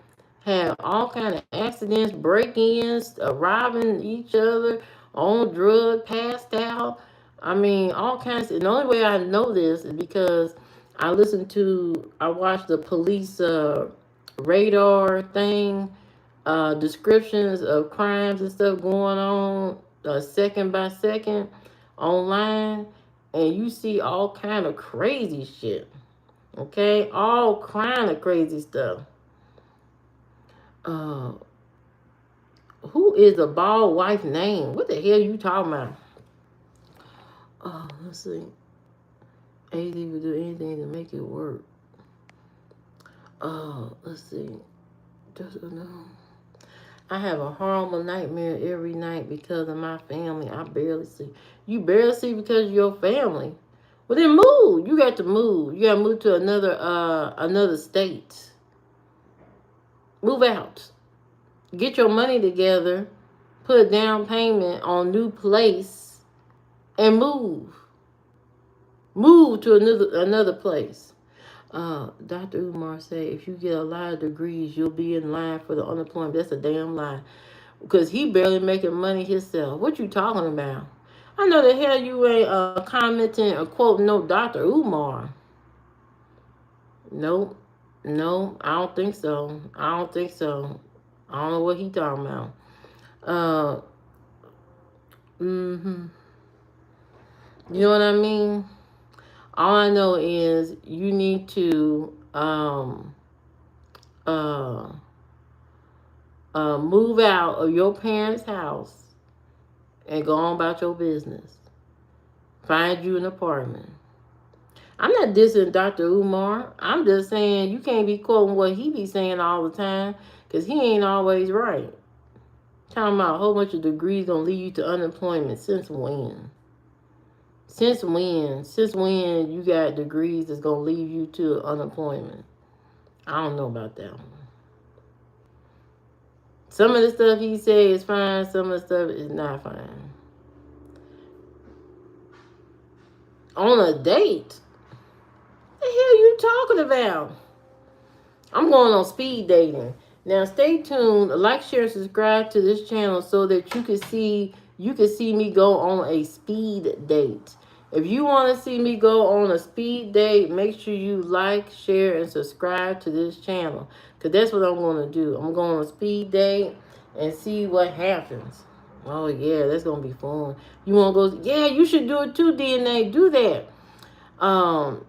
Speaker 1: have all kind of accidents, break-ins, robbing each other, on drug, passed out. I mean, all kinds. And the only way I know this is because I watched the police radar thing, descriptions of crimes and stuff going on second by second online, and you see all kind of crazy shit. Okay, all kind of crazy stuff. Uh, who is the bald wife name? What the hell you talking about? Oh, let's see. AD would do anything to make it work. Oh, let's see. Just no. I have a horrible nightmare every night because of my family. I barely see. You barely see because of your family. Well, then move. You got to move. You got to move to another state. Move out. Get your money together. Put a down payment on new place and move. Move to another place. Dr. Umar say if you get a lot of degrees, you'll be in line for the unemployment. That's a damn lie. Because he barely making money himself. What you talking about? I know the hell you ain't commenting or quoting no Dr. Umar. Nope. No, I don't think so. I don't think so. I don't know what he talking about. Uh, mm-hmm. You know what I mean? All I know is you need to uh, move out of your parents' house and go on about your business. Find you an apartment. I'm not dissing Dr. Umar. I'm just saying you can't be quoting what he be saying all the time because he ain't always right. Talking about a whole bunch of degrees gonna lead you to unemployment. Since when? Since when? Since when you got degrees that's gonna lead you to unemployment? I don't know about that one. Some of the stuff he say is fine. Some of the stuff is not fine. On a date? What the hell you talking about? I'm going on speed dating. Now stay tuned, like, share, subscribe to this channel so that you can see me go on a speed date. If you want to see me go on a speed date, make sure you like, share, and subscribe to this channel. Because that's what I'm going to do. I'm going on a speed date and see what happens. Oh, yeah, that's going to be fun. You want to go? Yeah, you should do it too, DNA. Do that.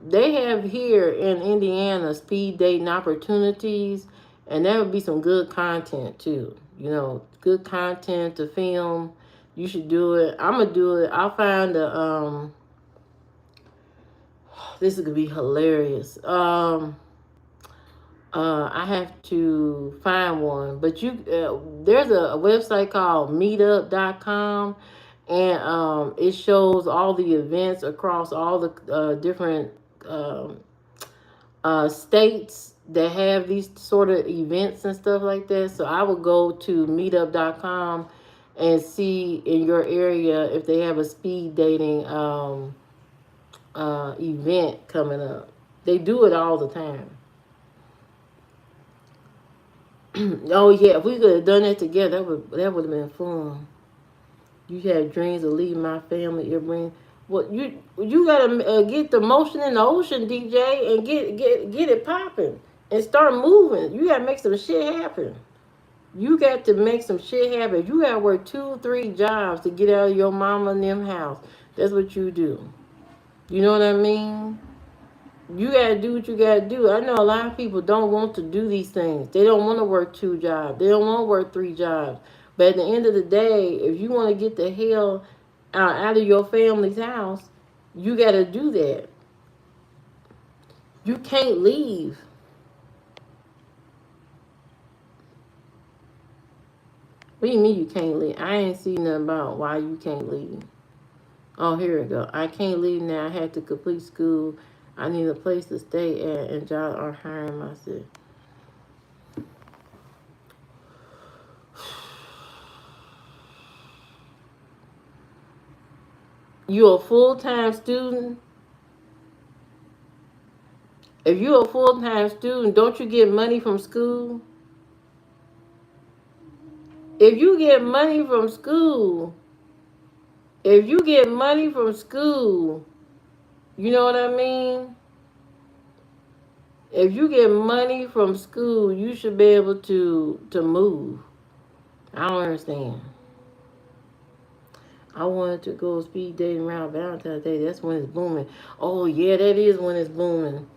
Speaker 1: They have here in Indiana speed dating opportunities, and that would be some good content too. You know, good content to film. You should do it. I'm gonna do it. I'll find the This is gonna be hilarious. I have to find one, but there's a website called meetup.com, and it shows all the events across all the different um, states that have these sort of events and stuff like that. So I would go to meetup.com and see in your area if they have a speed dating event coming up. They do it all the time. Oh yeah, if we could have done that together, that would have been fun. You had dreams of leaving my family. It brings you gotta get the motion in the ocean, DJ, and get it popping and start moving. You gotta make some shit happen. You got to make some shit happen. You gotta work 2, 3 jobs to get out of your mama and them house. That's what you do. You know what I mean? You gotta do what you gotta do. I know a lot of people don't want to do these things. They don't want to work 2 jobs. They don't want to work 3 jobs. But at the end of the day, if you want to get the hell out of your family's house, you gotta do that. You can't leave. What do you mean you can't leave? I ain't seen nothing about why you can't leave. Oh, here we go. I can't leave now. I had to complete school. I need a place to stay at, and jobs are hiring myself. You a full-time student? If you're a full-time student, don't you get money from school? If you get money from school, if you get money from school, you know what I mean? If you get money from school, you should be able to move. I don't understand. I wanted to go speed dating around Valentine's Day. That's when it's booming. Oh yeah, that is when it's booming.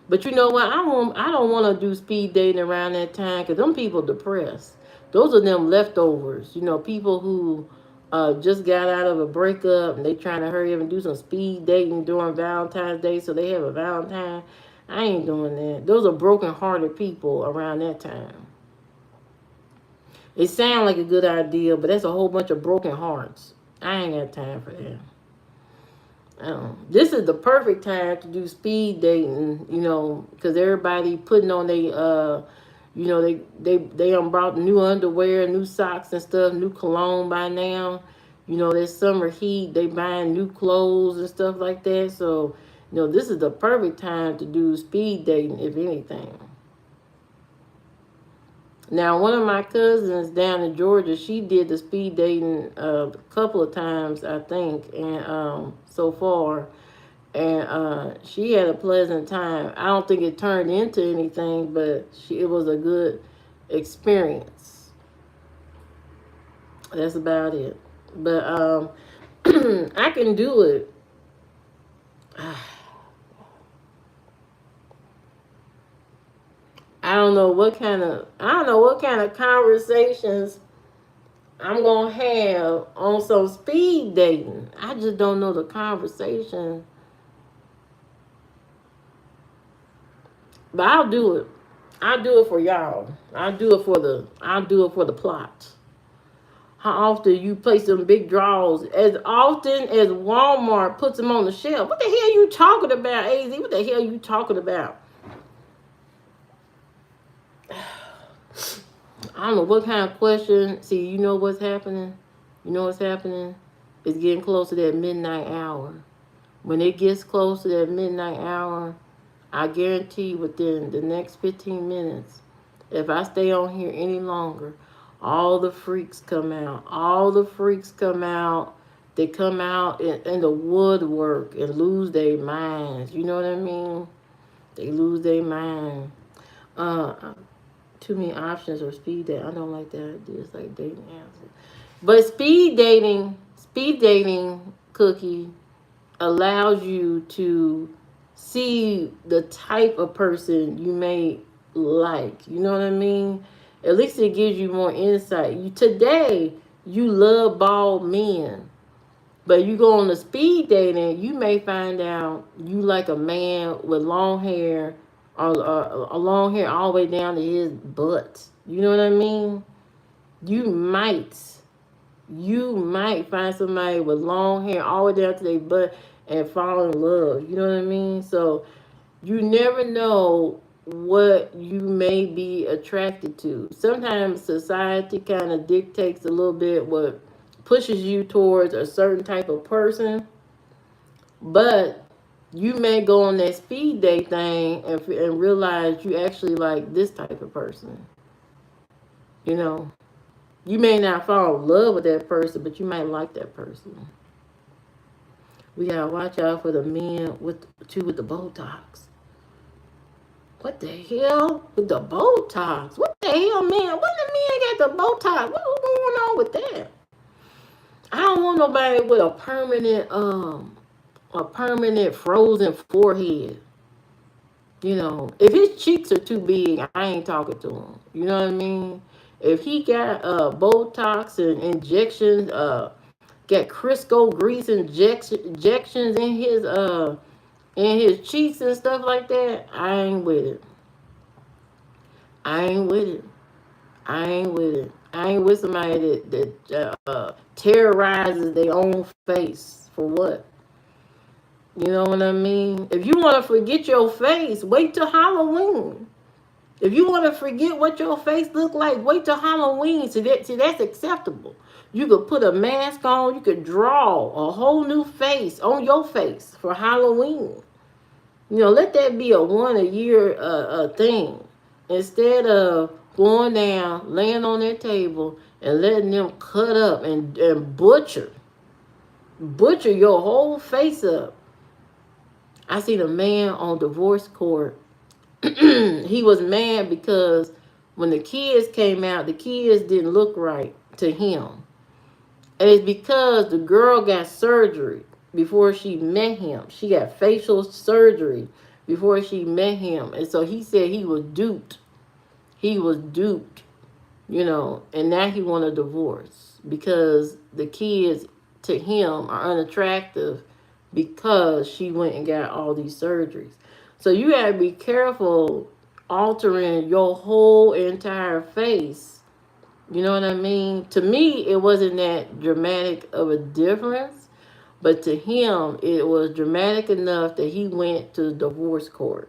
Speaker 1: But you know what? I don't want to do speed dating around that time because them people depressed. Those are them leftovers. You know, people who just got out of a breakup and they trying to hurry up and do some speed dating during Valentine's Day so they have a Valentine. I ain't doing that. Those are broken hearted people around that time. It sounds like a good idea, but that's a whole bunch of broken hearts. I ain't got time for that. This is the perfect time to do speed dating, you know, because everybody putting on you know, they brought new underwear, new socks and stuff, new cologne by now. You know, there's summer heat. They buying new clothes and stuff like that. So, you know, this is the perfect time to do speed dating, if anything. Now, one of my cousins down in Georgia, she did the speed dating a couple of times, I think, and so far, and she had a pleasant time. I don't think it turned into anything, but it was a good experience. That's about it. But I can do it. I don't know what kind of conversations I'm gonna have on some speed dating. I just don't know the conversation, but I'll do it. I'll do it for y'all. I'll do it for the plot. How often you place them big draws? As often as Walmart puts them on the shelf. What the hell you talking about, AZ? What the hell you talking about? I don't know what kind of question. See, you know what's happening? You know what's happening? It's getting close to that midnight hour. When it gets close to that midnight hour, I guarantee within the next 15 minutes, if I stay on here any longer, all the freaks come out. All the freaks come out. They come out in the woodwork and lose their minds. You know what I mean? They lose their mind. Uh, Too many options or speed dating. I don't like that. It's like dating apps. But speed dating, Cookie, allows you to see the type of person you may like. You know what I mean? At least it gives you more insight. Today, you love bald men. But you go on the speed dating, you may find out you like a man with long hair, or a long hair all the way down to his butt. You know what I mean? You might, you might find somebody with long hair all the way down to their butt and fall in love. You know what I mean? So you never know what you may be attracted to. Sometimes society kind of dictates a little bit what pushes you towards a certain type of person, but you may go on that speed date thing and realize you actually like this type of person. You know, you may not fall in love with that person, but you might like that person. We gotta watch out for the men with the Botox. What the hell with the Botox? What the hell, man? What the man got the Botox? What's going on with that? I don't want nobody with a permanent frozen forehead. You know, if his cheeks are too big, I ain't talking to him. You know what I mean? If he got Botox and injections, got Crisco grease injections in his cheeks and stuff like that, I ain't with it. I ain't with it. I ain't with it. I ain't with somebody that terrorizes their own face for what? You know what I mean? If you want to forget your face, wait till Halloween. If you want to forget what your face look like, wait till Halloween. See, that's acceptable. You could put a mask on. You could draw a whole new face on your face for Halloween. You know, let that be a one a year thing. Instead of going down, laying on their table, and letting them cut up and butcher your whole face up. I seen a man on divorce court he was mad because when the kids came out, the kids didn't look right to him. And it's because the girl got surgery before she met him. She got facial surgery before she met him. And so he said he was duped. He was duped, and now he want a divorce because the kids to him are unattractive because she went and got all these surgeries. So you got to be careful altering your whole entire face. You know what I mean? To me, it wasn't that dramatic of a difference, but to him, it was dramatic enough that he went to the divorce court.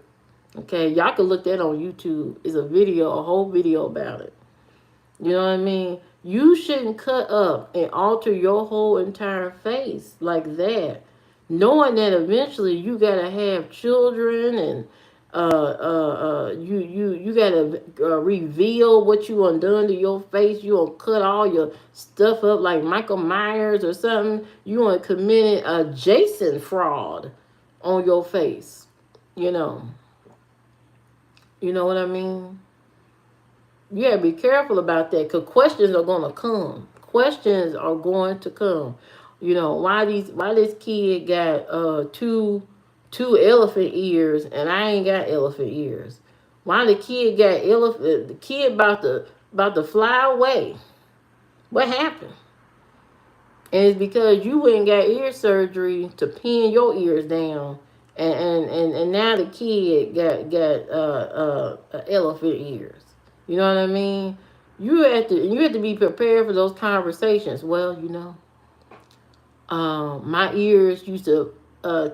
Speaker 1: Okay, y'all can look that on YouTube. It's a whole video about it. You know what I mean? You shouldn't cut up and alter your whole entire face like that, knowing that eventually you gotta have children and you gotta reveal what you undone to your face. You gonna cut all your stuff up like Michael Myers or something. You gonna commit a Jason fraud on your face. You know. You know what I mean? You gotta be careful about that because questions are gonna come. Questions are going to come. Why this kid got two elephant ears and I ain't got elephant ears? Why the kid got elephant? The kid about to fly away. What happened? And it's because you went and got ear surgery to pin your ears down, and now the kid got elephant ears. You know what I mean? You have to be prepared for those conversations. Well, my ears used to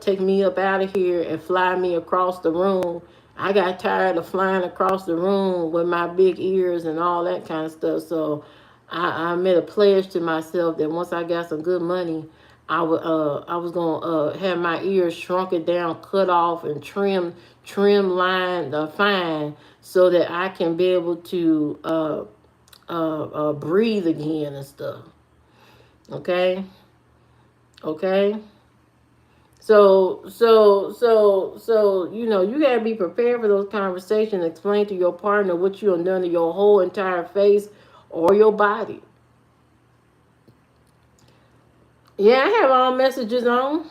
Speaker 1: take me up out of here and fly me across the room. I got tired of flying across the room with my big ears and all that kind of stuff. So I made a pledge to myself that once I got some good money, I was gonna have my ears shrunken down, cut off, and trim line fine, so that I can be able to breathe again and stuff. Okay. Okay. So, you gotta be prepared for those conversations. Explain to your partner what you have done to your whole entire face or your body. Yeah, I have all messages on.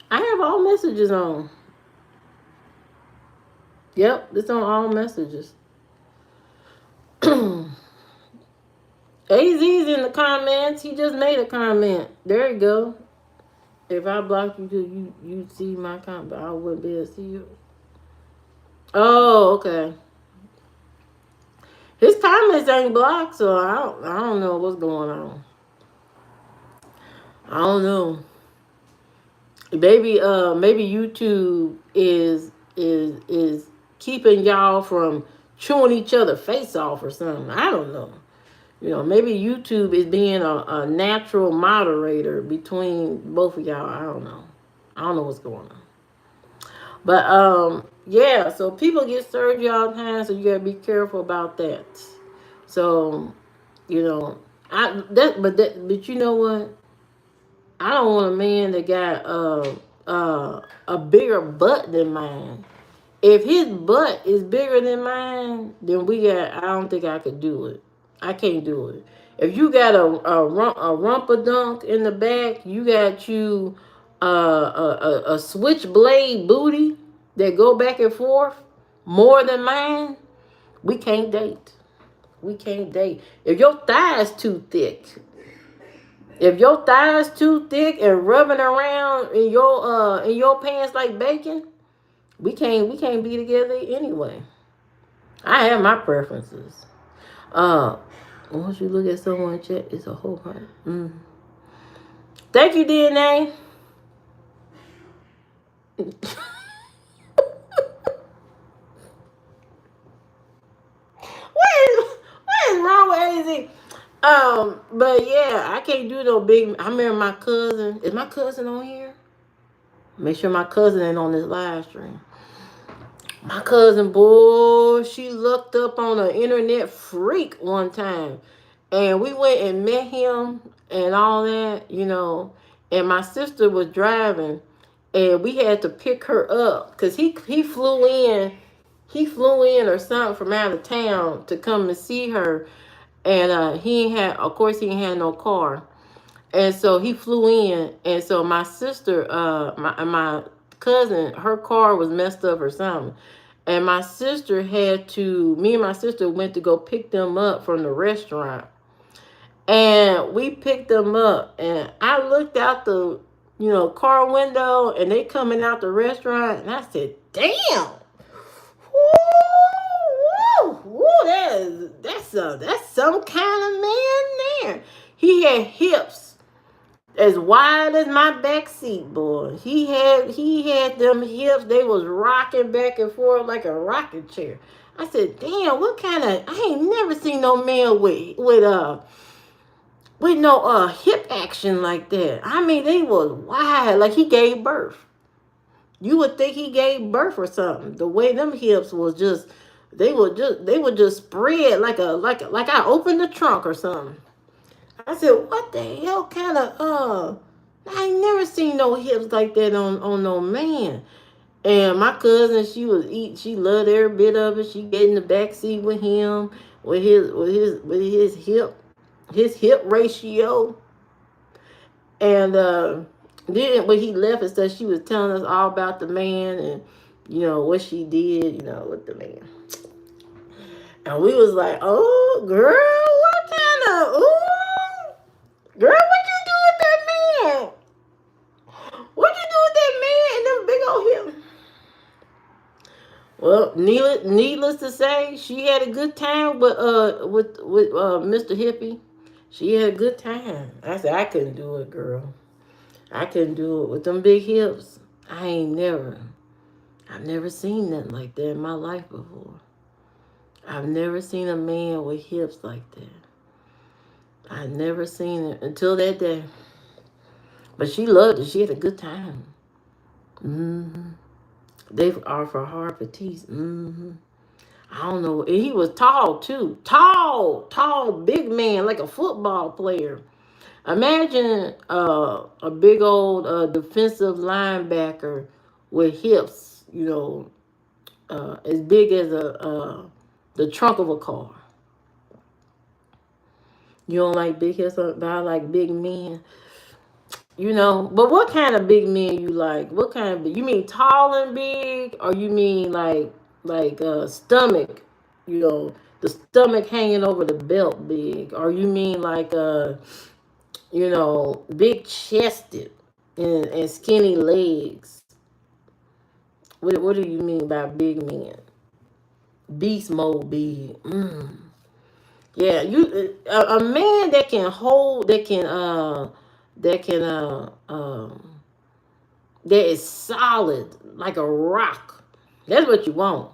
Speaker 1: I have all messages on. Yep, it's on all messages. AZ's in the comments. He just made a comment. There you go. If I block you, you'd see my comment, but I wouldn't be able to see you. Oh, okay. His comments ain't blocked, so I don't know what's going on. I don't know. Maybe YouTube is keeping y'all from chewing each other face off or something. I don't know. Maybe YouTube is being a natural moderator between both of y'all. I don't know. I don't know what's going on. But yeah, so people get surgery all the time, so you gotta be careful about that. So, but you know what? I don't want a man that got a bigger butt than mine. If his butt is bigger than mine, then I don't think I could do it. I can't do it. If you got a rumpa dunk in the back, you got a switchblade booty that go back and forth more than mine, we can't date. We can't date. If your thighs too thick, and rubbing around in your pants like bacon, we can't be together anyway. I have my preferences. Once you look at someone chat, it's a whole heart. Thank you, DNA. what is wrong with AZ? But yeah, I can't do no big. I remember my cousin. Is my cousin on here? Make sure my cousin ain't on this live stream. My cousin, boy, she looked up on an internet freak one time. And we went and met him and all that, And my sister was driving and we had to pick her up because he flew in He flew in or something from out of town to come and see her, and he ain't had, of course, he ain't had no car, and so he flew in, and so my sister, my cousin, her car was messed up or something, and my sister had to. Me and my sister went to go pick them up from the restaurant, and we picked them up, and I looked out the, car window, and they coming out the restaurant, and I said, "Damn, woo, woo, woo, that's some kind of man there." He had hips as wide as my back seat, boy. He had them hips. They was rocking back and forth like a rocking chair. I said, "Damn, what kind of? I ain't never seen no man with no hip action like that. I mean, they was wide, like he gave birth. You would think he gave birth or something. The way them hips was just, they would just spread like I opened the trunk or something." I said, "What the hell kind of I ain't never seen no hips like that on no man." And my cousin, she loved every bit of it. She get in the back seat with him, with his hip ratio. And then when he left and stuff, she was telling us all about the man, and what she did, with the man. And we was like, "Oh, girl, what kind of, ooh, girl, what you do with that man? What you do with that man and them big old hips?" Well, needless to say, she had a good time with Mr. Hippie. She had a good time. I said, "I couldn't do it, girl. I couldn't do it with them big hips. I've never seen nothing like that in my life before. I've never seen a man with hips like that. I've never seen it until that day." But she loved it. She had a good time. Mm-hmm. They are for hard petite. Mm-hmm. I don't know. And he was tall too. Tall, big man, like a football player. Imagine a big old defensive linebacker with hips, as big as the trunk of a car. You don't like big hips, but I like big men. But what kind of big men you like? What kind of big? You mean tall and big, or you mean like stomach? The stomach hanging over the belt big, or you mean like big chested and skinny legs? What do you mean by big men? Beast mode big. Yeah, a man that can hold, that is solid like a rock. That's what you want.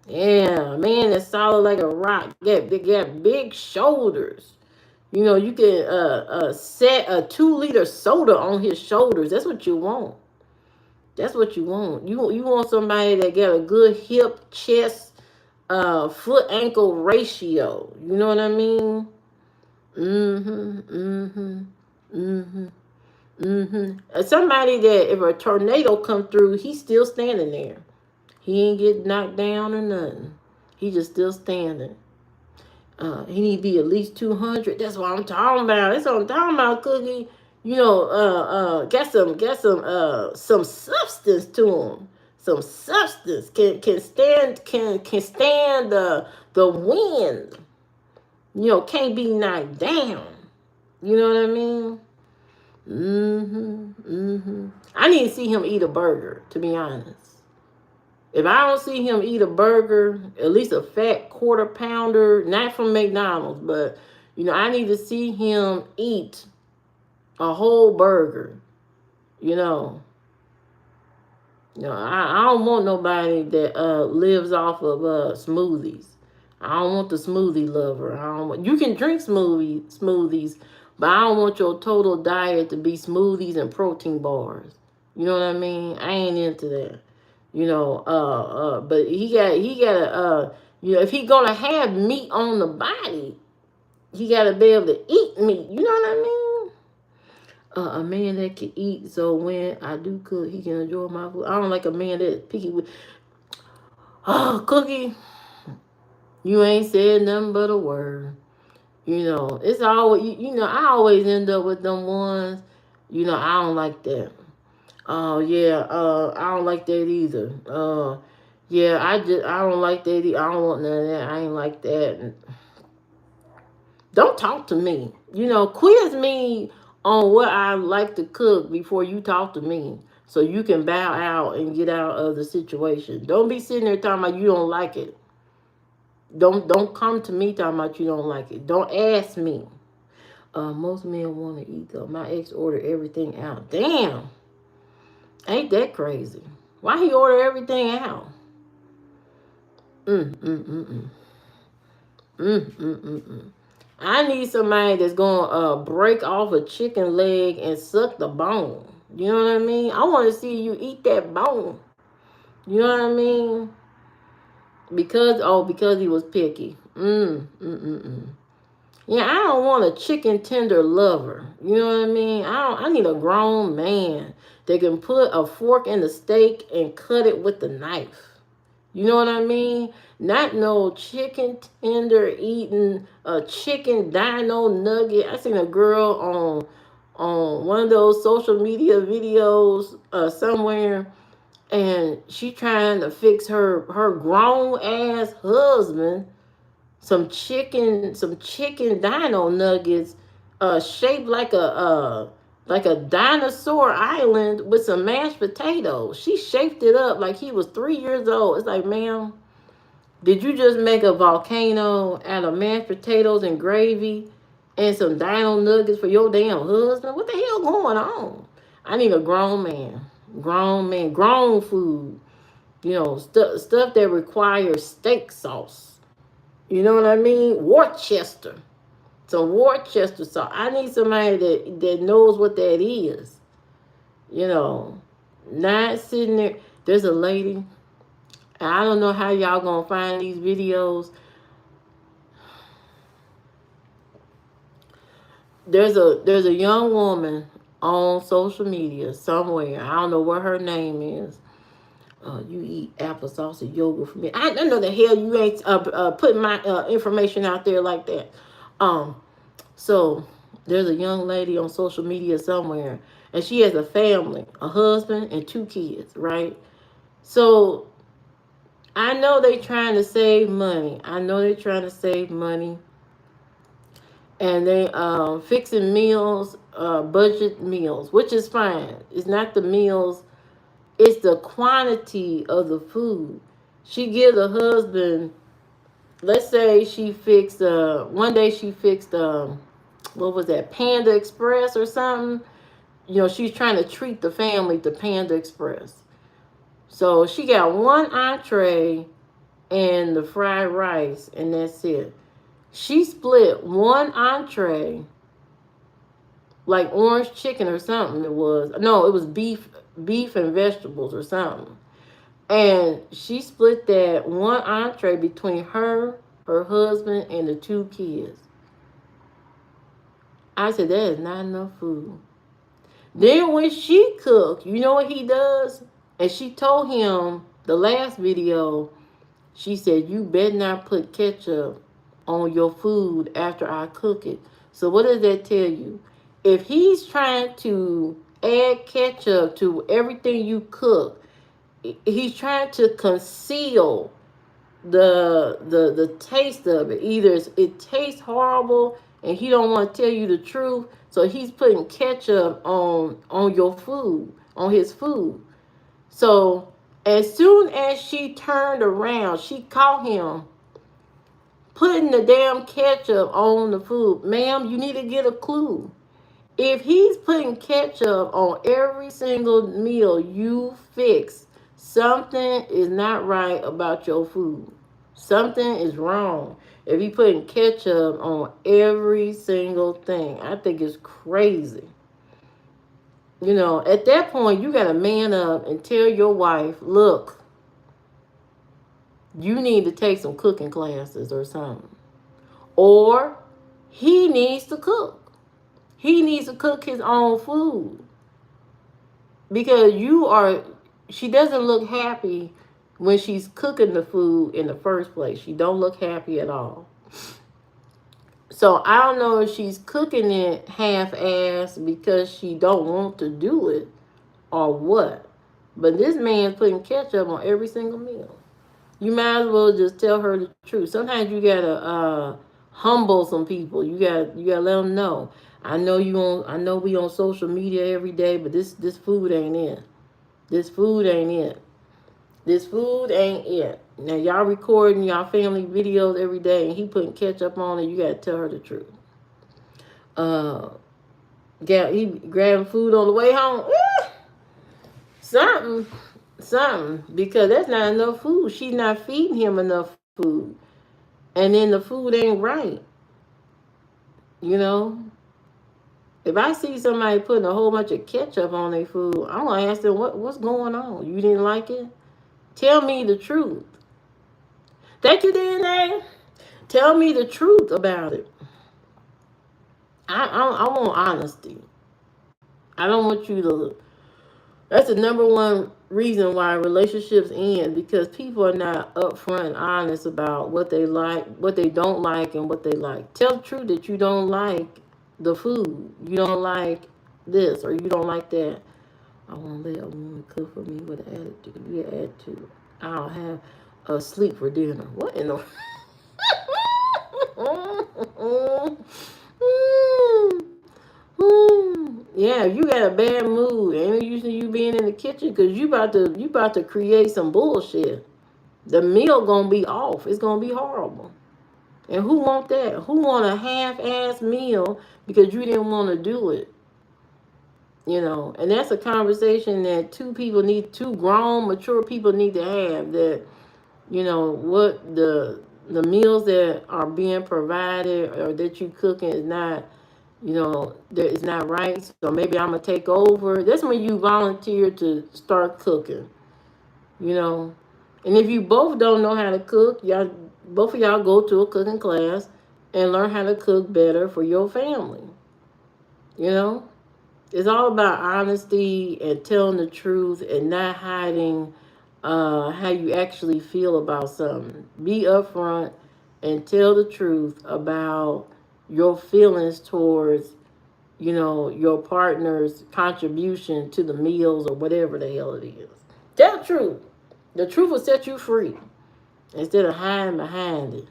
Speaker 1: Yeah, a man that's solid like a rock. They got big shoulders. You can set a 2-liter soda on his shoulders. That's what you want. That's what you want. You want somebody that got a good hip, chest, foot ankle ratio. You know what I mean? Mm-hmm. Mm-hmm. Mm-hmm. Mm-hmm. Somebody that if a tornado come through, he's still standing there. He ain't get knocked down or nothing. He just still standing. He need to be at least 200. That's what I'm talking about. That's what I'm talking about, Cookie. Get some substance to him. Some substance can stand the wind. Can't be knocked down. You know what I mean? I need to see him eat a burger, to be honest. If I don't see him eat a burger, at least a fat quarter pounder, not from McDonald's, but I need to see him eat a whole burger. You know, I don't want nobody that lives off of smoothies. I don't want the smoothie lover. You can drink smoothies, but I don't want your total diet to be smoothies and protein bars. You know what I mean? I ain't into that. But he got if he gonna have meat on the body, he gotta be able to eat meat. You know what I mean? A man that can eat, so when I do cook, he can enjoy my food. I don't like a man that's picky with. Oh, Cookie, you ain't said nothing but a word. It's always, I always end up with them ones. I don't like that. Oh yeah, I don't like that either. Yeah, I don't like that. I don't want none of that. I ain't like that. Don't talk to me. Quiz me on what I like to cook before you talk to me, so you can bow out and get out of the situation. Don't be sitting there talking about you don't like it. Don't come to me talking about you don't like it. Don't ask me. Most men want to eat though. My ex ordered everything out. Damn, ain't that crazy? Why he order everything out? Mm mm mm mm mm mm mm. Mm. I need somebody that's gonna break off a chicken leg and suck the bone. You know what I mean? I want to see you eat that bone. You know what I mean? Because he was picky. Yeah, I don't want a chicken tender lover. You know what I mean? I need a grown man that can put a fork in the steak and cut it with the knife. You know what I mean? Not no chicken tender eating a chicken dino nugget. I seen a girl on one of those social media videos somewhere, and she trying to fix her grown ass husband some chicken dino nuggets shaped like a dinosaur island with some mashed potatoes. She shaped it up like he was 3 years old. It's like, ma'am, did you just make a volcano out of mashed potatoes and gravy and some dino nuggets for your damn husband? What the hell going on? I need a grown man, grown food. Stuff that requires steak sauce. You know what I mean? Worcester. Some Worcester sauce. I need somebody that knows what that is. You know, not sitting there. There's a lady. I don't know how y'all gonna find these videos. There's a young woman on social media somewhere. I don't know what her name is. You eat applesauce and yogurt for me. I know the hell you ain't putting my information out there like that. Um, So there's a young lady on social media somewhere, and she has a family, a husband and 2 kids, right? So I know they trying to save money. And they fixing meals, budget meals, which is fine. It's not the meals, it's the quantity of the food. She gives the husband, let's say she fixed one day she fixed what was that, Panda Express or something. She's trying to treat the family to Panda Express. So she got one entree and the fried rice, and that's it. She split one entree, like orange chicken or something. It was no, it was beef and vegetables or something. And she split that one entree between her husband, and the 2 kids. I said, that is not enough food. Then when she cooked, you know what he does? And she told him the last video, she said, you better not put ketchup on your food after I cook it. So what does that tell you? If he's trying to add ketchup to everything you cook, he's trying to conceal the taste of it. Either it tastes horrible and he don't want to tell you the truth, so he's putting ketchup on your food, on his food. So as soon as she turned around, she caught him putting the damn ketchup on the food. Ma'am, you need to get a clue. If he's putting ketchup on every single meal you fix, something is not right about your food. Something is wrong. If he putting ketchup on every single thing, I think it's crazy. At that point, you got to man up and tell your wife, look, you need to take some cooking classes or something. Or he needs to cook. He needs to cook his own food. Because she doesn't look happy when she's cooking the food in the first place. She don't look happy at all. So I don't know if she's cooking it half-ass because she don't want to do it or what. But this man's putting ketchup on every single meal. You might as well just tell her the truth. Sometimes you gotta humble some people. You gotta let them know. I know you on. I know we on social media every day, but this food ain't it. This food ain't it. This food ain't it. Now y'all recording y'all family videos every day, and he putting ketchup on it. You gotta tell her the truth. Uh, he grabbing food on the way home. Something, something, because that's not enough food. She's not feeding him enough food, and then the food ain't right. You know, if I see somebody putting a whole bunch of ketchup on their food, I'm gonna ask them what's going on. You didn't like it? Tell me the truth. Thank you, DNA. Tell me the truth about it. I want honesty. I don't want you to. That's the number one reason why relationships end, because people are not upfront and honest about what they like, what they don't like, and what they like. Tell the truth that you don't like the food. You don't like this or you don't like that. I won't let a woman cook for me with an attitude. You get attitude. I'll have a sleep for dinner. What in the yeah, if you got a bad mood, ain't no use in you being in the kitchen because you about to create some bullshit. The meal gonna be off. It's gonna be horrible. And who want that? Who want a half-ass meal because you didn't want to do it? You know, and that's a conversation that two grown, mature people need to have. That what the meals that are being provided or that you cooking is not, that is not right. So maybe I'm gonna take over. That's when you volunteer to start cooking. You know, and if you both don't know how to cook, both of y'all go to a cooking class and learn how to cook better for your family. You know, it's all about honesty and telling the truth and not hiding how you actually feel about something. Be upfront and tell the truth about your feelings towards, your partner's contribution to the meals or whatever the hell it is. Tell the truth. The truth will set you free instead of hiding behind it.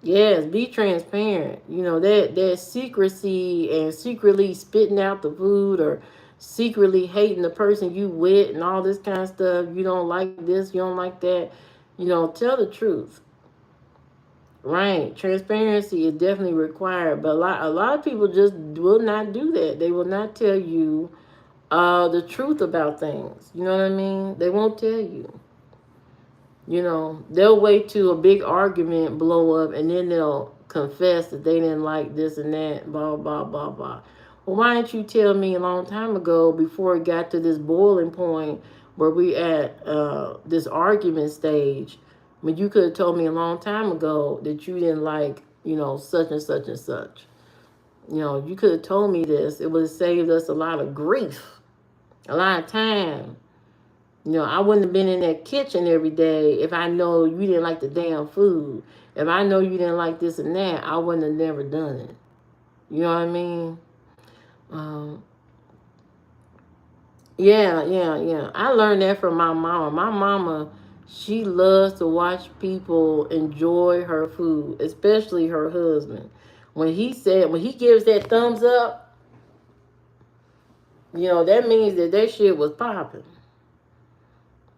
Speaker 1: Yes, be transparent. That secrecy and secretly spitting out the food or secretly hating the person you with and all this kind of stuff. You don't like this, you don't like that. Tell the truth. Right. Transparency is definitely required, but a lot of people just will not do that. They will not tell you the truth about things. You know what I mean? They won't tell you. They'll wait till a big argument blow up and then they'll confess that they didn't like this and that, blah, blah, blah, blah. Well, why didn't you tell me a long time ago before it got to this boiling point where we at this argument stage? I mean, you could have told me a long time ago that you didn't like, such and such and such. You could have told me this. It would have saved us a lot of grief, a lot of time. I wouldn't have been in that kitchen every day if I know you didn't like the damn food. If I know you didn't like this and that, I wouldn't have never done it. You know what I mean? Um, yeah. I learned that from my mama. My mama, she loves to watch people enjoy her food, especially her husband. When he gives that thumbs up, that means that shit was popping.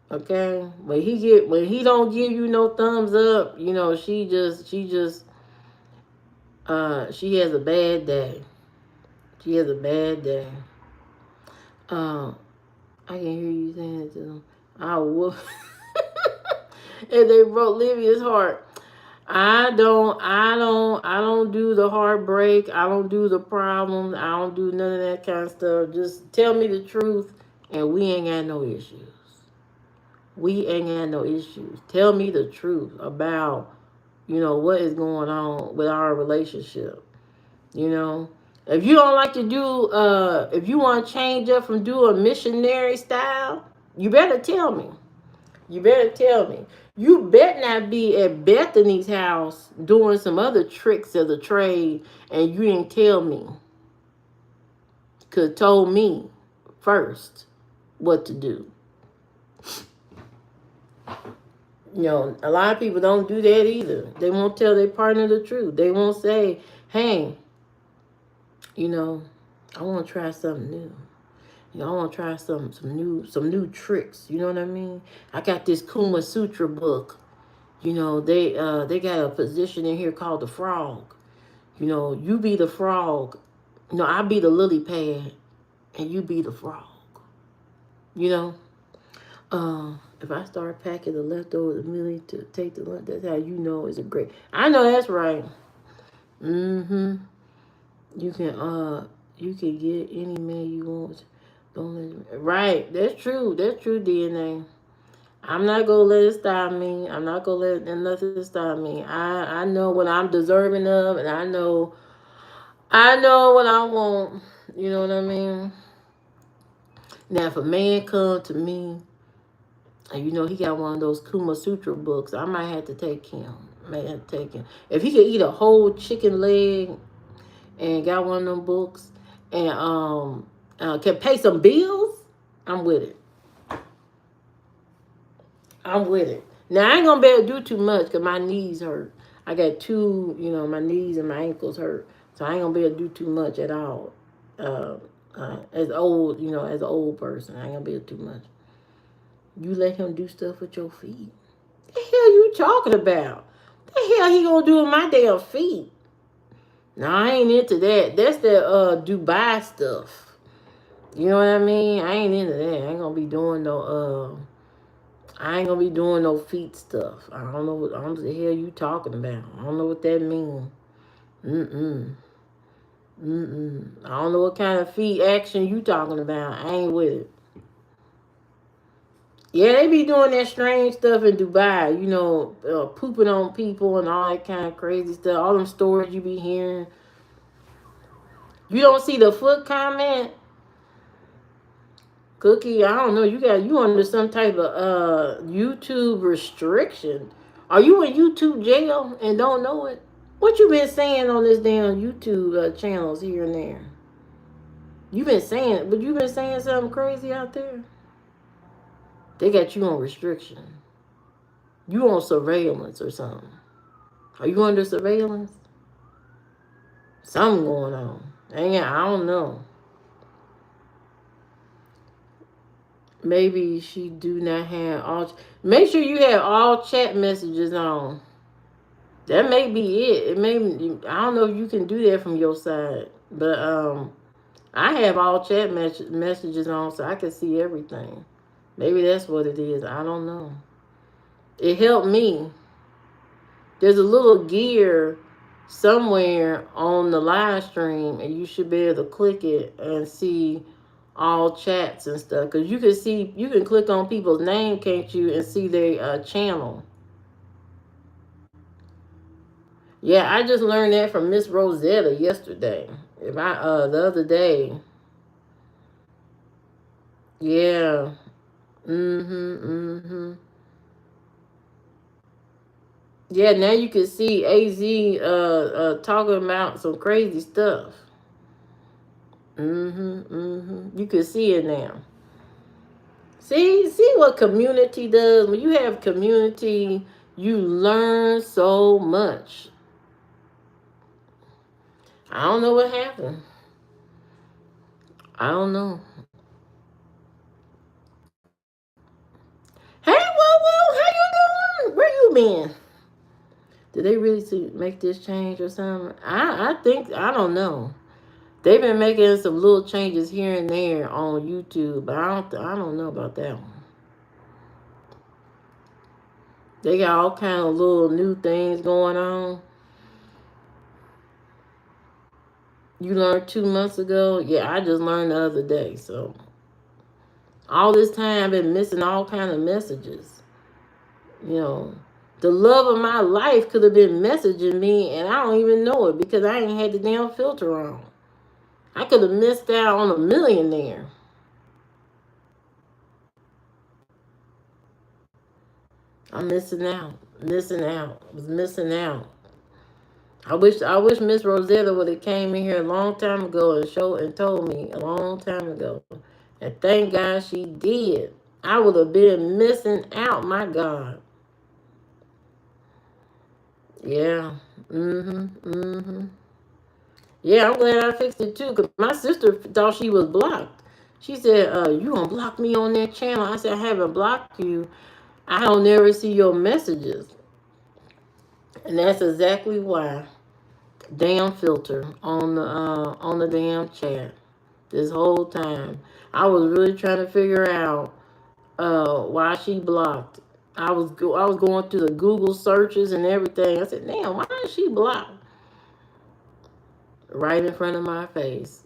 Speaker 1: Okay, when he don't give you no thumbs up, she has a bad day. She has a bad day. I can hear you saying it to them. I will. And they broke Livia's heart. I don't do the heartbreak. I don't do the problems. I don't do none of that kind of stuff. Just tell me the truth, and we ain't got no issues. We ain't got no issues. Tell me the truth about, what is going on with our relationship. If you don't like to do, if you want to change up from doing missionary style, you better tell me. You better tell me. You bet not be at Bethany's house doing some other tricks of the trade and you didn't tell me. Could have told me first what to do. A lot of people don't do that either. They won't tell their partner the truth. They won't say, hey, you know, I want to try something new. I want to try some new tricks. You know what I mean? I got this Kuma Sutra book. They got a position in here called the frog. You be the frog. I be the lily pad, and you be the frog. You know. If I start packing the leftovers immediately to take the lunch, that's how you know it's a great. I know that's right. Mm-hmm. You can you can get any man you want. Don't let right. That's true. That's true, DNA. I'm not gonna let it stop me. I'm not gonna let nothing stop me. I know what I'm deserving of, and I know what I want. You know what I mean? Now, if a man come to me and he got one of those Kuma Sutra books, I might have to take him. May have to take him. If he could eat a whole chicken leg and got one of them books and can pay some bills, I'm with it. I'm with it. Now I ain't gonna be able to do too much because my knees hurt. I got two, my knees and my ankles hurt, so I ain't gonna be able to do too much at all. Uh, as old, as an old person, I ain't gonna be able to do much. You let him do stuff with your feet. The hell you talking about? The hell he gonna do with my damn feet? No, I ain't into that. That's the Dubai stuff. You know what I mean? I ain't into that. I ain't gonna be doing no feet stuff. I don't know what the hell you talking about. I don't know what that means. Mm-mm. Mm-mm. I don't know what kind of feet action you talking about. I ain't with it. Yeah, they be doing that strange stuff in Dubai, pooping on people and all that kind of crazy stuff. All them stories you be hearing. You don't see the foot comment? Cookie, I don't know. You under some type of YouTube restriction. Are you in YouTube jail and don't know it? What you been saying on this damn YouTube channels here and there? You been saying something crazy out there? They got you on restriction. You on surveillance or something. Are you under surveillance? Something going on. I don't know. Maybe she do not have all. Make sure you have all chat messages on. That may be it. It may. I don't know if you can do that from your side, but I have all chat messages on, so I can see everything. Maybe that's what it is. I don't know. It helped me. There's a little gear somewhere on the live stream, and you should be able to click it and see all chats and stuff. Because you can click on people's name, can't you, and see their channel. Yeah, I just learned that from Miss Rosetta yesterday. If I the other day. Yeah. Mm-hmm. Yeah, now you can see AZ talking about some crazy stuff. You can see it now. See what community does? When you have community, you learn so much. I don't know what happened. I don't know. Hey, whoa, how you doing? Where you been? Did they really make this change or something? I think I don't know. They've been making some little changes here and there on YouTube, but I don't know about that one. They got all kind of little new things going on. You learned 2 months ago? Yeah, I just learned the other day. So all this time I've been missing all kind of messages. The love of my life could have been messaging me and I don't even know it because I ain't had the damn filter on. I could have missed out on a millionaire. I'm missing out. Missing out. I was missing out. I wish Miss Rosetta would have came in here a long time ago and told me a long time ago. And thank God she did. I would have been missing out, my God. Yeah. Yeah, I'm glad I fixed it too, because my sister thought she was blocked. She said, you gonna block me on that channel? I said, I haven't blocked you. I don't never see your messages. And that's exactly why. Damn filter on the damn chat. This whole time. I was really trying to figure out why she blocked. I was going through the Google searches and everything. I said, damn, why is she blocked? Right in front of my face.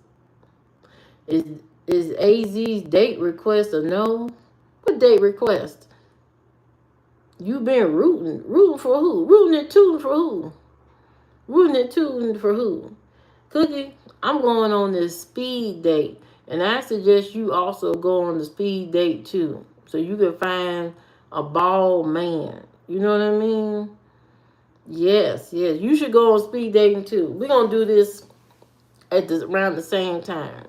Speaker 1: Is is AZ's date request a no? What date request? You been rooting for who? Rooting and tooting for who? Rooting and tooting for who? Cookie, I'm going on this speed date, and I suggest you also go on the speed date too, so you can find a bald man. You know what I mean? Yes, yes. You should go on speed dating too. We're gonna do this around the same time.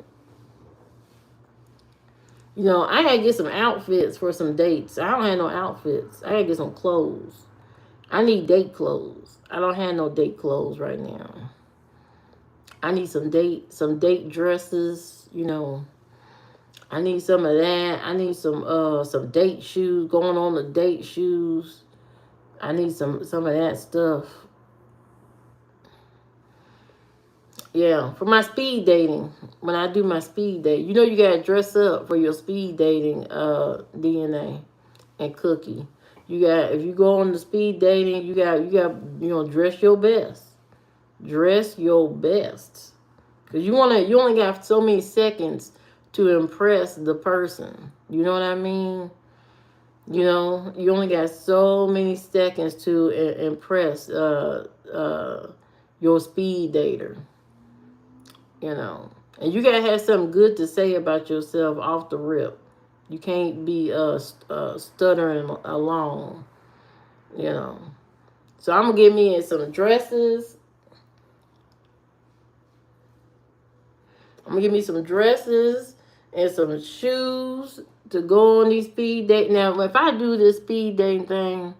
Speaker 1: You know, I gotta get some outfits for some dates. I don't have no outfits. I gotta get some clothes. I need date clothes. I don't have no date clothes right now. I need some date dresses, you know. I need some of that. I need some date shoes, going on the date shoes. I need some of that stuff. Yeah, for my speed dating, when I do my speed date, you know you gotta dress up for your speed dating DNA and Cookie. You got if you go on the speed dating, you know, dress your best. Dress your best. Cause you only got so many seconds to impress the person. You know what I mean? You know, you only got so many seconds to impress your speed dater. You know, and you gotta have something good to say about yourself off the rip. You can't be stuttering along. You know, so I'm gonna give me some dresses. I'm gonna give me some dresses and some shoes to go on these speed date. Now, if I do this speed dating thing,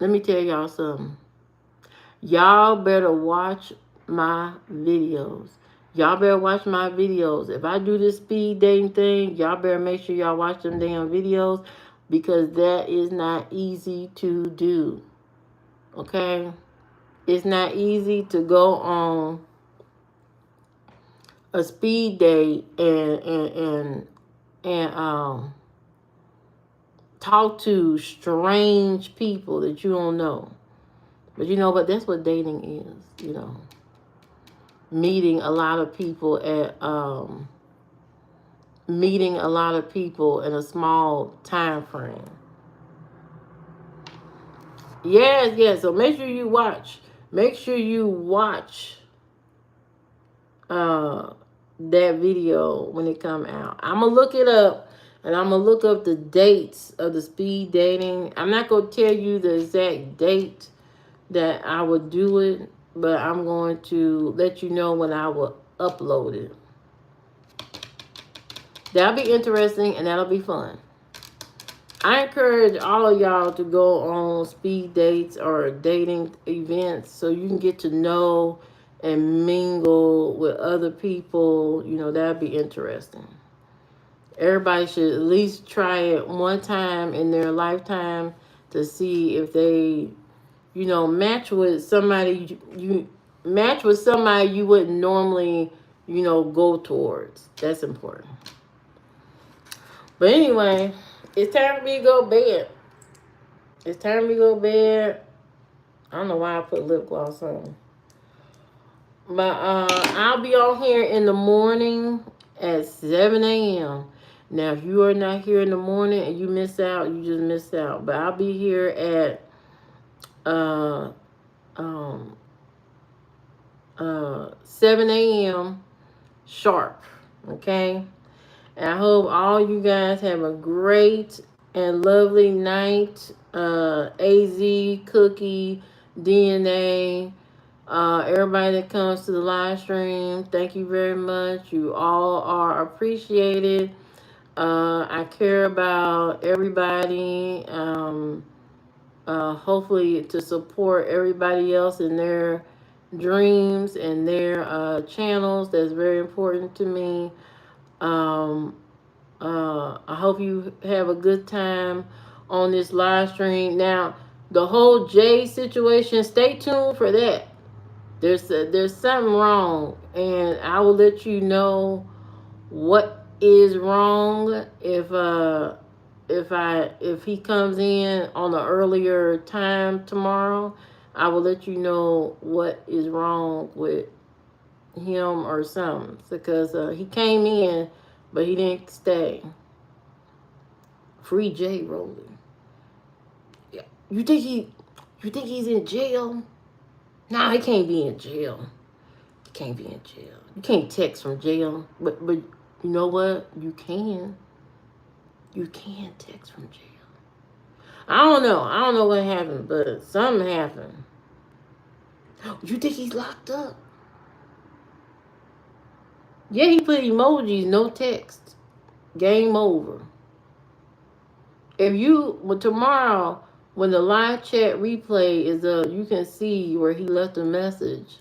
Speaker 1: let me tell y'all something. Y'all better watch my videos. Y'all better watch my videos. If I do this speed dating thing, y'all better make sure y'all watch them damn videos, because that is not easy to do. Okay? It's not easy to go on a speed date and talk to strange people that you don't know. But you know what? That's what dating is, you know. Meeting a lot of people in a small time frame. Yes, yes. So make sure you watch. Make sure you watch that video when it come out. I'm gonna look it up, and I'm gonna look up the dates of the speed dating. I'm not gonna tell you the exact date that I would do it, but I'm going to let you know when I will upload it. That'll be interesting, and that'll be fun. I encourage all of y'all to go on speed dates or dating events so you can get to know and mingle with other people. You know, that'd be interesting. Everybody should at least try it one time in their lifetime to see if they, you know, match with somebody you wouldn't normally, you know, go towards. That's important. But anyway, it's time for me to go to bed. It's time for me to go to bed. I don't know why I put lip gloss on. But I'll be on here in the morning at 7 a.m. Now, if you are not here in the morning and you miss out, you just miss out. But I'll be here at 7 a.m. sharp. Okay? And I hope all you guys have a great and lovely night. AZ, Cookie, DNA, everybody that comes to the live stream, thank you very much. You all are appreciated. I care about everybody. Hopefully, to support everybody else in their dreams and their channels. That's very important to me. Um, I hope you have a good time on this live stream. Now, the whole Jay situation, stay tuned for that. There's something wrong, and I will let you know what is wrong if he comes in on an earlier time tomorrow. I will let you know what is wrong with him or something, because he came in but he didn't stay. Free J Rolling. Yeah. You think he's in jail? Nah, he can't be in jail. He can't be in jail. You can't text from jail. But you know what? You can. You can text from jail. I don't know. I don't know what happened, but something happened. You think he's locked up? Yeah, he put emojis, no text. Game over. If you, well, tomorrow, when the live chat replay is up, you can see where he left a message.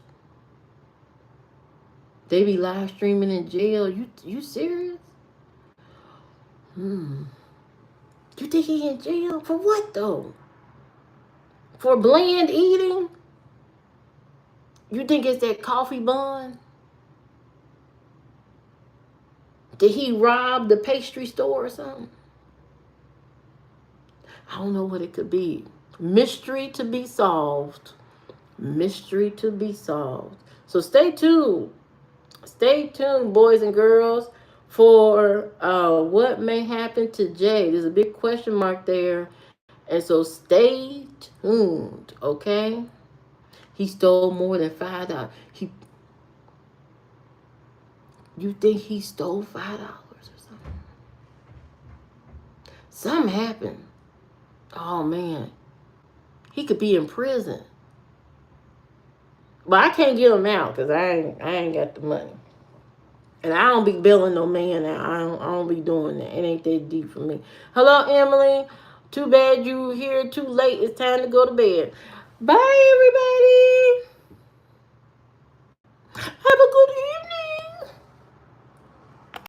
Speaker 1: They be live streaming in jail. You serious? Hmm. You think he in jail for what though? For bland eating? You think it's that coffee bun? Did he rob the pastry store or something? I don't know what it could be. Mystery to be solved. Mystery to be solved. So stay tuned. Stay tuned, boys and girls, for what may happen to Jay. There's a big question mark there. And so stay tuned, okay? He stole more than $5. You think he stole $5 or something? Something happened. Oh man. He could be in prison. But I can't get him out because I ain't got the money. And I don't be billing no man now. I don't be doing that. It ain't that deep for me. Hello, Emily. Too bad you here too late. It's time to go to bed. Bye, everybody.